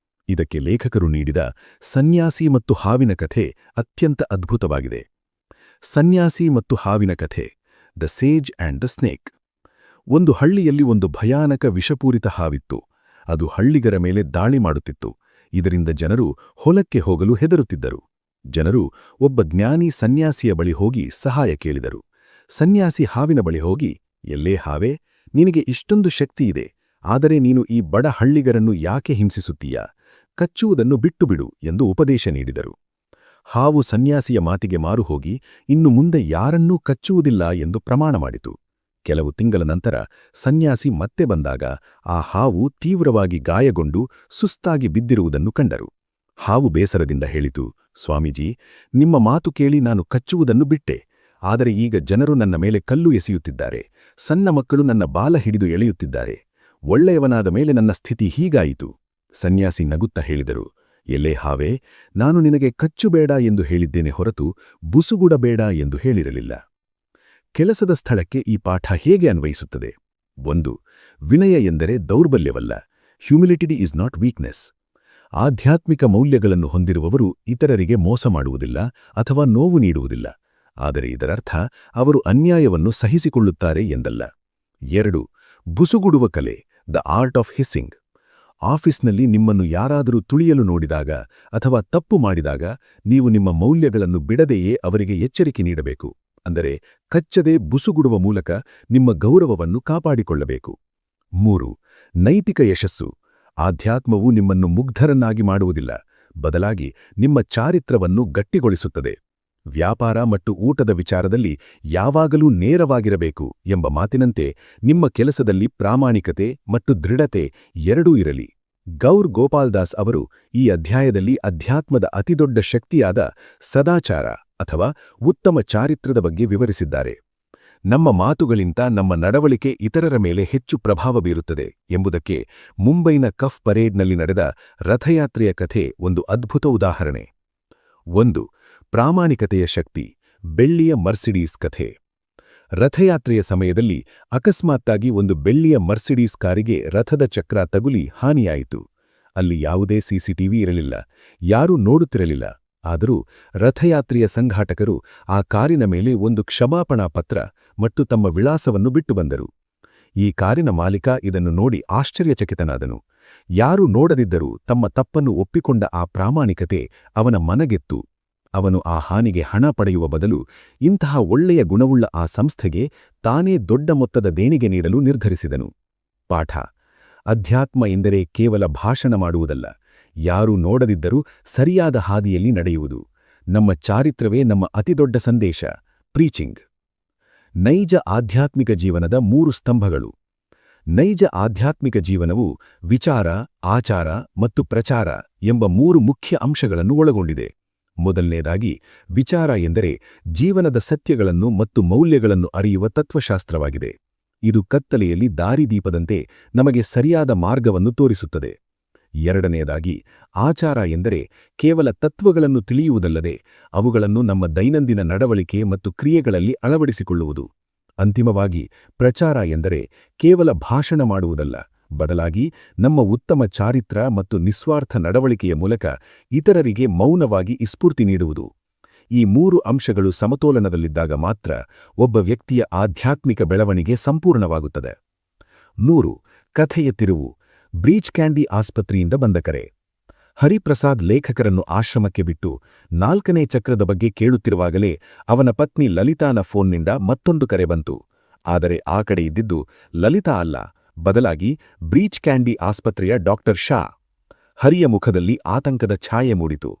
ಇದಕ್ಕೆ ಲೇಖಕರು ನೀಡಿದ ಸನ್ಯಾಸಿ ಮತ್ತು ಹಾವಿನ ಕಥೆ ಅತ್ಯಂತ ಅದ್ಭುತವಾಗಿದೆ. ಸನ್ಯಾಸಿ ಮತ್ತು ಹಾವಿನ ಕಥೆ, ದ ಸೇಜ್ ಆ್ಯಂಡ್ ದ ಸ್ನೇಕ್. ಒಂದು ಹಳ್ಳಿಯಲ್ಲಿ ಒಂದು ಭಯಾನಕ ವಿಷಪೂರಿತ ಹಾವಿತ್ತು. ಅದು ಹಳ್ಳಿಗರ ಮೇಲೆ ದಾಳಿ ಮಾಡುತ್ತಿತ್ತು. ಇದರಿಂದ ಜನರು ಹೊಲಕ್ಕೆ ಹೋಗಲು ಹೆದರುತ್ತಿದ್ದರು. ಜನರು ಒಬ್ಬ ಜ್ಞಾನಿ ಸನ್ಯಾಸಿಯ ಬಳಿ ಹೋಗಿ ಸಹಾಯ ಕೇಳಿದರು. ಸನ್ಯಾಸಿ ಹಾವಿನ ಬಳಿ ಹೋಗಿ, ಎಲ್ಲೇ ಹಾವೇ, ನಿನಗೆ ಇಷ್ಟೊಂದು ಶಕ್ತಿಯಿದೆ, ಆದರೆ ನೀನು ಈ ಬಡ ಹಳ್ಳಿಗರನ್ನು ಯಾಕೆ ಹಿಂಸಿಸುತ್ತೀಯಾ? ಕಚ್ಚುವುದನ್ನು ಬಿಟ್ಟುಬಿಡು ಎಂದು ಉಪದೇಶ ನೀಡಿದರು. ಹಾವು ಸನ್ಯಾಸಿಯ ಮಾತಿಗೆ ಮಾರುಹೋಗಿ ಇನ್ನು ಮುಂದೆ ಯಾರನ್ನೂ ಕಚ್ಚುವುದಿಲ್ಲ ಎಂದು ಪ್ರಮಾಣ ಮಾಡಿತು. ಕೆಲವು ತಿಂಗಳ ನಂತರ ಸನ್ಯಾಸಿ ಮತ್ತೆ ಬಂದಾಗ ಆ ಹಾವು ತೀವ್ರವಾಗಿ ಗಾಯಗೊಂಡು ಸುಸ್ತಾಗಿ ಬಿದ್ದಿರುವುದನ್ನು ಕಂಡರು. ಹಾವು ಬೇಸರದಿಂದ ಹೇಳಿತು, ಸ್ವಾಮೀಜಿ, ನಿಮ್ಮ ಮಾತು ಕೇಳಿ ನಾನು ಕಚ್ಚುವುದನ್ನು ಬಿಟ್ಟೆ. ಆದರೆ ಈಗ ಜನರು ನನ್ನ ಮೇಲೆ ಕಲ್ಲು ಎಸೆಯುತ್ತಿದ್ದಾರೆ. ಸಣ್ಣ ಮಕ್ಕಳು ನನ್ನ ಬಾಲ ಹಿಡಿದು ಎಳೆಯುತ್ತಿದ್ದಾರೆ. ಒಳ್ಳೆಯವನಾದ ಮೇಲೆ ನನ್ನ ಸ್ಥಿತಿ ಹೀಗಾಯಿತು. ಸನ್ಯಾಸಿ ನಗುತ್ತಾ ಹೇಳಿದರು, ಎಲೆ ಹಾವೇ, ನಾನು ನಿನಗೆ ಕಚ್ಚುಬೇಡ ಎಂದು ಹೇಳಿದ್ದೇನೆ ಹೊರತು ಬುಸುಗುಡಬೇಡ ಎಂದು ಹೇಳಿರಲಿಲ್ಲ. ಕೆಲಸದ ಸ್ಥಳಕ್ಕೆ ಈ ಪಾಠ ಹೇಗೆ ಅನ್ವಯಿಸುತ್ತದೆ? 1. ವಿನಯ ಎಂದರೆ ದೌರ್ಬಲ್ಯವಲ್ಲ. Humility is not weakness. ಆಧ್ಯಾತ್ಮಿಕ ಮೌಲ್ಯಗಳನ್ನು ಹೊಂದಿರುವವರು ಇತರರಿಗೆ ಮೋಸ ಮಾಡುವುದಿಲ್ಲ ಅಥವಾ ನೋವು ನೀಡುವುದಿಲ್ಲ. ಆದರೆ ಇದರರ್ಥ ಅವರು ಅನ್ಯಾಯವನ್ನು ಸಹಿಸಿಕೊಳ್ಳುತ್ತಾರೆ ಎಂದಲ್ಲ. 2. ಬುಸುಗುಡುವ ಕಲೆ, ದ ಆರ್ಟ್ ಆಫ್ ಹಿಸ್ಸಿಂಗ್. ಆಫೀಸ್ನಲ್ಲಿ ನಿಮ್ಮನ್ನು ಯಾರಾದರೂ ತುಳಿಯಲು ನೋಡಿದಾಗ ಅಥವಾ ತಪ್ಪು ಮಾಡಿದಾಗ ನೀವು ನಿಮ್ಮ ಮೌಲ್ಯಗಳನ್ನು ಬಿಡದೆಯೇ ಅವರಿಗೆ ಎಚ್ಚರಿಕೆ ನೀಡಬೇಕು. ಅಂದರೆ ಕಚ್ಚದೆ ಬುಸುಗುಡುವ ಮೂಲಕ ನಿಮ್ಮ ಗೌರವವನ್ನು ಕಾಪಾಡಿಕೊಳ್ಳಬೇಕು. 3. ನೈತಿಕ ಯಶಸ್ಸು. ಆಧ್ಯಾತ್ಮವು ನಿಮ್ಮನ್ನು ಮುಗ್ಧರನ್ನಾಗಿ ಮಾಡುವುದಿಲ್ಲ, ಬದಲಾಗಿ ನಿಮ್ಮ ಚಾರಿತ್ರವನ್ನು ಗಟ್ಟಿಗೊಳಿಸುತ್ತದೆ. ವ್ಯಾಪಾರ ಮತ್ತು ಊಟದ ವಿಚಾರದಲ್ಲಿ ಯಾವಾಗಲೂ ನೇರವಾಗಿರಬೇಕು ಎಂಬ ಮಾತಿನಂತೆ ನಿಮ್ಮ ಕೆಲಸದಲ್ಲಿ ಪ್ರಾಮಾಣಿಕತೆ ಮತ್ತು ದೃಢತೆ ಎರಡೂ ಇರಲಿ. ಗೌರ್ ಗೋಪಾಲ್ದಾಸ್ ಅವರು ಈ ಅಧ್ಯಾಯದಲ್ಲಿ ಅಧ್ಯಾತ್ಮದ ಅತಿದೊಡ್ಡ ಶಕ್ತಿಯಾದ ಸದಾಚಾರ ಅಥವಾ ಉತ್ತಮ ಚಾರಿತ್ರದ ಬಗ್ಗೆ ವಿವರಿಸಿದ್ದಾರೆ. ನಮ್ಮ ಮಾತುಗಳಿಂದ ನಮ್ಮ ನಡವಳಿಕೆ ಇತರರ ಮೇಲೆ ಹೆಚ್ಚು ಪ್ರಭಾವ ಬೀರುತ್ತದೆ ಎಂಬುದಕ್ಕೆ ಮುಂಬೈನ ಕಫ್ ಪರೇಡ್ನಲ್ಲಿ ನಡೆದ ರಥಯಾತ್ರೆಯ ಕಥೆ ಒಂದು ಅದ್ಭುತ ಉದಾಹರಣೆ. 1. ಪ್ರಾಮಾಣಿಕತೆಯ ಶಕ್ತಿ, ಬೆಳ್ಳಿಯ ಮರ್ಸಿಡೀಸ್ ಕಥೆ. ರಥಯಾತ್ರೆಯ ಸಮಯದಲ್ಲಿ ಅಕಸ್ಮಾತ್ತಾಗಿ ಒಂದು ಬೆಳ್ಳಿಯ ಮರ್ಸಿಡೀಸ್ ಕಾರಿಗೆ ರಥದ ಚಕ್ರ ತಗುಲಿ ಹಾನಿಯಾಯಿತು. ಅಲ್ಲಿ ಯಾವುದೇ ಸಿಸಿಟಿವಿ ಇರಲಿಲ್ಲ, ಯಾರೂ ನೋಡುತ್ತಿರಲಿಲ್ಲ. ಆದರೂ ರಥಯಾತ್ರೆಯ ಸಂಘಾಟಕರು ಆ ಕಾರಿನ ಮೇಲೆ ಒಂದು ಕ್ಷಮಾಪಣಾ ಪತ್ರ ಮತ್ತು ತಮ್ಮ ವಿಳಾಸವನ್ನು ಬಿಟ್ಟು ಬಂದರು. ಈ ಕಾರಿನ ಮಾಲೀಕ ಇದನ್ನು ನೋಡಿ ಆಶ್ಚರ್ಯಚಕಿತನಾದನು. ಯಾರೂ ನೋಡದಿದ್ದರೂ ತಮ್ಮ ತಪ್ಪನ್ನು ಒಪ್ಪಿಕೊಂಡ ಆ ಪ್ರಾಮಾಣಿಕತೆ ಅವನ ಮನಗೆತ್ತು. ಅವನು ಆ ಹಾನಿಗೆ ಹಣ ಪಡೆಯುವ ಬದಲು ಇಂತಹ ಒಳ್ಳೆಯ ಗುಣವುಳ್ಳ ಆ ಸಂಸ್ಥೆಗೆ ತಾನೇ ದೊಡ್ಡ ಮೊತ್ತದ ದೇಣಿಗೆ ನೀಡಲು ನಿರ್ಧರಿಸಿದನು. ಪಾಠ: ಅಧ್ಯಾತ್ಮ ಎಂದರೆ ಕೇವಲ ಭಾಷಣ ಮಾಡುವುದಲ್ಲ, ಯಾರೂ ನೋಡದಿದ್ದರೂ ಸರಿಯಾದ ಹಾದಿಯಲ್ಲಿ ನಡೆಯುವುದು. ನಮ್ಮ ಚಾರಿತ್ರವೇ ನಮ್ಮ ಅತಿದೊಡ್ಡ ಸಂದೇಶ. ಪ್ರೀಚಿಂಗ್. ನೈಜ ಆಧ್ಯಾತ್ಮಿಕ ಜೀವನದ 3 ಸ್ತಂಭಗಳು. ನೈಜ ಆಧ್ಯಾತ್ಮಿಕ ಜೀವನವು ವಿಚಾರ, ಆಚಾರ ಮತ್ತು ಪ್ರಚಾರ ಎಂಬ 3 ಮುಖ್ಯ ಅಂಶಗಳನ್ನು ಒಳಗೊಂಡಿದೆ. ಮೊದಲನೇದಾಗಿ, ವಿಚಾರ ಎಂದರೆ ಜೀವನದ ಸತ್ಯಗಳನ್ನು ಮತ್ತು ಮೌಲ್ಯಗಳನ್ನು ಅರಿಯುವ ತತ್ವಶಾಸ್ತ್ರವಾಗಿದೆ. ಇದು ಕತ್ತಲೆಯಲ್ಲಿ ದಾರಿದೀಪದಂತೆ ನಮಗೆ ಸರಿಯಾದ ಮಾರ್ಗವನ್ನು ತೋರಿಸುತ್ತದೆ. ಎರಡನೆಯದಾಗಿ, ಆಚಾರ ಎಂದರೆ ಕೇವಲ ತತ್ವಗಳನ್ನು ತಿಳಿಯುವುದಲ್ಲದೆ ಅವುಗಳನ್ನು ನಮ್ಮ ದೈನಂದಿನ ನಡವಳಿಕೆ ಮತ್ತು ಕ್ರಿಯೆಗಳಲ್ಲಿ ಅಳವಡಿಸಿಕೊಳ್ಳುವುದು. ಅಂತಿಮವಾಗಿ, ಪ್ರಚಾರ ಎಂದರೆ ಕೇವಲ ಭಾಷಣ ಮಾಡುವುದಲ್ಲ, ಬದಲಾಗಿ ನಮ್ಮ ಉತ್ತಮ ಚಾರಿತ್ರ ಮತ್ತು ನಿಸ್ವಾರ್ಥ ನಡವಳಿಕೆಯ ಮೂಲಕ ಇತರರಿಗೆ ಮೌನವಾಗಿ ಸ್ಫೂರ್ತಿ ನೀಡುವುದು. ಈ 3 ಅಂಶಗಳು ಸಮತೋಲನದಲ್ಲಿದ್ದಾಗ ಮಾತ್ರ ಒಬ್ಬ ವ್ಯಕ್ತಿಯ ಆಧ್ಯಾತ್ಮಿಕ ಬೆಳವಣಿಗೆ ಸಂಪೂರ್ಣವಾಗುತ್ತದೆ. 3. ಕಥೆಯ ತಿರುವು. ಬ್ರೀಚ್ ಕ್ಯಾಂಡಿ ಆಸ್ಪತ್ರೆಯಿಂದ ಬಂದ ಕರೆ. ಹರಿಪ್ರಸಾದ್ ಲೇಖಕರನ್ನು ಆಶ್ರಮಕ್ಕೆ ಬಿಟ್ಟು 4ನೇ ಚಕ್ರದ ಬಗ್ಗೆ ಕೇಳುತ್ತಿರುವಾಗಲೇ ಅವನ ಪತ್ನಿ ಲಲಿತಾನ ಫೋನ್ನಿಂದ ಮತ್ತೊಂದು ಕರೆ ಬಂತು. ಆದರೆ ಆ ಕಡೆ ಇದ್ದಿದ್ದು ಲಲಿತಾ ಅಲ್ಲ, ಬದಲಾಗಿ ಬ್ರೀಚ್ ಕ್ಯಾಂಡಿ ಆಸ್ಪತ್ರೆಯ ಡಾಕ್ಟರ್ ಶಾ. ಹರಿಯ ಮುಖದಲ್ಲಿ ಆತಂಕದ ಛಾಯೆ ಮೂಡಿತು.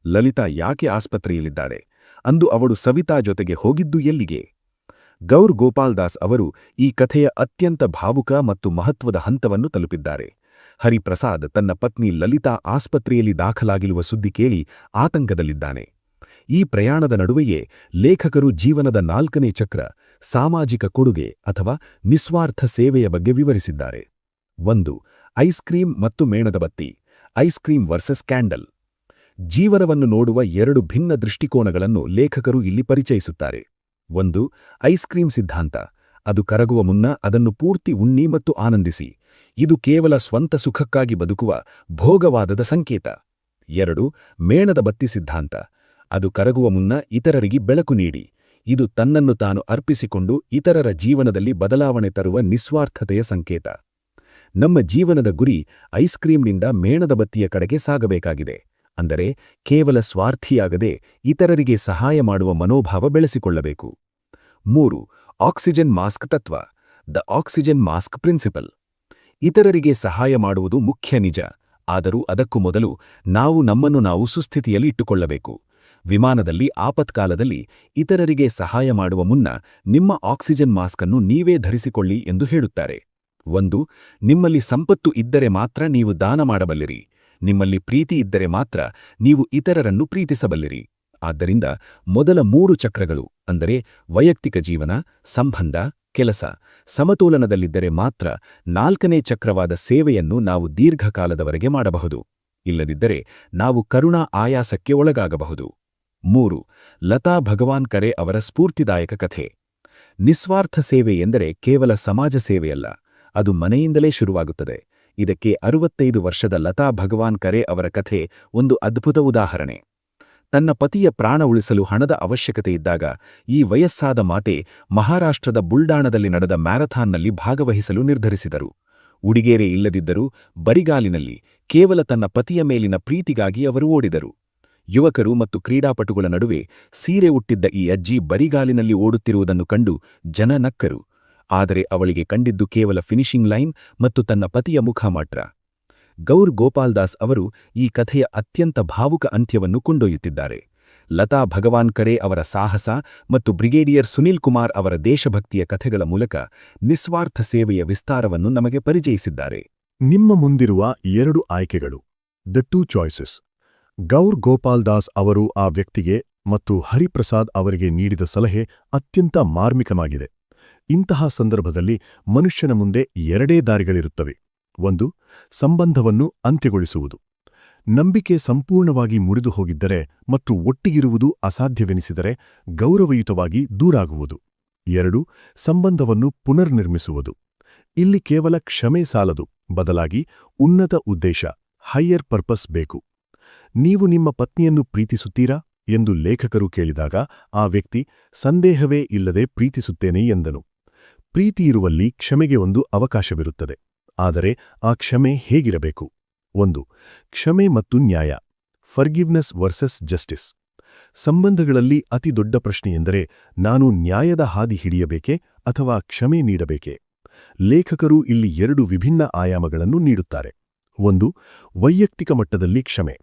ಲಲಿತಾ ಯಾಕೆ ಆಸ್ಪತ್ರೆಯಲ್ಲಿದ್ದಾಳೆ? ಅಂದು ಅವಳು ಸವಿತಾ ಜೊತೆಗೆ ಹೋಗಿದ್ದು ಎಲ್ಲಿಗೆ? ಗೌರ್ ಗೋಪಾಲ್ದಾಸ್ ಅವರು ಈ ಕಥೆಯ ಅತ್ಯಂತ ಭಾವುಕ ಮತ್ತು ಮಹತ್ವದ ಹಂತವನ್ನು ತಲುಪಿದ್ದಾರೆ. ಹರಿಪ್ರಸಾದ್ ತನ್ನ ಪತ್ನಿ ಲಲಿತಾ ಆಸ್ಪತ್ರೆಯಲ್ಲಿ ದಾಖಲಾಗಿರುವ ಸುದ್ದಿ ಕೇಳಿ ಆತಂಕದಲ್ಲಿದ್ದಾನೆ. ಈ ಪ್ರಯಾಣದ ನಡುವೆಯೇ ಲೇಖಕರು ಜೀವನದ 4ನೇ ಚಕ್ರ, ಸಾಮಾಜಿಕ ಕೊಡುಗೆ ಅಥವಾ ನಿಸ್ವಾರ್ಥ ಸೇವೆಯ ಬಗ್ಗೆ ವಿವರಿಸಿದ್ದಾರೆ. 1. ಐಸ್ ಕ್ರೀಮ್ ಮತ್ತು ಮೇಣದ ಬತ್ತಿ. Ice cream versus candle. ಜೀವನವನ್ನು ನೋಡುವ 2 ಭಿನ್ನ ದೃಷ್ಟಿಕೋನಗಳನ್ನು ಲೇಖಕರು ಇಲ್ಲಿ ಪರಿಚಯಿಸುತ್ತಾರೆ. 1. ಐಸ್ ಕ್ರೀಮ್ ಸಿದ್ಧಾಂತ. ಅದು ಕರಗುವ ಮುನ್ನ ಅದನ್ನು ಪೂರ್ತಿ ಉಣ್ಣಿ ಮತ್ತು ಆನಂದಿಸಿ. ಇದು ಕೇವಲ ಸ್ವಂತ ಸುಖಕ್ಕಾಗಿ ಬದುಕುವ ಭೋಗವಾದದ ಸಂಕೇತ. 2. ಮೇಣದ ಬತ್ತಿ ಸಿದ್ಧಾಂತ. ಅದು ಕರಗುವ ಮುನ್ನ ಇತರರಿಗೆ ಬೆಳಕು ನೀಡಿ. ಇದು ತನ್ನನ್ನು ತಾನು ಅರ್ಪಿಸಿಕೊಂಡು ಇತರರ ಜೀವನದಲ್ಲಿ ಬದಲಾವಣೆ ತರುವ ನಿಸ್ವಾರ್ಥತೆಯ ಸಂಕೇತ. ನಮ್ಮ ಜೀವನದ ಗುರಿ ಐಸ್ ಕ್ರೀಮ್ನಿಂದ ಮೇಣದ ಬತ್ತಿಯ ಕಡೆಗೆ ಸಾಗಬೇಕಾಗಿದೆ. ಅಂದರೆ ಕೇವಲ ಸ್ವಾರ್ಥಿಯಾಗದೆ ಇತರರಿಗೆ ಸಹಾಯ ಮಾಡುವ ಮನೋಭಾವ ಬೆಳೆಸಿಕೊಳ್ಳಬೇಕು. 3. ಆಕ್ಸಿಜನ್ ಮಾಸ್ಕ್ ತತ್ವ. The oxygen mask principle. ಇತರರಿಗೆ ಸಹಾಯ ಮಾಡುವುದು ಮುಖ್ಯ ನಿಜ, ಆದರೂ ಅದಕ್ಕೂ ಮೊದಲು ನಾವು ನಮ್ಮನ್ನು ನಾವು ಸುಸ್ಥಿತಿಯಲ್ಲಿ ಇಟ್ಟುಕೊಳ್ಳಬೇಕು. ವಿಮಾನದಲ್ಲಿ ಆಪತ್ಕಾಲದಲ್ಲಿ ಇತರರಿಗೆ ಸಹಾಯ ಮಾಡುವ ಮುನ್ನ ನಿಮ್ಮ ಆಕ್ಸಿಜನ್ ಮಾಸ್ಕ್ ಅನ್ನು ನೀವೇ ಧರಿಸಿಕೊಳ್ಳಿ ಎಂದು ಹೇಳುತ್ತಾರೆ. 1. ನಿಮ್ಮಲ್ಲಿ ಸಂಪತ್ತು ಇದ್ದರೆ ಮಾತ್ರ ನೀವು ದಾನ ಮಾಡಬಲ್ಲಿರಿ. ನಿಮ್ಮಲ್ಲಿ ಪ್ರೀತಿ ಇದ್ದರೆ ಮಾತ್ರ ನೀವು ಇತರರನ್ನು ಪ್ರೀತಿಸಬಲ್ಲಿರಿ. ಆದ್ದರಿಂದ ಮೊದಲ 3 ಚಕ್ರಗಳು ಅಂದರೆ ವೈಯಕ್ತಿಕ ಜೀವನ, ಸಂಬಂಧ, ಕೆಲಸ ಸಮತೋಲನದಲ್ಲಿದ್ದರೆ ಮಾತ್ರ 4ನೇ ಚಕ್ರವಾದ ಸೇವೆಯನ್ನು ನಾವು ದೀರ್ಘಕಾಲದವರೆಗೆ ಮಾಡಬಹುದು. ಇಲ್ಲದಿದ್ದರೆ ನಾವು ಕರುಣಾ ಆಯಾಸಕ್ಕೆ ಒಳಗಾಗಬಹುದು. 3. ಲತಾ ಭಗವಾನ್ ಕರೆ ಅವರ ಸ್ಫೂರ್ತಿದಾಯಕ ಕಥೆ. ನಿಸ್ವಾರ್ಥ ಸೇವೆ ಎಂದರೆ ಕೇವಲ ಸಮಾಜ ಸೇವೆಯಲ್ಲ, ಅದು ಮನೆಯಿಂದಲೇ ಶುರುವಾಗುತ್ತದೆ. ಇದಕ್ಕೆ 65 ವರ್ಷದ ಲತಾ ಭಗವಾನ್ ಕರೆ ಅವರ ಕಥೆ ಒಂದು ಅದ್ಭುತ ಉದಾಹರಣೆ. ತನ್ನ ಪತಿಯ ಪ್ರಾಣ ಉಳಿಸಲು ಹಣದ ಅವಶ್ಯಕತೆ ಇದ್ದಾಗ ಈ ವಯಸ್ಸಾದ ಮಾತೆ ಮಹಾರಾಷ್ಟ್ರದ ಬುಲ್ಡಾಣದಲ್ಲಿ ನಡೆದ ಮ್ಯಾರಥಾನ್ನಲ್ಲಿ ಭಾಗವಹಿಸಲು ನಿರ್ಧರಿಸಿದರು. ಉಡಿಗೇರೆ ಇಲ್ಲದಿದ್ದರೂ ಬರಿಗಾಲಿನಲ್ಲಿ ಕೇವಲ ತನ್ನ ಪತಿಯ ಮೇಲಿನ ಪ್ರೀತಿಗಾಗಿ ಅವರು ಓಡಿದರು. ಯುವಕರು ಮತ್ತು ಕ್ರೀಡಾಪಟುಗಳ ನಡುವೆ ಸೀರೆ ಉಟ್ಟಿದ್ದ ಈ ಅಜ್ಜಿ ಬರಿಗಾಲಿನಲ್ಲಿ ಓಡುತ್ತಿರುವುದನ್ನು ಕಂಡು ಜನ ನಕ್ಕರು. ಆದರೆ ಅವಳಿಗೆ ಕಂಡಿದ್ದು ಕೇವಲ ಫಿನಿಶಿಂಗ್ ಲೈನ್ ಮತ್ತು ತನ್ನ ಪತಿಯ ಮುಖ ಮಾತ್ರ. ಗೌರ್ ಗೋಪಾಲ್ದಾಸ್ ಅವರು ಈ ಕಥೆಯ ಅತ್ಯಂತ ಭಾವುಕ ಅಂತ್ಯವನ್ನು ಕೊಂಡೊಯ್ಯುತ್ತಿದ್ದಾರೆ. ಲತಾ ಭಗವಾನ್ ಕರೆ ಅವರ ಸಾಹಸ ಮತ್ತು ಬ್ರಿಗೇಡಿಯರ್ ಸುನೀಲ್ ಕುಮಾರ್ ಅವರ ದೇಶಭಕ್ತಿಯ ಕಥೆಗಳ ಮೂಲಕ ನಿಸ್ವಾರ್ಥ ಸೇವೆಯ ವಿಸ್ತಾರವನ್ನು ನಮಗೆ ಪರಿಚಯಿಸಿದ್ದಾರೆ. ನಿಮ್ಮ ಮುಂದಿರುವ 2 ಆಯ್ಕೆಗಳು. The 2 choices. ಗೌರ್ ಗೋಪಾಲ್ದಾಸ್ ಅವರು ಆ ವ್ಯಕ್ತಿಗೆ ಮತ್ತು ಹರಿಪ್ರಸಾದ್ ಅವರಿಗೆ ನೀಡಿದ ಸಲಹೆ ಅತ್ಯಂತ ಮಾರ್ಮಿಕವಾಗಿದೆ. ಇಂತಹ ಸಂದರ್ಭದಲ್ಲಿ ಮನುಷ್ಯನ ಮುಂದೆ 2 ದಾರಿಗಳಿರುತ್ತವೆ. 1. ಸಂಬಂಧವನ್ನು ಅಂತ್ಯಗೊಳಿಸುವುದು. ನಂಬಿಕೆ ಸಂಪೂರ್ಣವಾಗಿ ಮುರಿದು ಹೋಗಿದ್ದರೆ ಮತ್ತು ಒಟ್ಟಿಗಿರುವುದು ಅಸಾಧ್ಯವೆನಿಸಿದರೆ ಗೌರವಯುತವಾಗಿ ದೂರಾಗುವುದು. 2. ಸಂಬಂಧವನ್ನು ಪುನರ್ನಿರ್ಮಿಸುವುದು. ಇಲ್ಲಿ ಕೇವಲ ಕ್ಷಮೆ ಸಾಲದು, ಬದಲಾಗಿ ಉನ್ನತ ಉದ್ದೇಶ, ಹೈಯರ್ ಪರ್ಪಸ್ ಬೇಕು. ನೀವು ನಿಮ್ಮ ಪತ್ನಿಯನ್ನು ಪ್ರೀತಿಸುತ್ತೀರಾ ಎಂದು ಲೇಖಕರು ಕೇಳಿದಾಗ ಆ ವ್ಯಕ್ತಿ ಸಂದೇಹವೇ ಇಲ್ಲದೆ ಪ್ರೀತಿಸುತ್ತೇನೆ ಎಂದನು. ಪ್ರೀತಿಯಿರುವಲ್ಲಿ ಕ್ಷಮೆಗೆ ಒಂದು ಅವಕಾಶವಿರುತ್ತದೆ. ಆದರೆ ಆ ಕ್ಷಮೆ ಹೇಗಿರಬೇಕು? 1. ಕ್ಷಮೆ ಮತ್ತು ನ್ಯಾಯ. Forgiveness versus justice. ಸಂಬಂಧಗಳಲ್ಲಿ ಅತಿ ದೊಡ್ಡ ಪ್ರಶ್ನೆಯೆಂದರೆ ನಾನು ನ್ಯಾಯದ ಹಾದಿ ಹಿಡಿಯಬೇಕೆ ಅಥವಾ ಕ್ಷಮೆ ನೀಡಬೇಕೆ? ಲೇಖಕರು ಇಲ್ಲಿ 2 ವಿಭಿನ್ನ ಆಯಾಮಗಳನ್ನು ನೀಡುತ್ತಾರೆ. 1. ವೈಯಕ್ತಿಕ ಮಟ್ಟದಲ್ಲಿ ಕ್ಷಮೆ.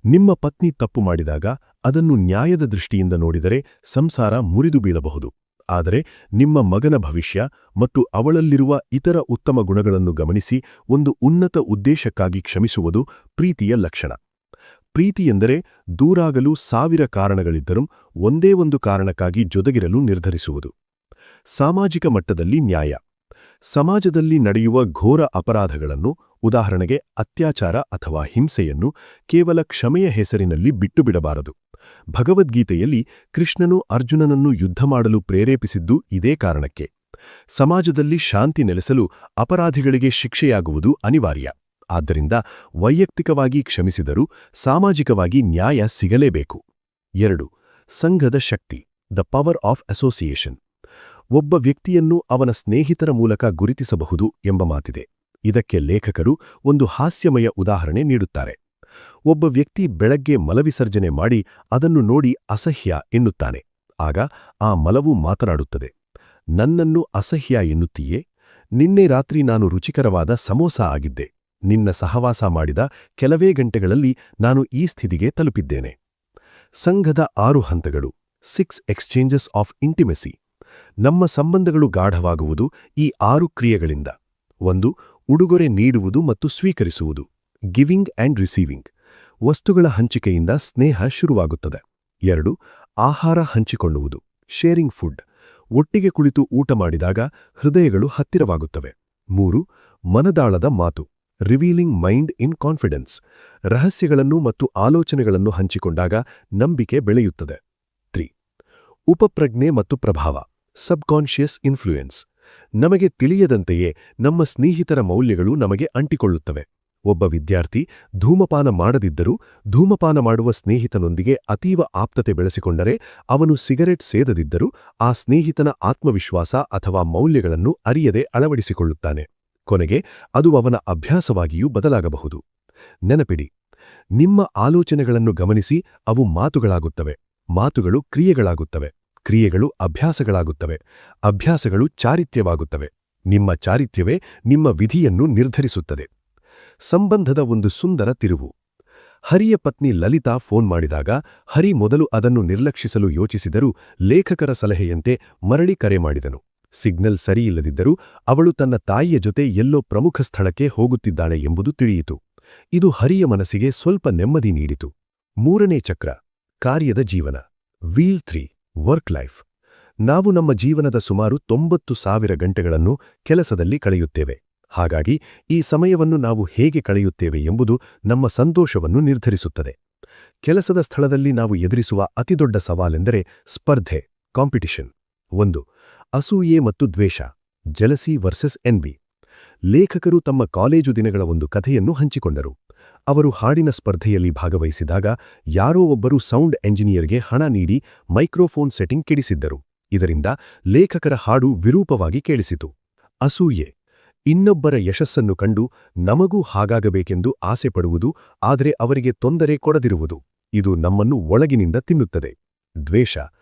ನಿಮ್ಮ ಪತ್ನಿ ತಪ್ಪು ಮಾಡಿದಾಗ ಅದನ್ನು ನ್ಯಾಯದ ದೃಷ್ಟಿಯಿಂದ ನೋಡಿದರೆ ಸಂಸಾರ ಮುರಿದು ಬೀಳಬಹುದು. ಆದರೆ ನಿಮ್ಮ ಮಗನ ಭವಿಷ್ಯ ಮತ್ತು ಅವಳಲ್ಲಿರುವ ಇತರ ಉತ್ತಮ ಗುಣಗಳನ್ನು ಗಮನಿಸಿ ಒಂದು ಉನ್ನತ ಉದ್ದೇಶಕ್ಕಾಗಿ ಕ್ಷಮಿಸುವುದು ಪ್ರೀತಿಯ ಲಕ್ಷಣ. ಪ್ರೀತಿಯೆಂದರೆ ದೂರಾಗಲು 1000 ಕಾರಣಗಳಿದ್ದರೂ ಒಂದೇ ಒಂದು ಕಾರಣಕ್ಕಾಗಿ ಜೊತೆಗಿರಲು ನಿರ್ಧರಿಸುವುದು. ಸಾಮಾಜಿಕ ಮಟ್ಟದಲ್ಲಿ ನ್ಯಾಯ. ಸಮಾಜದಲ್ಲಿ ನಡೆಯುವ ಘೋರ ಅಪರಾಧಗಳನ್ನು, ಉದಾಹರಣೆಗೆ ಅತ್ಯಾಚಾರ ಅಥವಾ ಹಿಂಸೆಯನ್ನು, ಕೇವಲ ಕ್ಷಮೆಯ ಹೆಸರಿನಲ್ಲಿ ಬಿಟ್ಟುಬಿಡಬಾರದು. ಭಗವದ್ಗೀತೆಯಲ್ಲಿ ಕೃಷ್ಣನು ಅರ್ಜುನನನ್ನು ಯುದ್ಧ ಮಾಡಲು ಪ್ರೇರೇಪಿಸಿದ್ದು ಇದೇ ಕಾರಣಕ್ಕೆ. ಸಮಾಜದಲ್ಲಿ ಶಾಂತಿ ನೆಲೆಸಲು ಅಪರಾಧಿಗಳಿಗೆ ಶಿಕ್ಷೆಯಾಗುವುದು ಅನಿವಾರ್ಯ. ಆದ್ದರಿಂದ ವೈಯಕ್ತಿಕವಾಗಿ ಕ್ಷಮಿಸಿದರೂ ಸಾಮಾಜಿಕವಾಗಿ ನ್ಯಾಯ ಸಿಗಲೇಬೇಕು. 2. ಸಂಘದ ಶಕ್ತಿ. The power of association. ಒಬ್ಬ ವ್ಯಕ್ತಿಯನ್ನು ಅವನ ಸ್ನೇಹಿತರ ಮೂಲಕ ಗುರುತಿಸಬಹುದು ಎಂಬ ಮಾತಿದೆ. ಇದಕ್ಕೆ ಲೇಖಕರು ಒಂದು ಹಾಸ್ಯಮಯ ಉದಾಹರಣೆ ನೀಡುತ್ತಾರೆ. ಒಬ್ಬ ವ್ಯಕ್ತಿ ಬೆಳಗ್ಗೆ ಮಲವಿಸರ್ಜನೆ ಮಾಡಿ ಅದನ್ನು ನೋಡಿ ಅಸಹ್ಯ ಎನ್ನುತ್ತಾನೆ. ಆಗ ಆ ಮಲವು ಮಾತನಾಡುತ್ತದೆ, ನನ್ನನ್ನು ಅಸಹ್ಯ ಎನ್ನುತ್ತೀಯೇ? ನಿನ್ನೆ ರಾತ್ರಿ ನಾನು ರುಚಿಕರವಾದ ಸಮೋಸ ಆಗಿದ್ದೆ. ನಿನ್ನ ಸಹವಾಸ ಮಾಡಿದ ಕೆಲವೇ ಗಂಟೆಗಳಲ್ಲಿ ನಾನು ಈ ಸ್ಥಿತಿಗೆ ತಲುಪಿದ್ದೇನೆ. ಸಂಘದ 6 ಹಂತಗಳು. 6 ಎಕ್ಸ್ಚೇಂಜಸ್ ಆಫ್ ಇಂಟಿಮೆಸಿ. ನಮ್ಮ ಸಂಬಂಧಗಳು ಗಾಢವಾಗುವುದು ಈ 6 ಕ್ರಿಯೆಗಳಿಂದ. 1. ಉಡುಗೊರೆ ನೀಡುವುದು ಮತ್ತು ಸ್ವೀಕರಿಸುವುದು. Giving and receiving. ವಸ್ತುಗಳ ಹಂಚಿಕೆಯಿಂದ ಸ್ನೇಹ ಶುರುವಾಗುತ್ತದೆ. 2. ಆಹಾರ ಹಂಚಿಕೊಳ್ಳುವುದು. Sharing food. ಒಟ್ಟಿಗೆ ಕುಳಿತು ಊಟ ಮಾಡಿದಾಗ ಹೃದಯಗಳು ಹತ್ತಿರವಾಗುತ್ತವೆ. 3. ಮನದಾಳದ ಮಾತು. Revealing mind in confidence. ರಹಸ್ಯಗಳನ್ನು ಮತ್ತು ಆಲೋಚನೆಗಳನ್ನು ಹಂಚಿಕೊಂಡಾಗ ನಂಬಿಕೆ ಬೆಳೆಯುತ್ತದೆ. 3. ಉಪಪ್ರಜ್ಞೆ ಮತ್ತು ಪ್ರಭಾವ. Subconscious influence. ನಮಗೆ ತಿಳಿಯದಂತೆಯೇ ನಮ್ಮ ಸ್ನೇಹಿತರ ಮೌಲ್ಯಗಳು ನಮಗೆ ಅಂಟಿಕೊಳ್ಳುತ್ತವೆ. ಒಬ್ಬ ವಿದ್ಯಾರ್ಥಿ ಧೂಮಪಾನ ಮಾಡದಿದ್ದರೂ ಧೂಮಪಾನ ಮಾಡುವ ಸ್ನೇಹಿತನೊಂದಿಗೆ ಅತೀವ ಆಪ್ತತೆ ಬೆಳೆಸಿಕೊಂಡರೆ, ಅವನು ಸಿಗರೆಟ್ ಸೇದದಿದ್ದರೂ ಆ ಸ್ನೇಹಿತನ ಆತ್ಮವಿಶ್ವಾಸ ಅಥವಾ ಮೌಲ್ಯಗಳನ್ನು ಅರಿಯದೆ ಅಳವಡಿಸಿಕೊಳ್ಳುತ್ತಾನೆ. ಕೊನೆಗೆ ಅದು ಅವನ ಅಭ್ಯಾಸವಾಗಿಯೂ ಬದಲಾಗಬಹುದು. ನೆನಪಿಡಿ, ನಿಮ್ಮ ಆಲೋಚನೆಗಳನ್ನು ಗಮನಿಸಿ, ಅವು ಮಾತುಗಳಾಗುತ್ತವೆ. ಮಾತುಗಳು ಕ್ರಿಯೆಗಳಾಗುತ್ತವೆ. ಕ್ರಿಯೆಗಳು ಅಭ್ಯಾಸಗಳಾಗುತ್ತವೆ. ಅಭ್ಯಾಸಗಳು ಚಾರಿತ್ರ್ಯವಾಗುತ್ತವೆ. ನಿಮ್ಮ ಚಾರಿತ್ರ್ಯವೇ ನಿಮ್ಮ ವಿಧಿಯನ್ನು ನಿರ್ಧರಿಸುತ್ತದೆ. ಸಂಬಂಧದ ಒಂದು ಸುಂದರ ತಿರುವು. ಹರಿಯ ಪತ್ನಿ ಲಲಿತಾ ಫೋನ್ ಮಾಡಿದಾಗ ಹರಿ ಮೊದಲು ಅದನ್ನು ನಿರ್ಲಕ್ಷಿಸಲು ಯೋಚಿಸಿದರೂ ಲೇಖಕರ ಸಲಹೆಯಂತೆ ಮರಳಿ ಕರೆ ಮಾಡಿದನು. ಸಿಗ್ನಲ್ ಸರಿಯಿಲ್ಲದಿದ್ದರೂ ಅವಳು ತನ್ನ ತಾಯಿಯ ಜೊತೆ ಎಲ್ಲೋ ಪ್ರಮುಖ ಸ್ಥಳಕ್ಕೆ ಹೋಗುತ್ತಿದ್ದಾಳೆ ಎಂಬುದು ತಿಳಿಯಿತು. ಇದು ಹರಿಯ ಮನಸ್ಸಿಗೆ ಸ್ವಲ್ಪ ನೆಮ್ಮದಿ ನೀಡಿತು. 3ನೇ ಚಕ್ರ, ಕಾರ್ಯದ ಜೀವನ. Wheel 3, work life. ನಾವು ನಮ್ಮ ಜೀವನದ ಸುಮಾರು 90,000 ಗಂಟೆಗಳನ್ನು ಕೆಲಸದಲ್ಲಿ ಕಳೆಯುತ್ತೇವೆ. ಹಾಗಾಗಿ ಈ ಸಮಯವನ್ನು ನಾವು ಹೇಗೆ ಕಳೆಯುತ್ತೇವೆ ಎಂಬುದು ನಮ್ಮ ಸಂತೋಷವನ್ನು ನಿರ್ಧರಿಸುತ್ತದೆ. ಕೆಲಸದ ಸ್ಥಳದಲ್ಲಿ ನಾವು ಎದುರಿಸುವ ಅತಿದೊಡ್ಡ ಸವಾಲೆಂದರೆ ಸ್ಪರ್ಧೆ, ಕಾಂಪಿಟಿಷನ್. 1. ಅಸೂಯೆ ಮತ್ತು ದ್ವೇಷ, ಜೆಲಸಿ ವರ್ಸಸ್ ಎನ್ವಿ. ಲೇಖಕರು ತಮ್ಮ ಕಾಲೇಜು ದಿನಗಳ ಒಂದು ಕಥೆಯನ್ನು ಹಂಚಿಕೊಂಡರು. ಅವರು ಹಾಡಿನ ಸ್ಪರ್ಧೆಯಲ್ಲಿ ಭಾಗವಹಿಸಿದಾಗ ಯಾರೋ ಒಬ್ಬರು ಸೌಂಡ್ ಎಂಜಿನಿಯರ್ಗೆ ಹಣ ನೀಡಿ ಮೈಕ್ರೋಫೋನ್ ಸೆಟ್ಟಿಂಗ್ ಕೆಡಿಸಿದ್ದರು. ಇದರಿಂದ ಲೇಖಕರ ಹಾಡು ವಿರೂಪವಾಗಿ ಕೇಳಿಸಿತು. ಅಸೂಯೆ, ಇನ್ನೊಬ್ಬರ ಯಶಸ್ಸನ್ನು ಕಂಡು ನಮಗೂ ಹಾಗಾಗಬೇಕೆಂದು ಆಸೆಪಡುವುದು, ಆದರೆ ಅವರಿಗೆ ತೊಂದರೆ ಕೊಡದಿರುವುದು. ಇದು ನಮ್ಮನ್ನು ಒಳಗಿನಿಂದ ತಿನ್ನುತ್ತದೆ. ದ್ವೇಷ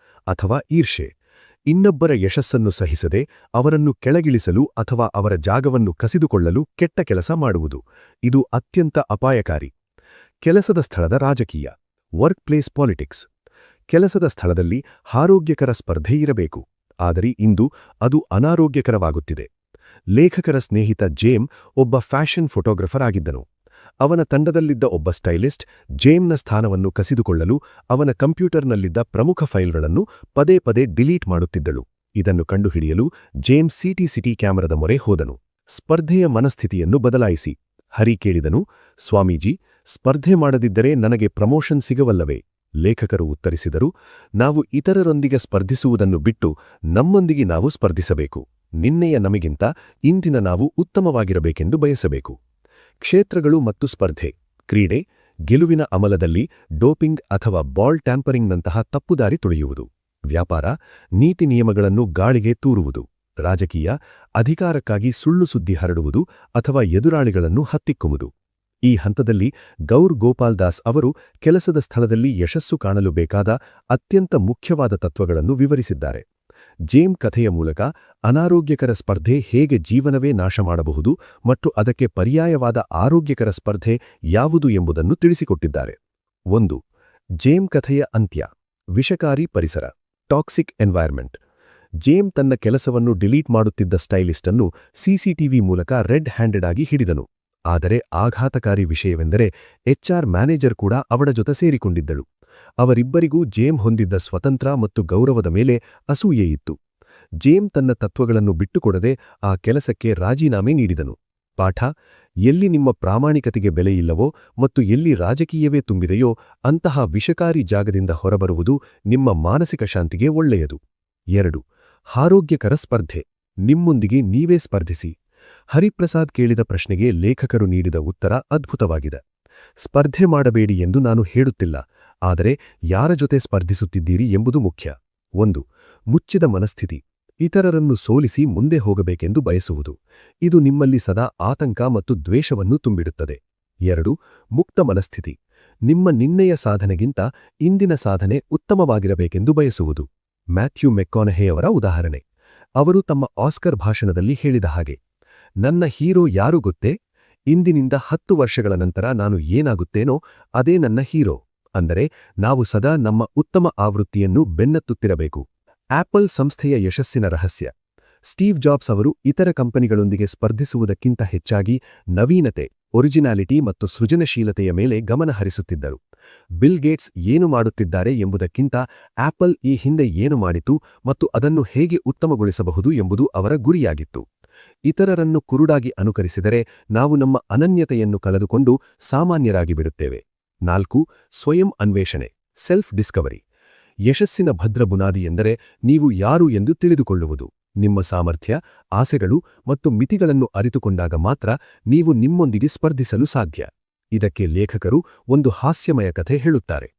ಅಥವಾ ಈರ್ಷೆ, ಇನ್ನೊಬ್ಬರ ಯಶಸ್ಸನ್ನು ಸಹಿಸದೆ ಅವರನ್ನು ಕೆಳಗಿಳಿಸಲು ಅಥವಾ ಅವರ ಜಾಗವನ್ನು ಕಸಿದುಕೊಳ್ಳಲು ಕೆಟ್ಟ ಕೆಲಸ ಮಾಡುವುದು. ಇದು ಅತ್ಯಂತ ಅಪಾಯಕಾರಿ. ಕೆಲಸದ ಸ್ಥಳದ ರಾಜಕೀಯ, ವರ್ಕ್ ಪ್ಲೇಸ್ ಪಾಲಿಟಿಕ್ಸ್. ಕೆಲಸದ ಸ್ಥಳದಲ್ಲಿ ಆರೋಗ್ಯಕರ ಸ್ಪರ್ಧೆ ಇರಬೇಕು, ಆದರೆ ಇಂದು ಅದು ಅನಾರೋಗ್ಯಕರವಾಗುತ್ತಿದೆ. ಲೇಖಕರ ಸ್ನೇಹಿತ ಜೇಮ್ ಒಬ್ಬ ಫ್ಯಾಷನ್ ಫೋಟೋಗ್ರಫರ್ ಆಗಿದ್ದನು. ಅವನ ತಂಡದಲ್ಲಿದ್ದ ಒಬ್ಬ ಸ್ಟೈಲಿಸ್ಟ್ ಜೇಮ್ನ ಸ್ಥಾನವನ್ನು ಕಸಿದುಕೊಳ್ಳಲು ಅವನ ಕಂಪ್ಯೂಟರ್ನಲ್ಲಿದ್ದ ಪ್ರಮುಖ ಫೈಲ್ಗಳನ್ನು ಪದೇ ಪದೇ ಡಿಲೀಟ್ ಮಾಡುತ್ತಿದ್ದಳು. ಇದನ್ನು ಕಂಡುಹಿಡಿಯಲು ಜೇಮ್ ಸಿಟಿ ಕ್ಯಾಮರಾದ ಮೊರೆ ಹೋದನು. ಸ್ಪರ್ಧೆಯ ಮನಸ್ಥಿತಿಯನ್ನು ಬದಲಾಯಿಸಿ. ಹರಿ ಕೇಳಿದನು, ಸ್ವಾಮೀಜಿ, ಸ್ಪರ್ಧೆ ಮಾಡದಿದ್ದರೆ ನನಗೆ ಪ್ರಮೋಷನ್ ಸಿಗವಲ್ಲವೇ? ಲೇಖಕರು ಉತ್ತರಿಸಿದರು, ನಾವು ಇತರರೊಂದಿಗೆ ಸ್ಪರ್ಧಿಸುವುದನ್ನು ಬಿಟ್ಟು ನಮ್ಮೊಂದಿಗೆ ನಾವು ಸ್ಪರ್ಧಿಸಬೇಕು. ನಿನ್ನೆಯ ನಮಗಿಂತ ಇಂದಿನ ನಾವು ಉತ್ತಮವಾಗಿರಬೇಕೆಂದು ಬಯಸಬೇಕು. ಕ್ಷೇತ್ರಗಳು ಮತ್ತು ಸ್ಪರ್ಧೆ. ಕ್ರೀಡೆ, ಗೆಲುವಿನ ಅಮಲದಲ್ಲಿ ಡೋಪಿಂಗ್ ಅಥವಾ ಬಾಲ್ ಟ್ಯಾಂಪರಿಂಗ್ನಂತಹ ತಪ್ಪುದಾರಿ ತುಳಿಯುವುದು. ವ್ಯಾಪಾರ, ನೀತಿ ನಿಯಮಗಳನ್ನು ಗಾಳಿಗೆ ತೂರುವುದು. ರಾಜಕೀಯ, ಅಧಿಕಾರಕ್ಕಾಗಿ ಸುಳ್ಳು ಸುದ್ದಿ ಹರಡುವುದು ಅಥವಾ ಎದುರಾಳಿಗಳನ್ನು ಹತ್ತಿಕ್ಕುವುದು. ಈ ಹಂತದಲ್ಲಿ ಗೌರ್ ಗೋಪಾಲ್ ದಾಸ್ ಅವರು ಕೆಲಸದ ಸ್ಥಳದಲ್ಲಿ ಯಶಸ್ಸು ಕಾಣಲು ಬೇಕಾದ ಅತ್ಯಂತ ಮುಖ್ಯವಾದ ತತ್ವಗಳನ್ನು ವಿವರಿಸಿದ್ದಾರೆ. ಜೇಮ್ ಕಥೆಯ ಮೂಲಕ ಅನಾರೋಗ್ಯಕರ ಸ್ಪರ್ಧೆ ಹೇಗೆ ಜೀವನವೇ ನಾಶ ಮಾಡಬಹುದು ಮತ್ತು ಅದಕ್ಕೆ ಪರ್ಯಾಯವಾದ ಆರೋಗ್ಯಕರ ಸ್ಪರ್ಧೆ ಯಾವುದು ಎಂಬುದನ್ನು ತಿಳಿಸಿಕೊಟ್ಟಿದ್ದಾರೆ. 1. ಜೇಮ್ ಕಥೆಯ ಅಂತ್ಯ, ವಿಷಕಾರಿ ಪರಿಸರ, ಟಾಕ್ಸಿಕ್ ಎನ್ವೈರ್ಮೆಂಟ್. ಜೇಮ್ ತನ್ನ ಕೆಲಸವನ್ನು ಡಿಲೀಟ್ ಮಾಡುತ್ತಿದ್ದ ಸ್ಟೈಲಿಸ್ಟನ್ನು ಸಿಸಿಟಿವಿ ಮೂಲಕ ರೆಡ್ ಹ್ಯಾಂಡೆಡ್ ಆಗಿ ಹಿಡಿದನು. ಆದರೆ ಆಘಾತಕಾರಿ ವಿಷಯವೆಂದರೆ HR ಮ್ಯಾನೇಜರ್ ಕೂಡ ಅವಳ ಜೊತೆ ಸೇರಿಕೊಂಡಿದ್ದಳು. ಅವರಿಬ್ಬರಿಗೂ ಜೇಮ್ ಹೊಂದಿದ್ದ ಸ್ವತಂತ್ರ ಮತ್ತು ಗೌರವದ ಮೇಲೆ ಅಸೂಯೆಯಿತ್ತು. ಜೇಮ್ ತನ್ನ ತತ್ವಗಳನ್ನು ಬಿಟ್ಟುಕೊಡದೆ ಆ ಕೆಲಸಕ್ಕೆ ರಾಜೀನಾಮೆ ನೀಡಿದನು. ಪಾಠ: ಎಲ್ಲಿ ನಿಮ್ಮ ಪ್ರಾಮಾಣಿಕತೆಗೆ ಬೆಲೆಯಿಲ್ಲವೋ ಮತ್ತು ಎಲ್ಲಿ ರಾಜಕೀಯವೇ ತುಂಬಿದೆಯೋ ಅಂತಹ ವಿಷಕಾರಿ ಜಾಗದಿಂದ ಹೊರಬರುವುದು ನಿಮ್ಮ ಮಾನಸಿಕ ಶಾಂತಿಗೆ ಒಳ್ಳೆಯದು. 2. ಆರೋಗ್ಯಕರ ಸ್ಪರ್ಧೆ, ನಿಮ್ಮೊಂದಿಗೆ ನೀವೇ ಸ್ಪರ್ಧಿಸಿ. ಹರಿಪ್ರಸಾದ್ ಕೇಳಿದ ಪ್ರಶ್ನೆಗೆ ಲೇಖಕರು ನೀಡಿದ ಉತ್ತರ ಅದ್ಭುತವಾಗಿದೆ. ಸ್ಪರ್ಧೆ ಮಾಡಬೇಡಿ ಎಂದು ನಾನು ಹೇಳುತ್ತಿಲ್ಲ, ಆದರೆ ಯಾರ ಜೊತೆ ಸ್ಪರ್ಧಿಸುತ್ತಿದ್ದೀರಿ ಎಂಬುದು ಮುಖ್ಯ. 1. ಮುಚ್ಚಿದ ಮನಸ್ಥಿತಿ, ಇತರರನ್ನು ಸೋಲಿಸಿ ಮುಂದೆ ಹೋಗಬೇಕೆಂದು ಬಯಸುವುದು. ಇದು ನಿಮ್ಮಲ್ಲಿ ಸದಾ ಆತಂಕ ಮತ್ತು ದ್ವೇಷವನ್ನು ತುಂಬಿಡುತ್ತದೆ. 2. ಮುಕ್ತ ಮನಸ್ಥಿತಿ, ನಿಮ್ಮ ನಿನ್ನೆಯ ಸಾಧನೆಗಿಂತ ಇಂದಿನ ಸಾಧನೆ ಉತ್ತಮವಾಗಿರಬೇಕೆಂದು ಬಯಸುವುದು. ಮ್ಯಾಥ್ಯೂ ಮೆಕ್ಕಾನಹೆಯವರ ಉದಾಹರಣೆ. ಅವರು ತಮ್ಮ ಆಸ್ಕರ್ ಭಾಷಣದಲ್ಲಿ ಹೇಳಿದ ಹಾಗೆ, ನನ್ನ ಹೀರೋ ಯಾರು ಗೊತ್ತೇ? ಇಂದಿನಿಂದ 10 ವರ್ಷಗಳ ನಂತರ ನಾನು ಏನಾಗುತ್ತೇನೋ ಅದೇ ನನ್ನ ಹೀರೋ. ಅಂದರೆ ನಾವು ಸದಾ ನಮ್ಮ ಉತ್ತಮ ಆವೃತ್ತಿಯನ್ನು ಬೆನ್ನತ್ತುತ್ತಿರಬೇಕು. ಆಪಲ್ ಸಂಸ್ಥೆಯ ಯಶಸ್ಸಿನ ರಹಸ್ಯ. ಸ್ಟೀವ್ ಜಾಬ್ಸ್ ಅವರು ಇತರ ಕಂಪನಿಗಳೊಂದಿಗೆ ಸ್ಪರ್ಧಿಸುವುದಕ್ಕಿಂತ ಹೆಚ್ಚಾಗಿ ನವೀನತೆ, ಒರಿಜಿನಾಲಿಟಿ ಮತ್ತು ಸೃಜನಶೀಲತೆಯ ಮೇಲೆ ಗಮನ ಹರಿಸುತ್ತಿದ್ದರು. ಬಿಲ್ ಗೇಟ್ಸ್ ಏನು ಮಾಡುತ್ತಿದ್ದಾರೆ ಎಂಬುದಕ್ಕಿಂತ ಆಪಲ್ ಈ ಹಿಂದೆ ಏನು ಮಾಡಿತು ಮತ್ತು ಅದನ್ನು ಹೇಗೆ ಉತ್ತಮಗೊಳಿಸಬಹುದು ಎಂಬುದು ಅವರ ಗುರಿಯಾಗಿತ್ತು. ಇತರರನ್ನು ಕುರುಡಾಗಿ ಅನುಕರಿಸಿದರೆ ನಾವು ನಮ್ಮ ಅನನ್ಯತೆಯನ್ನು ಕಳೆದುಕೊಂಡು ಸಾಮಾನ್ಯರಾಗಿ ಬಿಡುತ್ತೇವೆ. 4. ಸ್ವಯಂ ಅನ್ವೇಷಣೆ, ಸೆಲ್ಫ್ ಡಿಸ್ಕವರಿ. ಯಶಸ್ಸಿನ ಭದ್ರ ಬುನಾದಿ ಎಂದರೆ ನೀವು ಯಾರು ಎಂದು ತಿಳಿದುಕೊಳ್ಳುವುದು. ನಿಮ್ಮ ಸಾಮರ್ಥ್ಯ, ಆಸೆಗಳು ಮತ್ತು ಮಿತಿಗಳನ್ನು ಅರಿತುಕೊಂಡಾಗ ಮಾತ್ರ ನೀವು ನಿಮ್ಮೊಂದಿಗೆ ಸ್ಪರ್ಧಿಸಲು ಸಾಧ್ಯ. ಇದಕ್ಕೆ ಲೇಖಕರು ಒಂದು ಹಾಸ್ಯಮಯ ಕಥೆ ಹೇಳುತ್ತಾರೆ.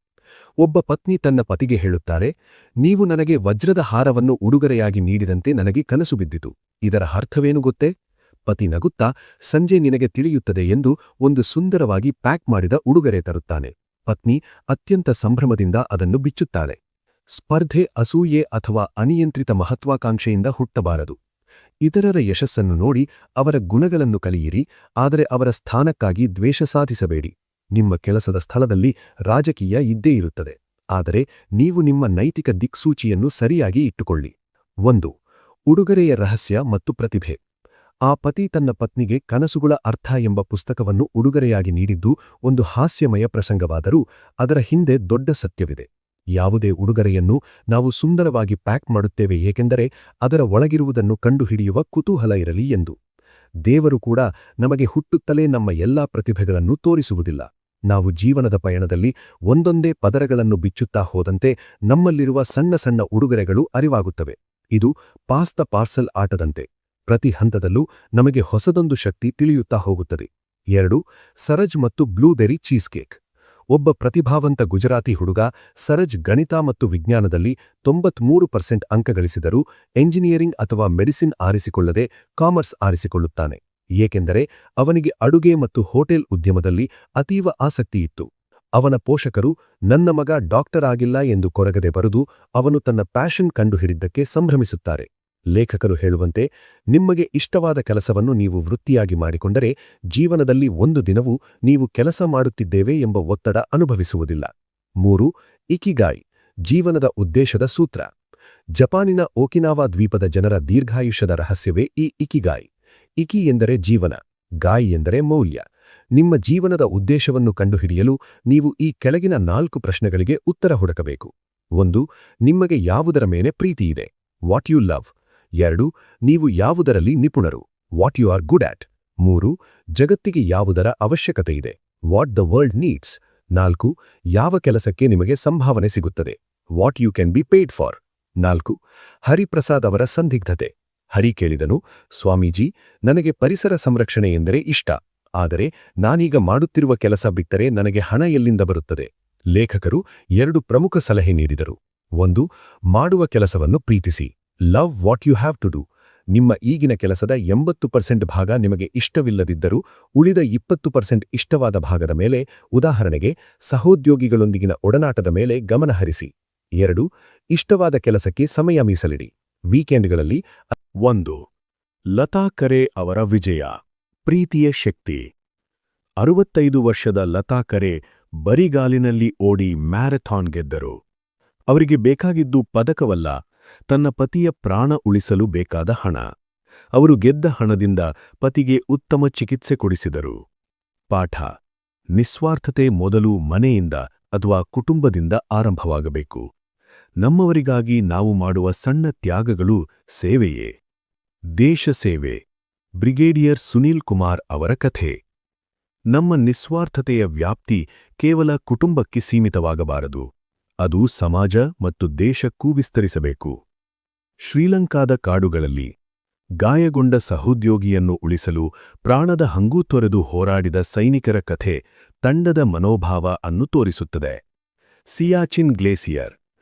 ಒಬ್ಬ ಪತ್ನಿ ತನ್ನ ಪತಿಗೆ ಹೇಳುತ್ತಾರೆ, ನೀವು ನನಗೆ ವಜ್ರದ ಹಾರವನ್ನು ಉಡುಗೊರೆಯಾಗಿ ನೀಡಿದಂತೆ ನನಗೆ ಕನಸು ಬಿದ್ದಿತು. ಇದರ ಅರ್ಥವೇನು ಗೊತ್ತೇ? ಪತಿ ನಗುತ್ತಾ, ಸಂಜೆ ನಿನಗೆ ತಿಳಿಯುತ್ತದೆ ಎಂದು ಒಂದು ಸುಂದರವಾಗಿ ಪ್ಯಾಕ್ ಮಾಡಿದ ಉಡುಗೊರೆ ತರುತ್ತಾನೆ. ಪತ್ನಿ ಅತ್ಯಂತ ಸಂಭ್ರಮದಿಂದ ಅದನ್ನು ಬಿಚ್ಚುತ್ತಾಳೆ. ಸ್ಪರ್ಧೆ ಅಸೂಯೆ ಅಥವಾ ಅನಿಯಂತ್ರಿತ ಮಹತ್ವಾಕಾಂಕ್ಷೆಯಿಂದ ಹುಟ್ಟಬಾರದು. ಇತರರ ಯಶಸ್ಸನ್ನು ನೋಡಿ ಅವರ ಗುಣಗಳನ್ನು ಕಲಿಯಿರಿ, ಆದರೆ ಅವರ ಸ್ಥಾನಕ್ಕಾಗಿ ದ್ವೇಷ ಸಾಧಿಸಬೇಡಿ. ನಿಮ್ಮ ಕೆಲಸದ ಸ್ಥಳದಲ್ಲಿ ರಾಜಕೀಯ ಇದ್ದೇ ಇರುತ್ತದೆ. ಆದರೆ ನೀವು ನಿಮ್ಮ ನೈತಿಕ ದಿಕ್ಸೂಚಿಯನ್ನು ಸರಿಯಾಗಿ ಇಟ್ಟುಕೊಳ್ಳಿ. 1. ಉಡುಗೊರೆಯ ರಹಸ್ಯ ಮತ್ತು ಪ್ರತಿಭೆ. ಆ ಪತಿ ತನ್ನ ಪತ್ನಿಗೆ ಕನಸುಗಳ ಅರ್ಥ ಎಂಬ ಪುಸ್ತಕವನ್ನು ಉಡುಗೊರೆಯಾಗಿ ನೀಡಿದ್ದು ಒಂದು ಹಾಸ್ಯಮಯ ಪ್ರಸಂಗವಾದರೂ ಅದರ ಹಿಂದೆ ದೊಡ್ಡ ಸತ್ಯವಿದೆ. ಯಾವುದೇ ಉಡುಗೊರೆಯನ್ನು ನಾವು ಸುಂದರವಾಗಿ ಪ್ಯಾಕ್ ಮಾಡುತ್ತೇವೆ, ಏಕೆಂದರೆ ಅದರ ಒಳಗಿರುವುದನ್ನು ಕಂಡುಹಿಡಿಯುವ ಕುತೂಹಲ ಇರಲಿ ಎಂದು. ದೇವರು ಕೂಡ ನಮಗೆ ಹುಟ್ಟುತ್ತಲೇ ನಮ್ಮ ಎಲ್ಲಾ ಪ್ರತಿಭೆಗಳನ್ನು ತೋರಿಸುವುದಿಲ್ಲ. ನಾವು ಜೀವನದ ಪಯಣದಲ್ಲಿ ಒಂದೊಂದೇ ಪದರಗಳನ್ನು ಬಿಚ್ಚುತ್ತಾ ಹೋದಂತೆ ನಮ್ಮಲ್ಲಿರುವ ಸಣ್ಣ ಸಣ್ಣ ಉಡುಗೊರೆಗಳು ಅರಿವಾಗುತ್ತವೆ. ಇದು ಪಾಸ್ ದ ಪಾರ್ಸಲ್ ಆಟದಂತೆ. ಪ್ರತಿ ಹಂತದಲ್ಲೂ ನಮಗೆ ಹೊಸದೊಂದು ಶಕ್ತಿ ತಿಳಿಯುತ್ತಾ ಹೋಗುತ್ತದೆ. 2. ಸರಜ್ ಮತ್ತು ಬ್ಲೂಬೆರಿ ಚೀಸ್ ಕೇಕ್. ಒಬ್ಬ ಪ್ರತಿಭಾವಂತ ಗುಜರಾತಿ ಹುಡುಗ ಸರಜ್ ಗಣಿತ ಮತ್ತು ವಿಜ್ಞಾನದಲ್ಲಿ 93% ಅಂಕ ಗಳಿಸಿದರೂ ಎಂಜಿನಿಯರಿಂಗ್ ಅಥವಾ ಮೆಡಿಸಿನ್ ಆರಿಸಿಕೊಳ್ಳದೆ ಕಾಮರ್ಸ್ ಆರಿಸಿಕೊಳ್ಳುತ್ತಾನೆ, ಏಕೆಂದರೆ ಅವನಿಗೆ ಅಡುಗೆ ಮತ್ತು ಹೋಟೆಲ್ ಉದ್ಯಮದಲ್ಲಿ ಅತೀವ ಆಸಕ್ತಿಯಿತ್ತು. ಅವನ ಪೋಷಕರು ನನ್ನ ಮಗ ಡಾಕ್ಟರ್ ಆಗಿಲ್ಲ ಎಂದು ಕೊರಗದೆ ಬರೆದು ಅವನು ತನ್ನ ಪ್ಯಾಷನ್ ಕಂಡುಹಿಡಿದ್ದಕ್ಕೆ ಸಂಭ್ರಮಿಸುತ್ತಾರೆ. ಲೇಖಕರು ಹೇಳುವಂತೆ, ನಿಮಗೆ ಇಷ್ಟವಾದ ಕೆಲಸವನ್ನು ನೀವು ವೃತ್ತಿಯಾಗಿ ಮಾಡಿಕೊಂಡರೆ ಜೀವನದಲ್ಲಿ ಒಂದು ದಿನವೂ ನೀವು ಕೆಲಸ ಮಾಡುತ್ತಿದ್ದೇವೆ ಎಂಬ ಒತ್ತಡ ಅನುಭವಿಸುವುದಿಲ್ಲ. 3. ಇಕಿಗಾಯ್, ಜೀವನದ ಉದ್ದೇಶದ ಸೂತ್ರ. ಜಪಾನಿನ ಓಕಿನಾವಾ ದ್ವೀಪದ ಜನರ ದೀರ್ಘಾಯುಷ್ಯದ ರಹಸ್ಯವೇ ಈ ಇಕಿಗಾಯ್. ಇಕಿ ಎಂದರೆ ಜೀವನ, ಗಾಯ್ ಎಂದರೆ ಮೌಲ್ಯ. ನಿಮ್ಮ ಜೀವನದ ಉದ್ದೇಶವನ್ನು ಕಂಡುಹಿಡಿಯಲು ನೀವು ಈ ಕೆಳಗಿನ 4 ಪ್ರಶ್ನೆಗಳಿಗೆ ಉತ್ತರ ಹುಡುಕಬೇಕು. 1. ನಿಮಗೆ ಯಾವುದರ ಮೇಲೆ ಪ್ರೀತಿಯಿದೆ? What you love. 2. ನೀವು ಯಾವುದರಲ್ಲಿ ನಿಪುಣರು? What you are good at. 3. ಜಗತ್ತಿಗೆ ಯಾವುದರ ಅವಶ್ಯಕತೆಯಿದೆ? What the world needs. 4. ಯಾವ ಕೆಲಸಕ್ಕೆ ನಿಮಗೆ ಸಂಭಾವನೆ ಸಿಗುತ್ತದೆ? What you can be paid for. 4. Hariprasad ಅವರ ಸಂದಿಗ್ಧತೆ. ಹರಿ ಕೇಳಿದನು, ಸ್ವಾಮೀಜಿ, ನನಗೆ ಪರಿಸರ ಸಂರಕ್ಷಣೆ ಎಂದರೆ ಇಷ್ಟ, ಆದರೆ ನಾನೀಗ ಮಾಡುತ್ತಿರುವ ಕೆಲಸ ಬಿಟ್ಟರೆ ನನಗೆ ಹಣ ಎಲ್ಲಿಂದ ಬರುತ್ತದೆ? ಲೇಖಕರು 2 ಪ್ರಮುಖ ಸಲಹೆ ನೀಡಿದರು. 1. ಮಾಡುವ ಕೆಲಸವನ್ನು ಪ್ರೀತಿಸಿ. Love what you have to do. ನಿಮ್ಮ ಈಗಿನ ಕೆಲಸದ 80% ಭಾಗ ನಿಮಗೆ ಇಷ್ಟವಿಲ್ಲದಿದ್ದರೂ ಉಳಿದ 20% ಇಷ್ಟವಾದ ಭಾಗದ ಮೇಲೆ, ಉದಾಹರಣೆಗೆ ಸಹೋದ್ಯೋಗಿಗಳೊಂದಿಗಿನ ಒಡನಾಟದ ಮೇಲೆ ಗಮನಹರಿಸಿ. 2. ಇಷ್ಟವಾದ ಕೆಲಸಕ್ಕೆ ಸಮಯ ಮೀಸಲಿಡಿ. ವೀಕೆಂಡ್ಗಳಲ್ಲಿ. 1. ಲತಾ ಕರೆ ಅವರ ವಿಜಯ. ಪ್ರೀತಿಯ ಶಕ್ತಿ. 65 ವರ್ಷದ ಲತಾ ಕರೆ ಬರಿಗಾಲಿನಲ್ಲಿ ಓಡಿ ಮ್ಯಾರಥಾನ್ ಗೆದ್ದರು. ಅವರಿಗೆ ಬೇಕಾಗಿದ್ದು ಪದಕವಲ್ಲ, ತನ್ನ ಪತಿಯ ಪ್ರಾಣ ಉಳಿಸಲು ಬೇಕಾದ ಹಣ. ಅವರು ಗೆದ್ದ ಹಣದಿಂದ ಪತಿಗೆ ಉತ್ತಮ ಚಿಕಿತ್ಸೆ ಕೊಡಿಸಿದರು. ಪಾಠ: ನಿಸ್ವಾರ್ಥತೆ ಮೊದಲು ಮನೆಯಿಂದ ಅಥವಾ ಕುಟುಂಬದಿಂದ ಆರಂಭವಾಗಬೇಕು. ನಮ್ಮವರಿಗಾಗಿ ನಾವು ಮಾಡುವ ಸಣ್ಣ ತ್ಯಾಗಗಳು ಸೇವೆಯೇ. ದೇಶ ಸೇವೆ. ಬ್ರಿಗೇಡಿಯರ್ ಸುನೀಲ್ ಕುಮಾರ್ ಅವರ ಕಥೆ. ನಮ್ಮ ನಿಸ್ವಾರ್ಥತೆಯ ವ್ಯಾಪ್ತಿ ಕೇವಲ ಕುಟುಂಬಕ್ಕೆ ಸೀಮಿತವಾಗಬಾರದು, ಅದು ಸಮಾಜ ಮತ್ತು ದೇಶಕ್ಕೂ ವಿಸ್ತರಿಸಬೇಕು. ಶ್ರೀಲಂಕಾದ ಕಾಡುಗಳಲ್ಲಿ ಗಾಯಗೊಂಡ ಸಹೋದ್ಯೋಗಿಯನ್ನು ಉಳಿಸಲು ಪ್ರಾಣದ ಹಂಗೂ ತೊರೆದು ಹೋರಾಡಿದ ಸೈನಿಕರ ಕಥೆ ತಂಡದ ಮನೋಭಾವ ಅನ್ನು ತೋರಿಸುತ್ತದೆ. ಸಿಯಾಚಿನ್ ಗ್ಲೇಸಿಯರ್.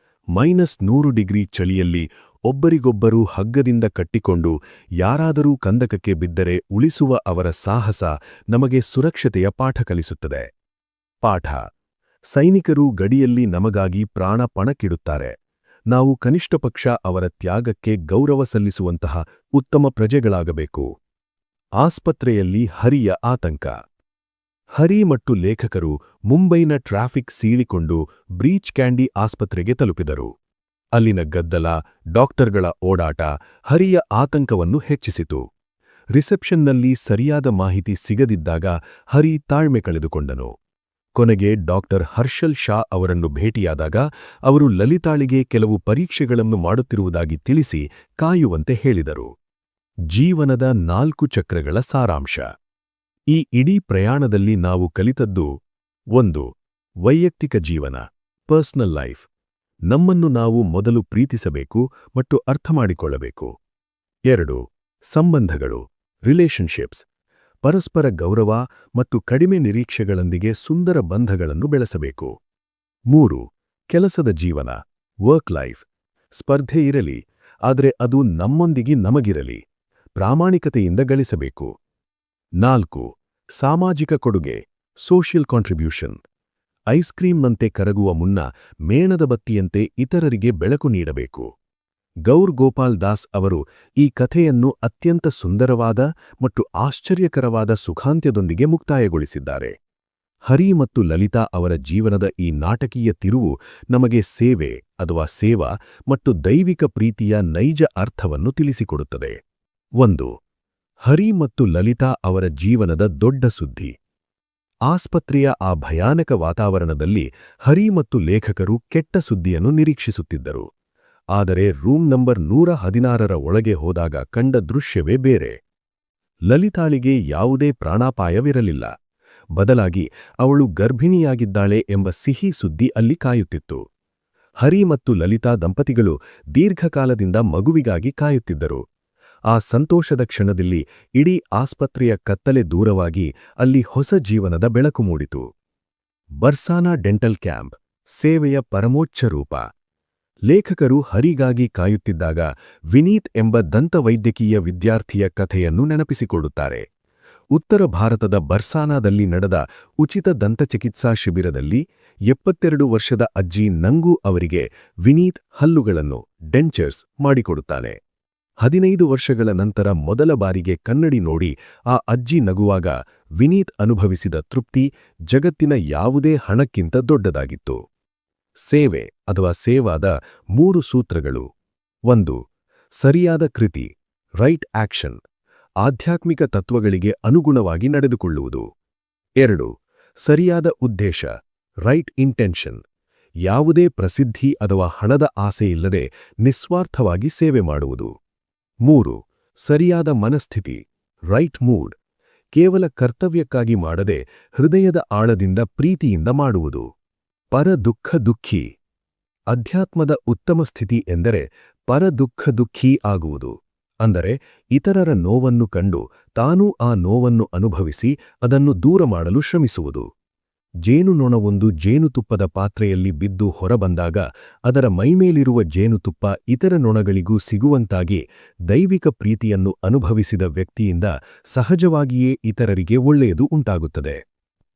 -100 ಡಿಗ್ರಿ ಚಳಿಯಲ್ಲಿ ಒಬ್ಬರಿಗೊಬ್ಬರು ಹಗ್ಗದಿಂದ ಕಟ್ಟಿಕೊಂಡು ಯಾರಾದರೂ ಕಂದಕಕ್ಕೆ ಬಿದ್ದರೆ ಉಳಿಸುವ ಅವರ ಸಾಹಸ ನಮಗೆ ಸುರಕ್ಷತೆಯ ಪಾಠ ಕಲಿಸುತ್ತದೆ. ಪಾಠ: ಸೈನಿಕರು ಗಡಿಯಲ್ಲಿ ನಮಗಾಗಿ ಪ್ರಾಣ ಪಣಕ್ಕಿಡುತ್ತಾರೆ. ನಾವು ಕನಿಷ್ಠಪಕ್ಷ ಅವರ ತ್ಯಾಗಕ್ಕೆ ಗೌರವ ಸಲ್ಲಿಸುವಂತಹ ಉತ್ತಮ ಪ್ರಜೆಗಳಾಗಬೇಕು. ಆಸ್ಪತ್ರೆಯಲ್ಲಿ ಹರಿಯ ಆತಂಕ. ಹರಿ ಮತ್ತು ಲೇಖಕರು ಮುಂಬೈನ ಟ್ರಾಫಿಕ್ ಸೀಳಿಕೊಂಡು ಬ್ರೀಚ್ ಕ್ಯಾಂಡಿ ಆಸ್ಪತ್ರೆಗೆ ತಲುಪಿದರು. ಅಲ್ಲಿನ ಗದ್ದಲ, ಡಾಕ್ಟರ್ಗಳ ಓಡಾಟ ಹರಿಯ ಆತಂಕವನ್ನು ಹೆಚ್ಚಿಸಿತು. ರಿಸೆಪ್ಷನ್ನಲ್ಲಿ ಸರಿಯಾದ ಮಾಹಿತಿ ಸಿಗದಿದ್ದಾಗ ಹರಿ ತಾಳ್ಮೆ ಕಳೆದುಕೊಂಡನು. ಕೊನೆಗೆ ಡಾಕ್ಟರ್ ಹರ್ಷಲ್ ಶಾ ಅವರನ್ನು ಭೇಟಿಯಾದಾಗ ಅವರು ಲಲಿತಾಳಿಗೆ ಕೆಲವು ಪರೀಕ್ಷೆಗಳನ್ನು ಮಾಡುತ್ತಿರುವುದಾಗಿ ತಿಳಿಸಿ ಕಾಯುವಂತೆ ಹೇಳಿದರು. ಜೀವನದ 4 ಚಕ್ರಗಳ ಸಾರಾಂಶ. ಈ ಇಡೀ ಪ್ರಯಾಣದಲ್ಲಿ ನಾವು ಕಲಿತದ್ದು: 1. ವೈಯಕ್ತಿಕ ಜೀವನ, ಪರ್ಸನಲ್ ಲೈಫ್. ನಮ್ಮನ್ನು ನಾವು ಮೊದಲು ಪ್ರೀತಿಸಬೇಕು ಮತ್ತು ಅರ್ಥಮಾಡಿಕೊಳ್ಳಬೇಕು. 2. ಸಂಬಂಧಗಳು, ರಿಲೇಶನ್ಶಿಪ್ಸ್. ಪರಸ್ಪರ ಗೌರವ ಮತ್ತು ಕಡಿಮೆ ನಿರೀಕ್ಷೆಗಳೊಂದಿಗೆ ಸುಂದರ ಬಂಧಗಳನ್ನು ಬೆಳೆಸಬೇಕು. 3. ಕೆಲಸದ ಜೀವನ, ವರ್ಕ್ ಲೈಫ್. ಸ್ಪರ್ಧೆ ಇರಲಿ, ಆದರೆ ಅದು ನಮ್ಮೊಂದಿಗೆ ನಮಗಿರಲಿ. ಪ್ರಾಮಾಣಿಕತೆಯಿಂದ ಗಳಿಸಬೇಕು. 4. ಸಾಮಾಜಿಕ ಕೊಡುಗೆ, ಸೋಷಿಯಲ್ ಕಾಂಟ್ರಿಬ್ಯೂಷನ್. ಐಸ್ ಕ್ರೀಂನಂತೆ ಕರಗುವ ಮುನ್ನ ಮೇಣದ ಬತ್ತಿಯಂತೆ ಇತರರಿಗೆ ಬೆಳಕು ನೀಡಬೇಕು. ಗೌರ್ ಗೋಪಾಲ್ ದಾಸ್ ಅವರು ಈ ಕಥೆಯನ್ನು ಅತ್ಯಂತ ಸುಂದರವಾದ ಮತ್ತು ಆಶ್ಚರ್ಯಕರವಾದ ಸುಖಾಂತ್ಯದೊಂದಿಗೆ ಮುಕ್ತಾಯಗೊಳಿಸಿದ್ದಾರೆ. ಹರಿ ಮತ್ತು ಲಲಿತಾ ಅವರ ಜೀವನದ ಈ ನಾಟಕೀಯ ತಿರುವು ನಮಗೆ ಸೇವೆ ಅಥವಾ ಸೇವಾ ಮತ್ತು ದೈವಿಕ ಪ್ರೀತಿಯ ನೈಜ ಅರ್ಥವನ್ನು ತಿಳಿಸಿಕೊಡುತ್ತದೆ. 1. ಹರಿ ಮತ್ತು ಲಲಿತಾ ಅವರ ಜೀವನದ ದೊಡ್ಡ ಸುದ್ದಿ. ಆಸ್ಪತ್ರೆಯ ಆ ಭಯಾನಕ ವಾತಾವರಣದಲ್ಲಿ ಹರಿ ಮತ್ತು ಲೇಖಕರು ಕೆಟ್ಟ ಸುದ್ದಿಯನ್ನು ನಿರೀಕ್ಷಿಸುತ್ತಿದ್ದರು. ಆದರೆ ರೂಮ್ ನಂಬರ್ 116ರ ಒಳಗೆ ಹೋದಾಗ ಕಂಡ ದೃಶ್ಯವೇ ಬೇರೆ. ಲಲಿತಾಳಿಗೆ ಯಾವುದೇ ಪ್ರಾಣಾಪಾಯವಿರಲಿಲ್ಲ. ಬದಲಾಗಿ ಅವಳು ಗರ್ಭಿಣಿಯಾಗಿದ್ದಾಳೆ ಎಂಬ ಸಿಹಿ ಸುದ್ದಿ ಅಲ್ಲಿ ಕಾಯುತ್ತಿತ್ತು. ಹರಿ ಮತ್ತು ಲಲಿತಾ ದಂಪತಿಗಳು ದೀರ್ಘಕಾಲದಿಂದ ಮಗುವಿಗಾಗಿ ಕಾಯುತ್ತಿದ್ದರು. ಆ ಸಂತೋಷದ ಕ್ಷಣದಲ್ಲಿ ಇಡೀ ಆಸ್ಪತ್ರೆಯ ಕತ್ತಲೆ ದೂರವಾಗಿ ಅಲ್ಲಿ ಹೊಸ ಜೀವನದ ಬೆಳಕು ಮೂಡಿತು. ಬರ್ಸಾನಾ ಡೆಂಟಲ್ ಕ್ಯಾಂಪ್, ಸೇವೆಯ ಪರಮೋಚ್ಚ ರೂಪ. ಲೇಖಕರು ಹರಿಗಾಗಿ ಕಾಯುತ್ತಿದ್ದಾಗ ವಿನೀತ್ ಎಂಬ ದಂತವೈದ್ಯಕೀಯ ವಿದ್ಯಾರ್ಥಿಯ ಕಥೆಯನ್ನು ನೆನಪಿಸಿಕೊಳ್ಳುತ್ತಾರೆ. ಉತ್ತರ ಭಾರತದ ಬರ್ಸಾನಾದಲ್ಲಿ ನಡೆದ ಉಚಿತ ದಂತಚಿಕಿತ್ಸಾ ಶಿಬಿರದಲ್ಲಿ 72 ವರ್ಷದ ಅಜ್ಜಿ ನಂಗೂ ಅವರಿಗೆ ವಿನೀತ್ ಹಲ್ಲುಗಳನ್ನು ಡೆಂಚರ್ಸ್ ಮಾಡಿಕೊಡುತ್ತಾನೆ. 15 ವರ್ಷಗಳ ನಂತರ ಮೊದಲ ಬಾರಿಗೆ ಕನ್ನಡಿ ನೋಡಿ ಆ ಅಜ್ಜಿ ನಗುವಾಗ ವಿನೀತ್ ಅನುಭವಿಸಿದ ತೃಪ್ತಿ ಜಗತ್ತಿನ ಯಾವುದೇ ಹಣಕ್ಕಿಂತ ದೊಡ್ಡದಾಗಿತ್ತು. ಸೇವೆ ಅಥವಾ ಸೇವಾದ 3 ಸೂತ್ರಗಳು. 1. ಸರಿಯಾದ ಕೃತಿ, ರೈಟ್ ಆಕ್ಷನ್, ಆಧ್ಯಾತ್ಮಿಕ ತತ್ವಗಳಿಗೆ ಅನುಗುಣವಾಗಿ ನಡೆದುಕೊಳ್ಳುವುದು. 2. ಸರಿಯಾದ ಉದ್ದೇಶ, ರೈಟ್ ಇಂಟೆನ್ಷನ್, ಯಾವುದೇ ಪ್ರಸಿದ್ಧಿ ಅಥವಾ ಹಣದ ಆಸೆಯಿಲ್ಲದೆ ನಿಸ್ವಾರ್ಥವಾಗಿ ಸೇವೆ ಮಾಡುವುದು. 3. ಸರಿಯಾದ ಮನಸ್ಥಿತಿ, ರೈಟ್ ಮೂಡ್, ಕೇವಲ ಕರ್ತವ್ಯಕ್ಕಾಗಿ ಮಾಡದೆ ಹೃದಯದ ಆಳದಿಂದ ಪ್ರೀತಿಯಿಂದ ಮಾಡುವುದು. ಪರ ದುಃಖ ದುಃಖಿ. ಅಧ್ಯಾತ್ಮದ ಉತ್ತಮ ಸ್ಥಿತಿ ಎಂದರೆ ಪರ ದುಃಖ ದುಃಖಿ ಆಗುವುದು. ಅಂದರೆ ಇತರರ ನೋವನ್ನು ಕಂಡು ತಾನೂ ಆ ನೋವನ್ನು ಅನುಭವಿಸಿ ಅದನ್ನು ದೂರ ಮಾಡಲು ಶ್ರಮಿಸುವುದು. ಜೇನುನೊಣವೊಂದು ಜೇನುತುಪ್ಪದ ಪಾತ್ರೆಯಲ್ಲಿ ಬಿದ್ದು ಹೊರಬಂದಾಗ ಅದರ ಮೈಮೇಲಿರುವ ಜೇನುತುಪ್ಪ ಇತರ ನೊಣಗಳಿಗೂ ಸಿಗುವಂತಾಗಿ ದೈವಿಕ ಪ್ರೀತಿಯನ್ನು ಅನುಭವಿಸಿದ ವ್ಯಕ್ತಿಯಿಂದ ಸಹಜವಾಗಿಯೇ ಇತರರಿಗೆ ಒಳ್ಳೆಯದು ಉಂಟಾಗುತ್ತದೆ.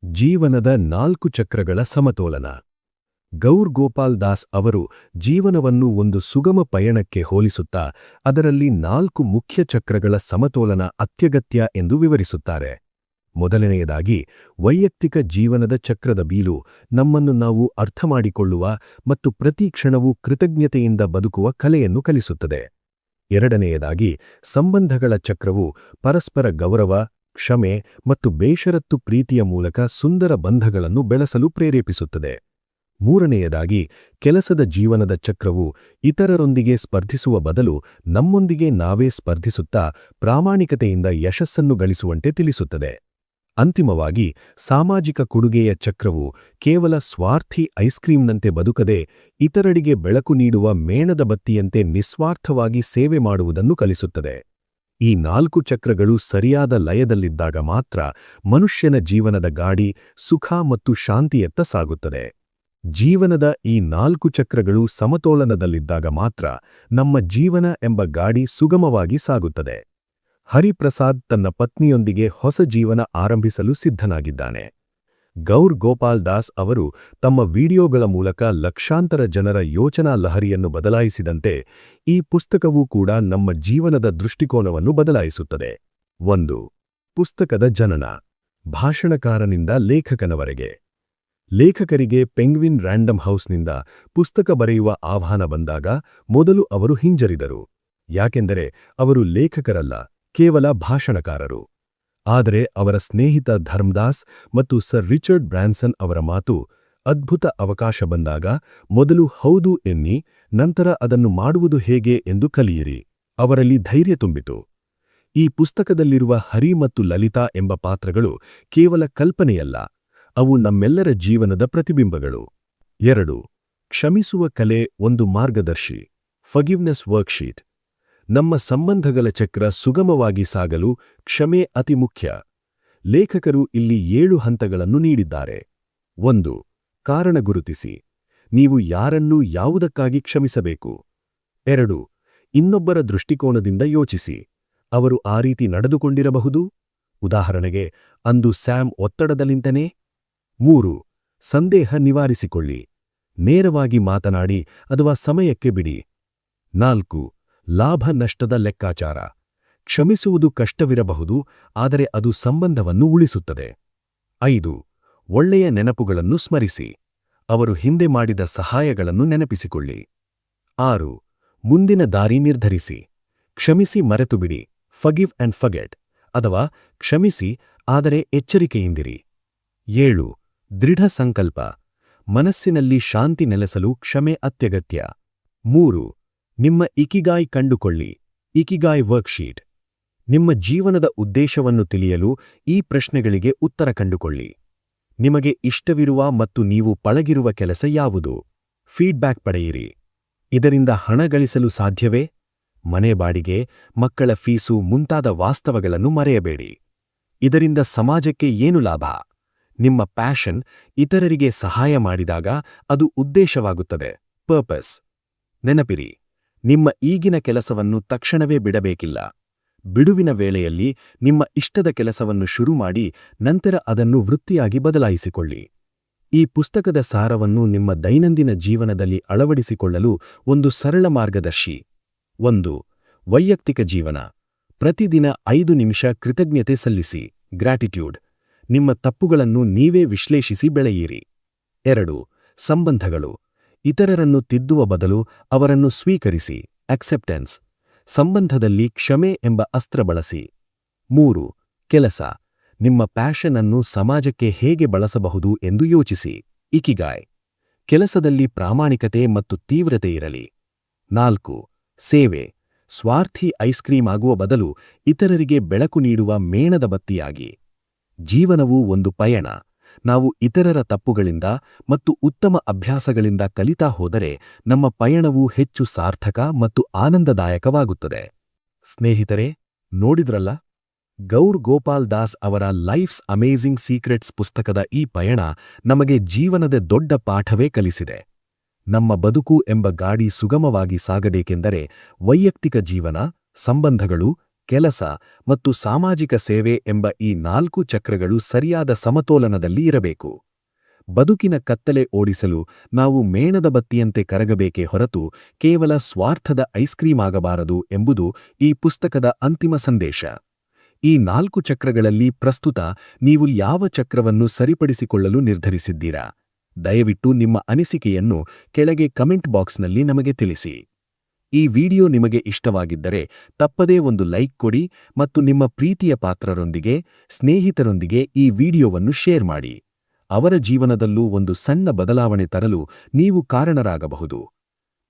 ಜೀವನದ 4 ಚಕ್ರಗಳ ಸಮತೋಲನ. ಗೌರ್ ಗೋಪಾಲ್ ದಾಸ್ ಅವರು ಜೀವನವನ್ನು ಒಂದು ಸುಗಮ ಪಯಣಕ್ಕೆ ಹೋಲಿಸುತ್ತಾ ಅದರಲ್ಲಿ 4 ಮುಖ್ಯ ಚಕ್ರಗಳ ಸಮತೋಲನ ಅತ್ಯಗತ್ಯ ಎಂದು ವಿವರಿಸುತ್ತಾರೆ. ಮೊದಲನೆಯದಾಗಿ ವೈಯಕ್ತಿಕ ಜೀವನದ ಚಕ್ರದ ಬೀಲು ನಮ್ಮನ್ನು ನಾವು ಅರ್ಥಮಾಡಿಕೊಳ್ಳುವ ಮತ್ತು ಪ್ರತಿ ಕ್ಷಣವೂ ಕೃತಜ್ಞತೆಯಿಂದ ಬದುಕುವ ಕಲೆಯನ್ನು ಕಲಿಸುತ್ತದೆ. ಎರಡನೆಯದಾಗಿ ಸಂಬಂಧಗಳ ಚಕ್ರವು ಪರಸ್ಪರ ಗೌರವ, ಕ್ಷಮೆ ಮತ್ತು ಬೇಷರತ್ತು ಪ್ರೀತಿಯ ಮೂಲಕ ಸುಂದರ ಬಂಧಗಳನ್ನು ಬೆಳೆಸಲು ಪ್ರೇರೇಪಿಸುತ್ತದೆ. ಮೂರನೆಯದಾಗಿ ಕೆಲಸದ ಜೀವನದ ಚಕ್ರವು ಇತರರೊಂದಿಗೆ ಸ್ಪರ್ಧಿಸುವ ಬದಲು ನಮ್ಮೊಂದಿಗೆ ನಾವೇ ಸ್ಪರ್ಧಿಸುತ್ತಾ ಪ್ರಾಮಾಣಿಕತೆಯಿಂದ ಯಶಸ್ಸನ್ನು ಗಳಿಸುವಂತೆ ತಿಳಿಸುತ್ತದೆ. ಅಂತಿಮವಾಗಿ ಸಾಮಾಜಿಕ ಕೊಡುಗೆಯ ಚಕ್ರವು ಕೇವಲ ಸ್ವಾರ್ಥಿ ಐಸ್ಕ್ರೀಂನಂತೆ ಬದುಕದೆ ಇತರರಿಗೆ ಬೆಳಕು ನೀಡುವ ಮೇಣದ ಬತ್ತಿಯಂತೆ ನಿಸ್ವಾರ್ಥವಾಗಿ ಸೇವೆ ಮಾಡುವುದನ್ನು ಕಲಿಸುತ್ತದೆ. ಈ 4 ಚಕ್ರಗಳು ಸರಿಯಾದ ಲಯದಲ್ಲಿದ್ದಾಗ ಮಾತ್ರ ಮನುಷ್ಯನ ಜೀವನದ ಗಾಡಿ ಸುಖ ಮತ್ತು ಶಾಂತಿಯತ್ತ ಸಾಗುತ್ತದೆ. ಜೀವನದ ಈ 4 ಚಕ್ರಗಳು ಸಮತೋಲನದಲ್ಲಿದ್ದಾಗ ಮಾತ್ರ ನಮ್ಮ ಜೀವನ ಎಂಬ ಗಾಡಿ ಸುಗಮವಾಗಿ ಸಾಗುತ್ತದೆ. ಹರಿಪ್ರಸಾದ್ ತನ್ನ ಪತ್ನಿಯೊಂದಿಗೆ ಹೊಸ ಜೀವನ ಆರಂಭಿಸಲು ಸಿದ್ಧನಾಗಿದ್ದಾನೆ. ಗೌರ್ ಗೋಪಾಲ್ ದಾಸ್ ಅವರು ತಮ್ಮ ವಿಡಿಯೋಗಳ ಮೂಲಕ ಲಕ್ಷಾಂತರ ಜನರ ಯೋಚನಾ ಲಹರಿಯನ್ನು ಬದಲಾಯಿಸಿದಂತೆ ಈ ಪುಸ್ತಕವೂ ಕೂಡ ನಮ್ಮ ಜೀವನದ ದೃಷ್ಟಿಕೋನವನ್ನು ಬದಲಾಯಿಸುತ್ತದೆ. 1. ಪುಸ್ತಕದ ಜನನ. ಭಾಷಣಕಾರನಿಂದ ಲೇಖಕನವರೆಗೆ. ಲೇಖಕರಿಗೆ ಪೆಂಗ್ವಿನ್ ರ್ಯಾಂಡಮ್ ಹೌಸ್ನಿಂದ ಪುಸ್ತಕ ಬರೆಯುವ ಆಹ್ವಾನ ಬಂದಾಗ ಮೊದಲು ಅವರು ಹಿಂಜರಿದರು. ಯಾಕೆಂದರೆ ಅವರು ಲೇಖಕರಲ್ಲ, ಕೇವಲ ಭಾಷಣಕಾರರು. ಆದರೆ ಅವರ ಸ್ನೇಹಿತ ಧರ್ಮದಾಸ್ ಮತ್ತು ಸರ್ ರಿಚರ್ಡ್ ಬ್ರಾನ್ಸನ್ ಅವರ ಮಾತು, ಅದ್ಭುತ ಅವಕಾಶ ಬಂದಾಗ ಮೊದಲು ಹೌದು ಎನ್ನಿ, ನಂತರ ಅದನ್ನು ಮಾಡುವುದು ಹೇಗೆ ಎಂದು ಕಲಿಯಿರಿ, ಅವರಲ್ಲಿ ಧೈರ್ಯ ತುಂಬಿತು. ಈ ಪುಸ್ತಕದಲ್ಲಿರುವ ಹರಿ ಮತ್ತು ಲಲಿತಾ ಎಂಬ ಪಾತ್ರಗಳು ಕೇವಲ ಕಲ್ಪನೆಯಲ್ಲ, ಅವು ನಮ್ಮೆಲ್ಲರ ಜೀವನದ ಪ್ರತಿಬಿಂಬಗಳು. 2. ಕ್ಷಮಿಸುವ ಕಲೆ ಒಂದು ಮಾರ್ಗದರ್ಶಿ. Forgiveness worksheet. ನಮ್ಮ ಸಂಬಂಧಗಳ ಚಕ್ರ ಸುಗಮವಾಗಿ ಸಾಗಲು ಕ್ಷಮೆ ಅತಿ ಮುಖ್ಯ. ಲೇಖಕರು ಇಲ್ಲಿ 7 ಹಂತಗಳನ್ನು ನೀಡಿದ್ದಾರೆ. 1. ಕಾರಣ ಗುರುತಿಸಿ. ನೀವು ಯಾರನ್ನೂ ಯಾವುದಕ್ಕಾಗಿ ಕ್ಷಮಿಸಬೇಕು. 2. ಇನ್ನೊಬ್ಬರ ದೃಷ್ಟಿಕೋನದಿಂದ ಯೋಚಿಸಿ. ಅವರು ಆ ರೀತಿ ನಡೆದುಕೊಂಡಿರಬಹುದು. ಉದಾಹರಣೆಗೆ, ಅಂದು ಸ್ಯಾಮ್ ಒತ್ತಡದಲ್ಲಿಂತನೇ. 3. ಸಂದೇಹ ನಿವಾರಿಸಿಕೊಳ್ಳಿ. ನೇರವಾಗಿ ಮಾತನಾಡಿ ಅಥವಾ ಸಮಯಕ್ಕೆ ಬಿಡಿ. 4. ಲಾಭ ನಷ್ಟದ ಲೆಕ್ಕಾಚಾರ. ಕ್ಷಮಿಸುವುದು ಕಷ್ಟವಿರಬಹುದು, ಆದರೆ ಅದು ಸಂಬಂಧವನ್ನು ಉಳಿಸುತ್ತದೆ. 5. ಒಳ್ಳೆಯ ನೆನಪುಗಳನ್ನು ಸ್ಮರಿಸಿ. ಅವರು ಹಿಂದೆ ಮಾಡಿದ ಸಹಾಯಗಳನ್ನು ನೆನಪಿಸಿಕೊಳ್ಳಿ. 6. ಮುಂದಿನ ದಾರಿ ನಿರ್ಧರಿಸಿ. ಕ್ಷಮಿಸಿ ಮರೆತುಬಿಡಿ. ಫಗಿವ್ ಅಂಡ್ ಫಗೆಟ್, ಅಥವಾ ಕ್ಷಮಿಸಿ ಆದರೆ ಎಚ್ಚರಿಕೆಯಿಂದಿರಿ. 7. ದೃಢ ಸಂಕಲ್ಪ. ಮನಸ್ಸಿನಲ್ಲಿ ಶಾಂತಿ ನೆಲೆಸಲು ಕ್ಷಮೆ ಅತ್ಯಗತ್ಯ. 3. ನಿಮ್ಮ ಇಕಿಗಾಯ್ ಕಂಡುಕೊಳ್ಳಿ. ಇಕಿಗಾಯ್ ವರ್ಕ್ಶೀಟ್. ನಿಮ್ಮ ಜೀವನದ ಉದ್ದೇಶವನ್ನು ತಿಳಿಯಲು ಈ ಪ್ರಶ್ನೆಗಳಿಗೆ ಉತ್ತರ ಕಂಡುಕೊಳ್ಳಿ. ನಿಮಗೆ ಇಷ್ಟವಿರುವ ಮತ್ತು ನೀವು ಪಳಗಿರುವ ಕೆಲಸ ಯಾವುದು? ಫೀಡ್ಬ್ಯಾಕ್ ಪಡೆಯಿರಿ. ಇದರಿಂದ ಹಣ ಗಳಿಸಲು ಸಾಧ್ಯವೇ? ಮನೆ ಬಾಡಿಗೆ, ಮಕ್ಕಳ ಫೀಸು ಮುಂತಾದ ವಾಸ್ತವಗಳನ್ನು ಮರೆಯಬೇಡಿ. ಇದರಿಂದ ಸಮಾಜಕ್ಕೆ ಏನು ಲಾಭ? ನಿಮ್ಮ ಪ್ಯಾಷನ್ ಇತರರಿಗೆ ಸಹಾಯ ಮಾಡಿದಾಗ ಅದು ಉದ್ದೇಶವಾಗುತ್ತದೆ. ಪರ್ಪಸ್. ನೆನಪಿರಿ, ನಿಮ್ಮ ಈಗಿನ ಕೆಲಸವನ್ನು ತಕ್ಷಣವೇ ಬಿಡಬೇಕಿಲ್ಲ. ಬಿಡುವಿನ ವೇಳೆಯಲ್ಲಿ ನಿಮ್ಮ ಇಷ್ಟದ ಕೆಲಸವನ್ನು ಶುರು ಮಾಡಿ ನಂತರ ಅದನ್ನು ವೃತ್ತಿಯಾಗಿ ಬದಲಾಯಿಸಿಕೊಳ್ಳಿ. ಈ ಪುಸ್ತಕದ ಸಾರವನ್ನು ನಿಮ್ಮ ದೈನಂದಿನ ಜೀವನದಲ್ಲಿ ಅಳವಡಿಸಿಕೊಳ್ಳಲು ಒಂದು ಸರಳ ಮಾರ್ಗದರ್ಶಿ. 1. ವೈಯಕ್ತಿಕ ಜೀವನ. ಪ್ರತಿದಿನ 5 ನಿಮಿಷ ಕೃತಜ್ಞತೆ ಸಲ್ಲಿಸಿ. ಗ್ರ್ಯಾಟಿಟ್ಯೂಡ್. ನಿಮ್ಮ ತಪ್ಪುಗಳನ್ನು ನೀವೇ ವಿಶ್ಲೇಷಿಸಿ ಬೆಳೆಯಿರಿ. 2. ಸಂಬಂಧಗಳು. ಇತರರನ್ನು ತಿದ್ದುವ ಬದಲು ಅವರನ್ನು ಸ್ವೀಕರಿಸಿ. ಅಕ್ಸೆಪ್ಟೆನ್ಸ್. ಸಂಬಂಧದಲ್ಲಿ ಕ್ಷಮೆ ಎಂಬ ಅಸ್ತ್ರ ಬಳಸಿ. 3. ಕೆಲಸ. ನಿಮ್ಮ ಪ್ಯಾಷನ್ ಅನ್ನು ಸಮಾಜಕ್ಕೆ ಹೇಗೆ ಬಳಸಬಹುದು ಎಂದು ಯೋಚಿಸಿ. ಇಕಿಗಾಯ್. ಕೆಲಸದಲ್ಲಿ ಪ್ರಾಮಾಣಿಕತೆ ಮತ್ತು ತೀವ್ರತೆ ಇರಲಿ. 4. ಸೇವೆ. ಸ್ವಾರ್ಥಿ ಐಸ್ಕ್ರೀಮ್ ಆಗುವ ಬದಲು ಇತರರಿಗೆ ಬೆಳಕು ನೀಡುವ ಮೇಣದ ಬತ್ತಿಯಾಗಿ. ಜೀವನವು ಒಂದು ಪಯಣ. ನಾವು ಇತರರ ತಪ್ಪುಗಳಿಂದ ಮತ್ತು ಉತ್ತಮ ಅಭ್ಯಾಸಗಳಿಂದ ಕಲಿತಾ ಹೋದರೆ ನಮ್ಮ ಪಯಣವು ಹೆಚ್ಚು ಸಾರ್ಥಕ ಮತ್ತು ಆನಂದದಾಯಕವಾಗುತ್ತದೆ. ಸ್ನೇಹಿತರೆ, ನೋಡಿದ್ರಲ್ಲ, ಗೌರ್ ಗೋಪಾಲ್ ದಾಸ್ ಅವರ ಲೈಫ್ಸ್ ಅಮೇಜಿಂಗ್ ಸೀಕ್ರೆಟ್ಸ್ ಪುಸ್ತಕದ ಈ ಪಯಣ ನಮಗೆ ಜೀವನದ ದೊಡ್ಡ ಪಾಠವೇ ಕಲಿಸಿದೆ. ನಮ್ಮ ಬದುಕು ಎಂಬ ಗಾಡಿ ಸುಗಮವಾಗಿ ಸಾಗಬೇಕೆಂದರೆ ವೈಯಕ್ತಿಕ ಜೀವನ, ಸಂಬಂಧಗಳು, ಕೆಲಸ ಮತ್ತು ಸಾಮಾಜಿಕ ಸೇವೆ ಎಂಬ ಈ 4 ಚಕ್ರಗಳು ಸರಿಯಾದ ಸಮತೋಲನದಲ್ಲಿ ಇರಬೇಕು. ಬದುಕಿನ ಕತ್ತಲೆ ಓಡಿಸಲು ನಾವು ಮೇಣದ ಬತ್ತಿಯಂತೆ ಕರಗಬೇಕೇ ಹೊರತು ಕೇವಲ ಸ್ವಾರ್ಥದ ಐಸ್ಕ್ರೀಮ್ ಆಗಬಾರದು ಎಂಬುದು ಈ ಪುಸ್ತಕದ ಅಂತಿಮ ಸಂದೇಶ. ಈ 4 ಚಕ್ರಗಳಲ್ಲಿ ಪ್ರಸ್ತುತ ನೀವು ಯಾವ ಚಕ್ರವನ್ನು ಸರಿಪಡಿಸಿಕೊಳ್ಳಲು ನಿರ್ಧರಿಸಿದ್ದೀರಾ? ದಯವಿಟ್ಟು ನಿಮ್ಮ ಅನಿಸಿಕೆಯನ್ನು ಕೆಳಗೆ ಕಮೆಂಟ್ ಬಾಕ್ಸ್ನಲ್ಲಿ ನಮಗೆ ತಿಳಿಸಿ. ಈ ವಿಡಿಯೋ ನಿಮಗೆ ಇಷ್ಟವಾಗಿದ್ದರೆ ತಪ್ಪದೇ ಒಂದು ಲೈಕ್ ಕೊಡಿ ಮತ್ತು ನಿಮ್ಮ ಪ್ರೀತಿಯ ಪಾತ್ರರೊಂದಿಗೆ, ಸ್ನೇಹಿತರೊಂದಿಗೆ ಈ ವಿಡಿಯೋವನ್ನು ಶೇರ್ ಮಾಡಿ. ಅವರ ಜೀವನದಲ್ಲೂ ಒಂದು ಸಣ್ಣ ಬದಲಾವಣೆ ತರಲು ನೀವು ಕಾರಣರಾಗಬಹುದು.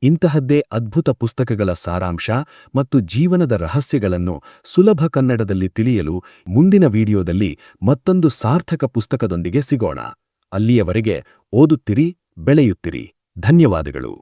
ಇಂತಹದ್ದೇ ಅದ್ಭುತ ಪುಸ್ತಕಗಳ ಸಾರಾಂಶ ಮತ್ತು ಜೀವನದ ರಹಸ್ಯಗಳನ್ನು ಸುಲಭ ಕನ್ನಡದಲ್ಲಿ ತಿಳಿಯಲು ಮುಂದಿನ ವಿಡಿಯೋದಲ್ಲಿ ಮತ್ತೊಂದು ಸಾರ್ಥಕ ಪುಸ್ತಕದೊಂದಿಗೆ ಸಿಗೋಣ. ಅಲ್ಲಿಯವರೆಗೆ ಓದುತ್ತಿರಿ, ಬೆಳೆಯುತ್ತಿರಿ. ಧನ್ಯವಾದಗಳು.